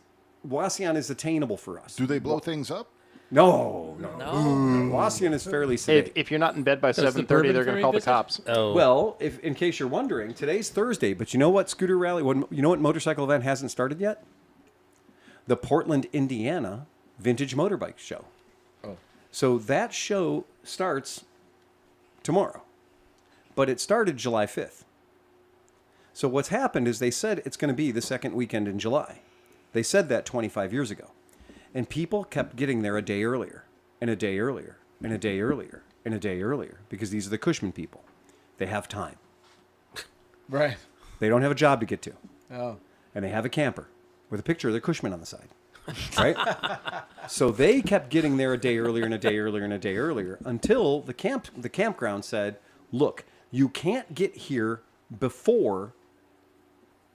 Wasion is attainable for us. Do they blow things up? No. Wasion is fairly sedate. If you're not in bed by the 7:30, bourbon they're going to theory call the business? cops. Oh, Well, if in case you're wondering, today's Thursday, but you know what scooter rally, you know what motorcycle event hasn't started yet? The Portland, Indiana Vintage Motorbike Show. Oh. So that show starts tomorrow, but it started July 5th. So what's happened is they said it's going to be the second weekend in July. They said that 25 years ago. And people kept getting there a day earlier, and a day earlier, and a day earlier, and a day earlier, because these are the Cushman people. They have time. Right. They don't have a job to get to. Oh. And they have a camper with a picture of the Cushman on the side. Right? So they kept getting there a day earlier and a day earlier and a day earlier until the campground said, look, you can't get here before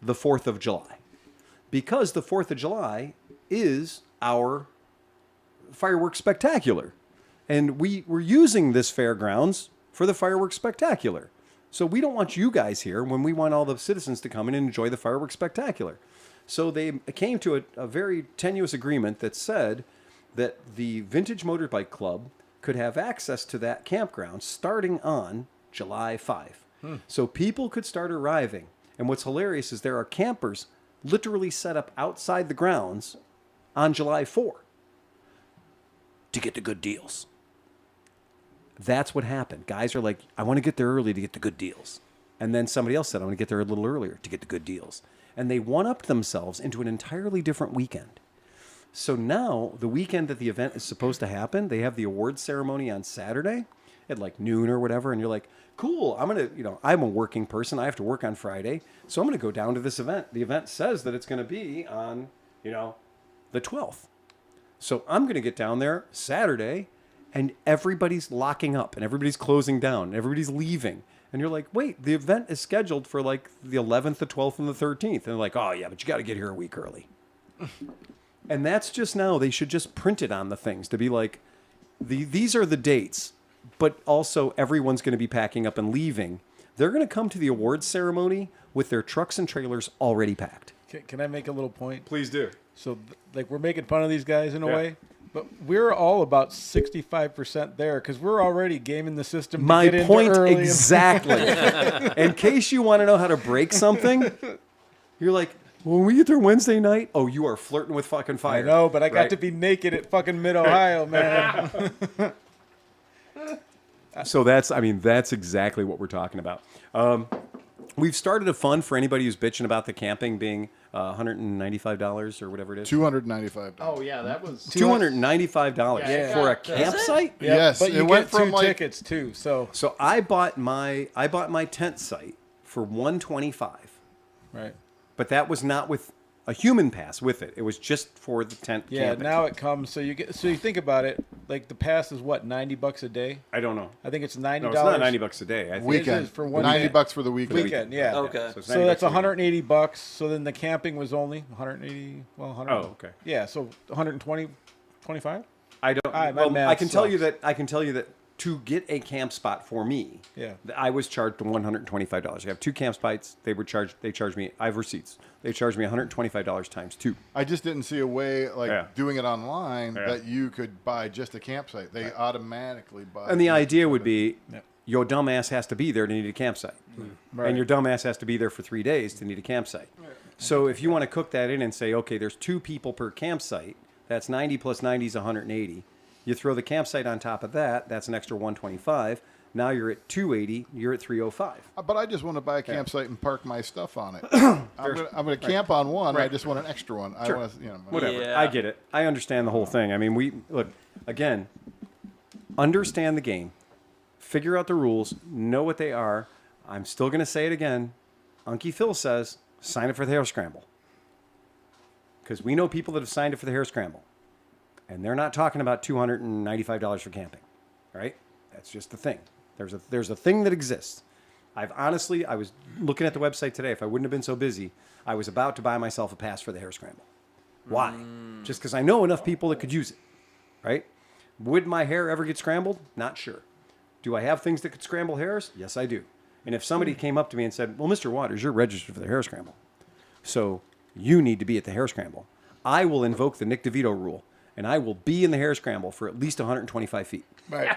the 4th of July. Because the 4th of July is our fireworks spectacular. And we were using this fairgrounds for the fireworks spectacular. So we don't want you guys here when we want all the citizens to come in and enjoy the fireworks spectacular. So they came to a very tenuous agreement that said that the Vintage Motorbike Club could have access to that campground starting on July 5. So people could start arriving. And what's hilarious is there are campers literally set up outside the grounds on July 4 to get the good deals. That's what happened. Guys are like, I want to get there early to get the good deals. And then somebody else said, I want to get there a little earlier to get the good deals. And they one-upped themselves into an entirely different weekend. So now, the weekend that the event is supposed to happen, they have the awards ceremony on Saturday at like noon or whatever. And you're like, cool, I'm going to, I'm a working person. I have to work on Friday. So I'm going to go down to this event. The event says that it's going to be on, the 12th. So I'm going to get down there Saturday, and everybody's locking up, and everybody's closing down, and everybody's leaving. And you're like, wait, the event is scheduled for like the 11th, the 12th, and the 13th. And they're like, oh, yeah, but you got to get here a week early. And that's just now. They should just print it on the things to be like, these are the dates, but also everyone's going to be packing up and leaving. They're going to come to the awards ceremony with their trucks and trailers already packed. Can I make a little point? Please do. So, we're making fun of these guys in a Yeah. way, but we're all about 65% there because we're already gaming the system. To My get into point early exactly. In case you want to know how to break something, you're like, when we get there Wednesday night, oh, you are flirting with fucking fire. I know, but I got Right? to be naked at fucking Mid-Ohio, man. So that's exactly what we're talking about. We've started a fund for anybody who's bitching about the camping being $195 or whatever it is. $295. Oh, yeah, that was... $295 Yeah. for a campsite. Yep, Yes, but you it went get from two like tickets too. So So I bought my tent site for $125, right, but that was not with a human pass with it. It was just for the tent. yeah. camping. Now it comes. So you think about it. Like the pass is what, $90 a day? I don't know. I think it's $90. No, it's not $90 a day. I think weekend. is for one $90 day. for the weekend. Weekend, yeah. Okay. it's So $90 that's a week. $180. So then the camping was only 180. Well, 100. Oh, okay. Yeah, so 120, 25. I don't. my Well, math I can tell you sucks. that. I can tell you that to get a camp spot for me, Yeah. I was charged $125. I have 2 camp spots. They charged me. I have receipts. They charged me $125 times 2. I just didn't see a way like Yeah. doing it online Yeah. that you could buy just a campsite. They automatically buy. And the idea would be, Yep. your dumbass has to be there to need a campsite, Right. and your dumbass has to be there for 3 days to need a campsite. So if you want to cook that in and say, okay, there's 2 people per campsite, that's 90 plus 90 is 180. You throw the campsite on top of that, that's an extra 125. Now you're at 280. You're at 305. But I just want to buy a campsite and park my stuff on it. I'm going to camp on one. I just want an extra one. Sure. I want to, Whatever. Yeah. I get it. I understand the whole thing. I mean, we look again. Understand the game, figure out the rules, know what they are. I'm still going to say it again. Unky Phil says, sign up for the hair scramble, because we know people that have signed up for the hair scramble, and they're not talking about $295 for camping, right? That's just the thing. There's a thing that exists. I was looking at the website today. If I wouldn't have been so busy, I was about to buy myself a pass for the hair scramble. Why? Just because I know enough people that could use it, right? Would my hair ever get scrambled? Not sure. Do I have things that could scramble hairs? Yes, I do. And if somebody came up to me and said, well, Mr. Waters, you're registered for the hair scramble, so you need to be at the hair scramble, I will invoke the Nick DeVito rule, and I will be in the hair scramble for at least 125 feet. Right.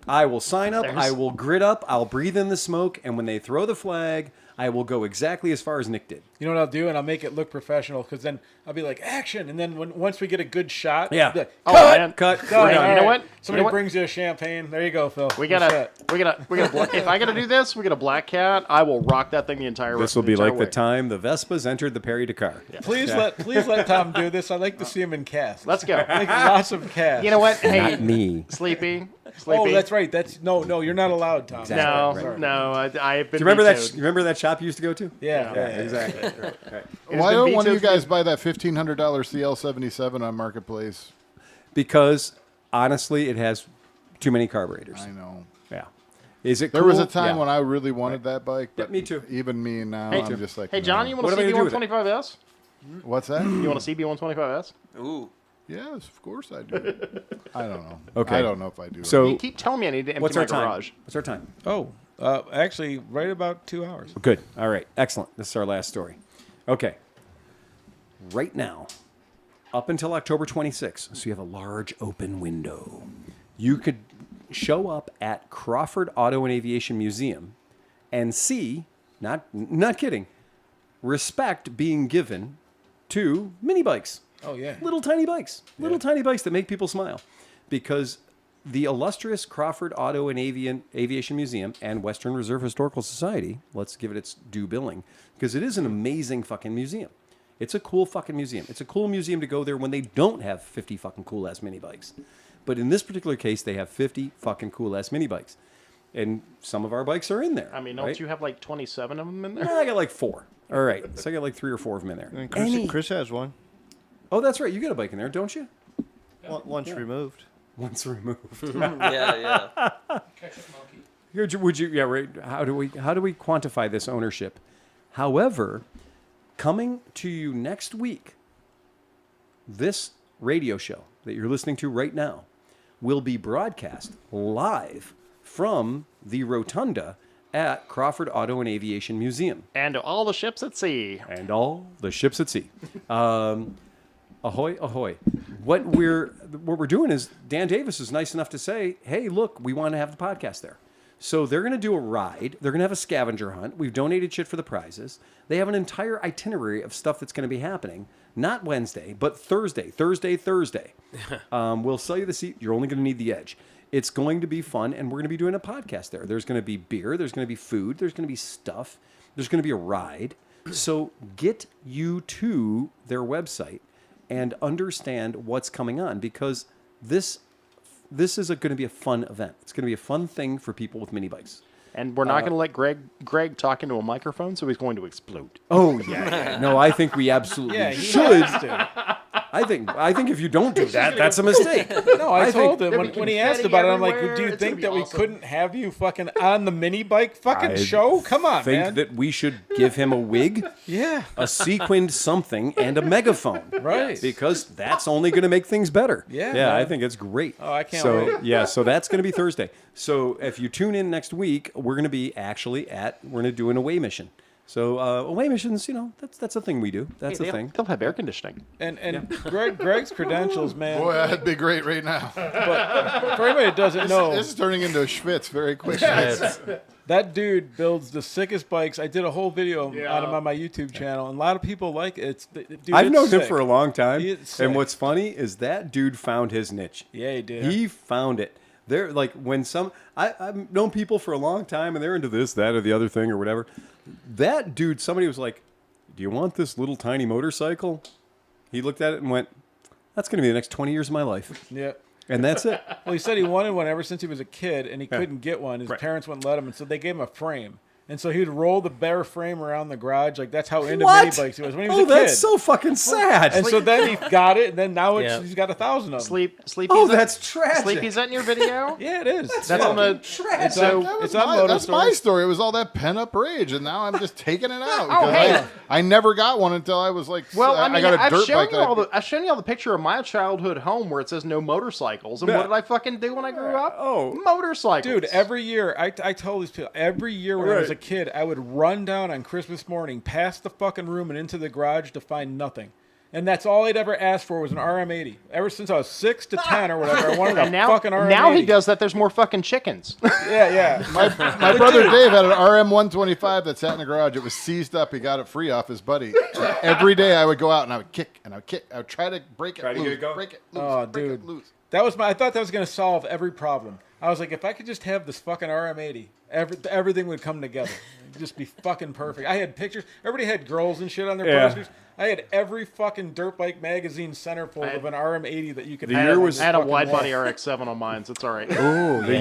I will sign up, I will grit up, I'll breathe in the smoke, and when they throw the flag, I will go exactly as far as Nick did. You know what I'll do? And I'll make it look professional because then I'll be like, action. And then once we get a good shot, Yeah. I'll be like, Oh, cut, man. Cut. cut. We're done. All You know right. what? Somebody You know what? brings you a champagne. There you go, Phil. We We're gotta, set. we gotta. If I gotta do this, we got a black cat. I will rock that thing the entire. This will be entire like the way. time the Vespas entered the Perry Dakar. Please let Tom do this. I'd like to see him in cast. Let's go. Like lots of cast. You know what? Hey, Not me. Sleepy. Oh, that's right. That's no. You're not allowed, Tom. No, Right. no. I've been. Do you remember that? vetoed. You remember that shop you used to go to? Yeah. Exactly. Right. Why been don't one of you vetoed guys buy that $1,500 CL77 on Marketplace? Because honestly, it has too many carburetors. I know. Yeah. Is it? There cool? was a time Yeah. when I really wanted that bike. But me too. Even me now, Hey, I'm just like, Hey, no. John, you want What a am I gonna do with it? CB125S? What's that? You want a CB125S? Ooh. Yes, of course I do. I don't know. Okay. I don't know if I do. So You keep telling me I need to empty what's my our time? garage. What's our time? Oh, actually, right about 2 hours. Good. All right. Excellent. This is our last story. Okay. Right now, up until October 26th, so you have a large open window, you could show up at Crawford Auto and Aviation Museum and see, not kidding, respect being given to mini bikes. Oh yeah. Little tiny bikes. Little tiny bikes that make people smile. Because the illustrious Crawford Auto and Aviation Museum and Western Reserve Historical Society, let's give it its due billing, because it is an amazing fucking museum. It's a cool fucking museum. It's a cool museum to go there when they don't have 50 fucking cool ass mini bikes. But in this particular case, they have 50 fucking cool ass mini bikes. And some of our bikes are in there. I mean, don't right? you have like 27 of them in there? No, I got like 4. All right. So I got like 3 or 4 of them in there. And Chris has one. Oh, that's right. You got a bike in there, don't you? Once removed. Once removed. Yeah. Would you? Yeah, right. How do we quantify this ownership? However, coming to you next week, this radio show that you're listening to right now will be broadcast live from the rotunda at Crawford Auto and Aviation Museum. And to all the ships at sea. And all the ships at sea. Ahoy, ahoy. What we're doing is Dan Davis is nice enough to say, hey, look, we want to have the podcast there. So they're going to do a ride. They're going to have a scavenger hunt. We've donated shit for the prizes. They have an entire itinerary of stuff that's going to be happening. Not Wednesday, but Thursday. We'll sell you the seat. You're only going to need the edge. It's going to be fun, and we're going to be doing a podcast there. There's going to be beer. There's going to be food. There's going to be stuff. There's going to be a ride. So get you to their website and understand what's coming on, because this is going to be a fun event. It's going to be a fun thing for people with mini bikes. And we're not going to let Greg talk into a microphone, so he's going to explode. Oh yeah. No, I think we absolutely he should. has to. I think if you don't do that, that's a mistake. No, I told him there'd be when he asked confetti about it, I'm like, everywhere. do you It's think gonna that be we awesome. couldn't have you fucking on the mini bike fucking I show? Come on, think man. that we should give him a wig, Yeah. a sequined something, and a megaphone. Right. Because that's only going to make things better. Yeah, Yeah, man. I think it's great. Oh, I can't so, wait. Yeah, so that's going to be Thursday. So if you tune in next week, we're going to be we're going to do an away mission. So away missions, that's a thing we do. That's a thing. They'll have air conditioning. And Greg's credentials, man. Boy, that'd be great right now. But for anybody that doesn't know, This is turning into a schwitz very quickly. that dude builds the sickest bikes. I did a whole video on him on my YouTube channel, and a lot of people like it. I've known him for a long time. He is And sick. what's funny is that dude found his niche. Yeah, he did. He found it. They're like when I've known people for a long time and they're into this, that, or the other thing or whatever. That dude, somebody was like, do you want this little tiny motorcycle? He looked at it and went, that's going to be the next 20 years of my life. Yeah. And that's it. Well, he said he wanted one ever since he was a kid, and he couldn't get one. His parents wouldn't let him, and so they gave him a frame. And so he would roll the bare frame around the garage. Like, that's how into What? mini bikes he was when he was a kid. that's so fucking sad. And so then he got it, and then now Yeah. he's got 1,000 of them. Sleepy's that's tragic. Sleepy's that in your video? Yeah, it is. That's on the. tragic. So It's on Moto That's Store. my story. It was all that pent up rage, and now I'm just taking it out. Oh, because hey. I never got one until I was like, well, I mean, got a I've dirt shown bike. you I've shown you all the picture of my childhood home where it says no motorcycles. And what did I fucking do when I grew up? Oh. Motorcycles. Dude, every year, I tell these people, every year when I was a kid, I would run down on Christmas morning, past the fucking room and into the garage to find nothing. And that's all I'd ever asked for was an RM80. Ever since I was 6 to 10 or whatever, I wanted a fucking RM80. Now he does that. There's more fucking chickens. Yeah. My brother Dave had an RM125 that sat in the garage. It was seized up. He got it free off his buddy. Every day I would go out and I would kick and I would kick. I would try to break it Try to loose. get it going. Break it loose. Oh, break dude. it loose. That was I thought that was going to solve every problem. I was like, if I could just have this fucking RM80, everything would come together. It'd just be fucking perfect. I had pictures. Everybody had girls and shit on their Yeah. posters. I had every fucking dirt bike magazine centerfold of an RM80 that you could The have. year on was- this I had a fucking wide wall. body RX-7 on mine, so it's all right. Oh, the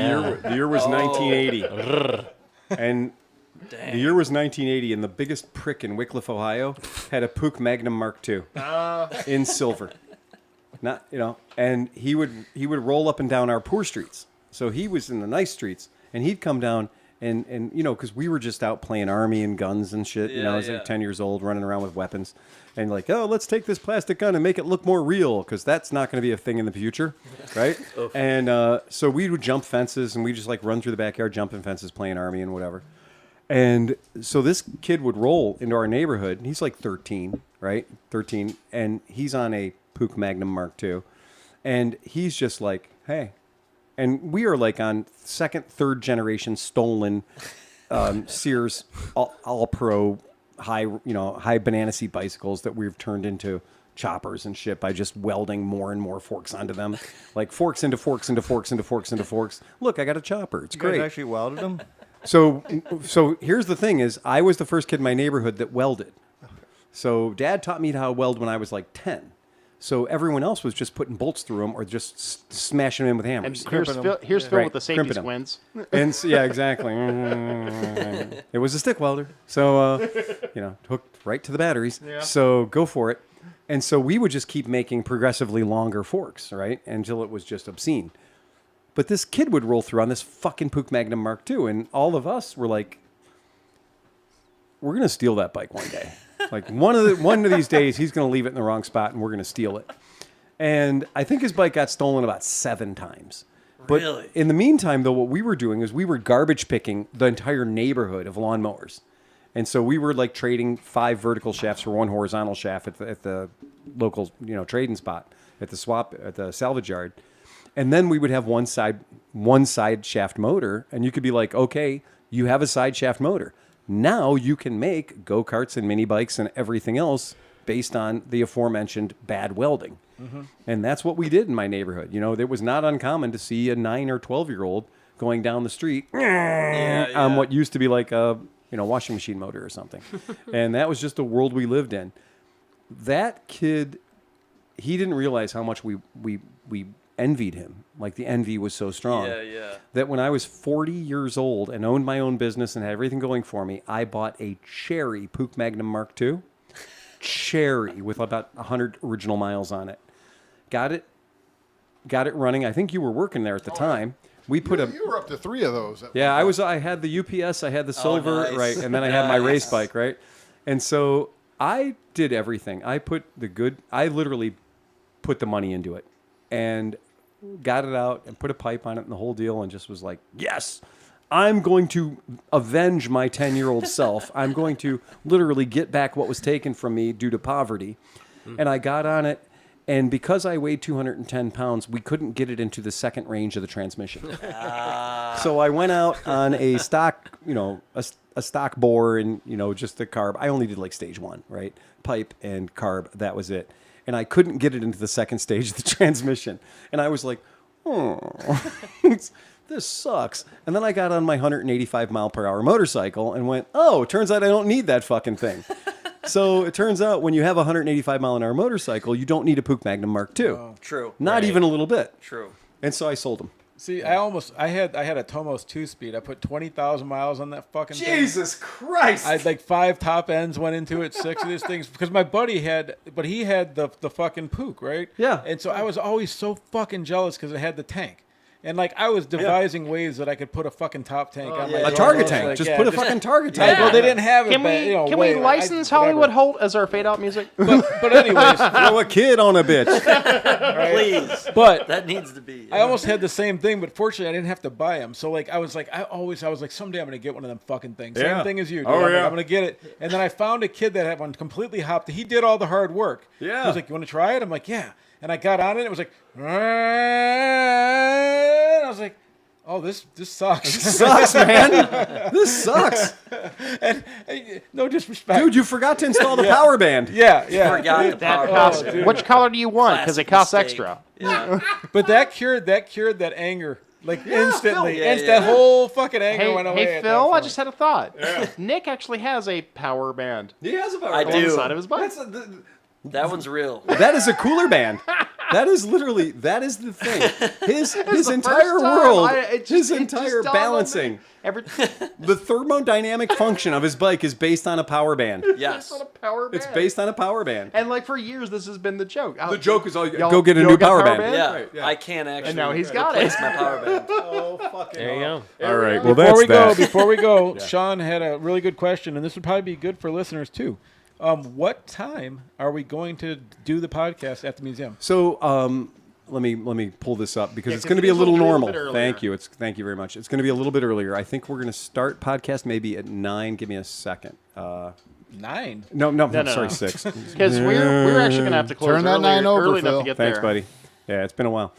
year was 1980. And the year was 1980, and the biggest prick in Wickliffe, Ohio, had a Puch Magnum Mark II in silver. Not, and he would roll up and down our poor streets. So he was in the nice streets, and he'd come down and because we were just out playing army and guns and shit. I was like 10 years old, running around with weapons, and like, oh, let's take this plastic gun and make it look more real, because that's not going to be a thing in the future, right? And so we would jump fences, and we just like run through the backyard, jumping fences, playing army and whatever. And so this kid would roll into our neighborhood, and he's like 13, right? 13, and he's on a Puch Magnum Mark II, and he's just like, hey. And we are like on second, third generation stolen Sears all pro high banana seat bicycles that we've turned into choppers and shit by just welding more and more forks onto them, like forks into forks into forks into forks into forks. Look, I got a chopper. It's You great. guys actually welded them? So here's the thing: is I was the first kid in my neighborhood that welded. So Dad taught me how to weld when I was like 10. So everyone else was just putting bolts through them or just smashing them in with And hammers. here's Phil Right, with the safety crimping 'em. squints. And yeah, exactly. It was a stick welder, so hooked right to the batteries. Yeah. So go for it. And so we would just keep making progressively longer forks, right, until it was just obscene. But this kid would roll through on this fucking Puch Magnum Mark II, and all of us were like, "We're gonna steal that bike one day. Like one of these days, he's gonna leave it in the wrong spot, and we're gonna steal it." And I think his bike got stolen about 7 times. But Really? in the meantime, though, what we were doing is we were garbage picking the entire neighborhood of lawnmowers. And so we were like trading 5 vertical shafts for 1 horizontal shaft at the local, trading spot at the salvage yard. And then we would have one side shaft motor, and you could be like, okay, you have a side shaft motor. Now you can make go-karts and mini bikes and everything else based on the aforementioned bad welding. Mm-hmm. And that's what we did in my neighborhood. It was not uncommon to see a 9 or 12-year-old going down the street on what used to be like a washing machine motor or something. And that was just the world we lived in. That kid, he didn't realize how much we envied him. Like the envy was so strong. Yeah. That when I was 40 years old and owned my own business and had everything going for me, I bought a cherry Puch Magnum Mark II. Cherry with about 100 original miles on it. Got it running. I think you were working there at the time. We put You were up to 3 of those. Yeah, I had the UPS, I had the silver, nice. right, and then I had my race bike, right? And so I did everything. I literally put the money into it and got it out and put a pipe on it and the whole deal, and just was like, yes, I'm going to avenge my 10-year-old self. I'm going to literally get back what was taken from me due to poverty. And I got on it, and because I weighed 210 pounds, we couldn't get it into the second range of the transmission. So I went out on a stock, a stock bore and, just the carb. I only did like stage 1, right? Pipe and carb, that was it. And I couldn't get it into the second stage of the transmission. And I was like, this sucks. And then I got on my 185 mile per hour motorcycle and went, it turns out I don't need that fucking thing. So it turns out when you have a 185 mile an hour motorcycle, you don't need a Puch Magnum Mark II. True. Not even a little bit. True. And so I sold them. See, I had a Tomos 2-speed. I put 20,000 miles on that fucking thing. Jesus Christ! I had like 5 top ends went into it, 6 of these things because my buddy had the fucking Pook, right? Yeah. And so I was always so fucking jealous because it had the tank. And like I was devising ways that I could put a fucking top tank on my A truck. target I was tank. like, just yeah, put a fucking target tank. Well, they didn't have it. Can we license Hollywood Holt as our fade out music? But anyways, Throw a kid on a bitch. Please. but That needs to be. I almost had the same thing, but fortunately I didn't have to buy them. So like I was like someday I'm gonna get one of them fucking things. Yeah. Same thing as you. Dude. Oh, I'm like, yeah. I'm gonna get it. And then I found a kid that had one completely hopped. He did all the hard work. Yeah. He was like, "You want to try it?" I'm like, "Yeah." And I got on it. It was like, and I was like, "Oh, this sucks." Sucks, man. This sucks. and no disrespect, Dude, you forgot to install the power band. Yeah. Forgot the That power. costs. dude. Which color do you want? Because it costs Classic extra. Yeah. But that cured that anger like instantly. Phil. Yeah, yeah. That whole fucking anger went away. Hey, at Phil, that I point. just had a thought. Nick actually has a power band He has a power I band. on the do. side of his bike. That one's real. That is a cooler band. That is the thing. His the entire first time world, it his just entire dawned on me. balancing, the thermodynamic function of his bike is based on a power band. Yes. on a power band. It's based on a power band. And like for years, this has been the joke. The joke is, Y'all- go get a y'all new got power power band. band? Yeah. Right, yeah. I can't actually. And now he's got replace it. my power band. Oh, fucking There you go. All right. Well, before we go, Sean had a really good question, and this would probably be good for listeners too. What time are we going to do the podcast at the museum? So, let me pull this up because it's 'cause going to it be a is a little little normal. bit earlier. Thank you. Thank you very much. It's going to be a little bit earlier. I think we're going to start podcast maybe at 9. Give me a second. 9. No, sorry, no. 6. Because we're actually going to have to close Turn that early, 9 over, early enough Phil. to get Thanks, there. buddy. Yeah, it's been a while.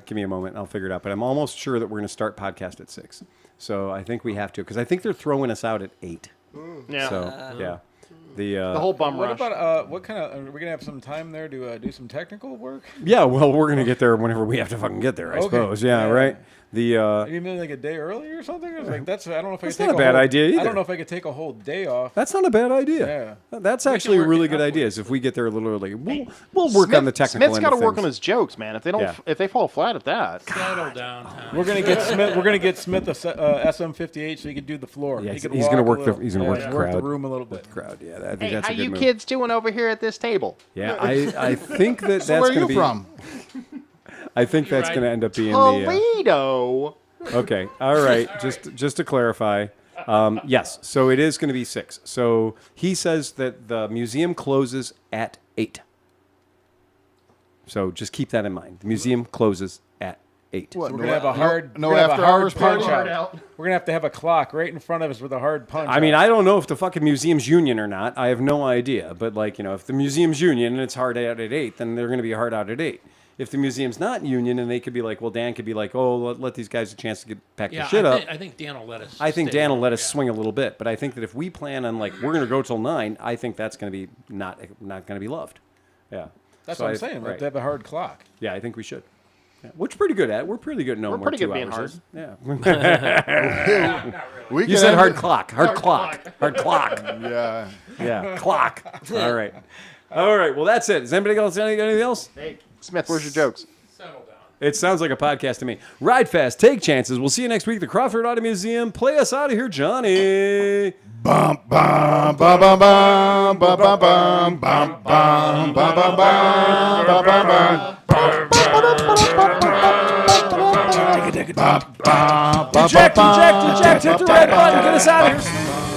Give me a moment. I'll figure it out. But I'm almost sure that we're going to start podcast at 6. So I think we have to because I think they're throwing us out at 8. Yeah. So yeah, the whole bum What rush. about what kind of? Are we gonna have some time there to do some technical work? yeah. Well, we're going to get there whenever we have to fucking get there. I Okay. suppose. Yeah. Yeah. Right. The You mean like a day early or something? I was like, that's. I don't know if I That's could take not a bad idea I either. don't know if I could take a whole day off. that's not a bad idea. Yeah. That's actually a work really it good out idea. Is if we get there a little early, we'll work on the technical Smith's end got to of work on things. his jokes, man. If they don't, Yeah. if they fall flat at that, Settle down, Tom. We're gonna get Smith. We're gonna get Smith a SM58 so he can do the floor. Yeah, he could he's gonna walk work a the little. he's gonna work the work crowd. the room a little bit. Crowd. Yeah, I think hey, that's how a good you move. kids doing over here at this table? Yeah, I think that So that's where are going to you be. from? I think that's right. going to end up being Toledo. Okay, all right. Just to clarify, yes. So it is going to be 6. So he says that the museum closes at 8. So just keep that in mind. The museum closes at 8. What? We're gonna have a hard. no we're gonna have after a hard hours punch party? out. We're gonna have to have a clock right in front of us with a hard punch. I mean, out. I don't know if the fucking museum's union or not. I have no idea. But like, if the museum's union and it's hard out at 8, then they're going to be hard out at 8. If the museum's not union and they could be like, well, Dan could be like, oh, let these guys a chance to get pack their shit up. I think Dan will let us. I think stay Dan will on, let us yeah. swing a little bit, but I think that if we plan on like we're going to go till 9, I think that's going to be not going to be loved. Yeah, That's So what I'm I- saying. We have right. to have a hard clock. Yeah, I think we should. Yeah. Which we're pretty good at. We're pretty good at knowing We're pretty where good 2 being hours is. Yeah. We You can said end hard it- clock. Hard clock. Hard clock. Yeah. Yeah, clock. All right. All right. Well, that's it. Does anybody else anything else? Hey, Smith, where's your jokes? Settle down. It sounds like a podcast to me. Ride fast, take chances. We'll see you next week at the Crawford Auto Museum. Play us out of here, Johnny. Bum bum bum bum bum bum bum bum bum bum bum bum bum bum Eject, hit the red button. Get us out of here.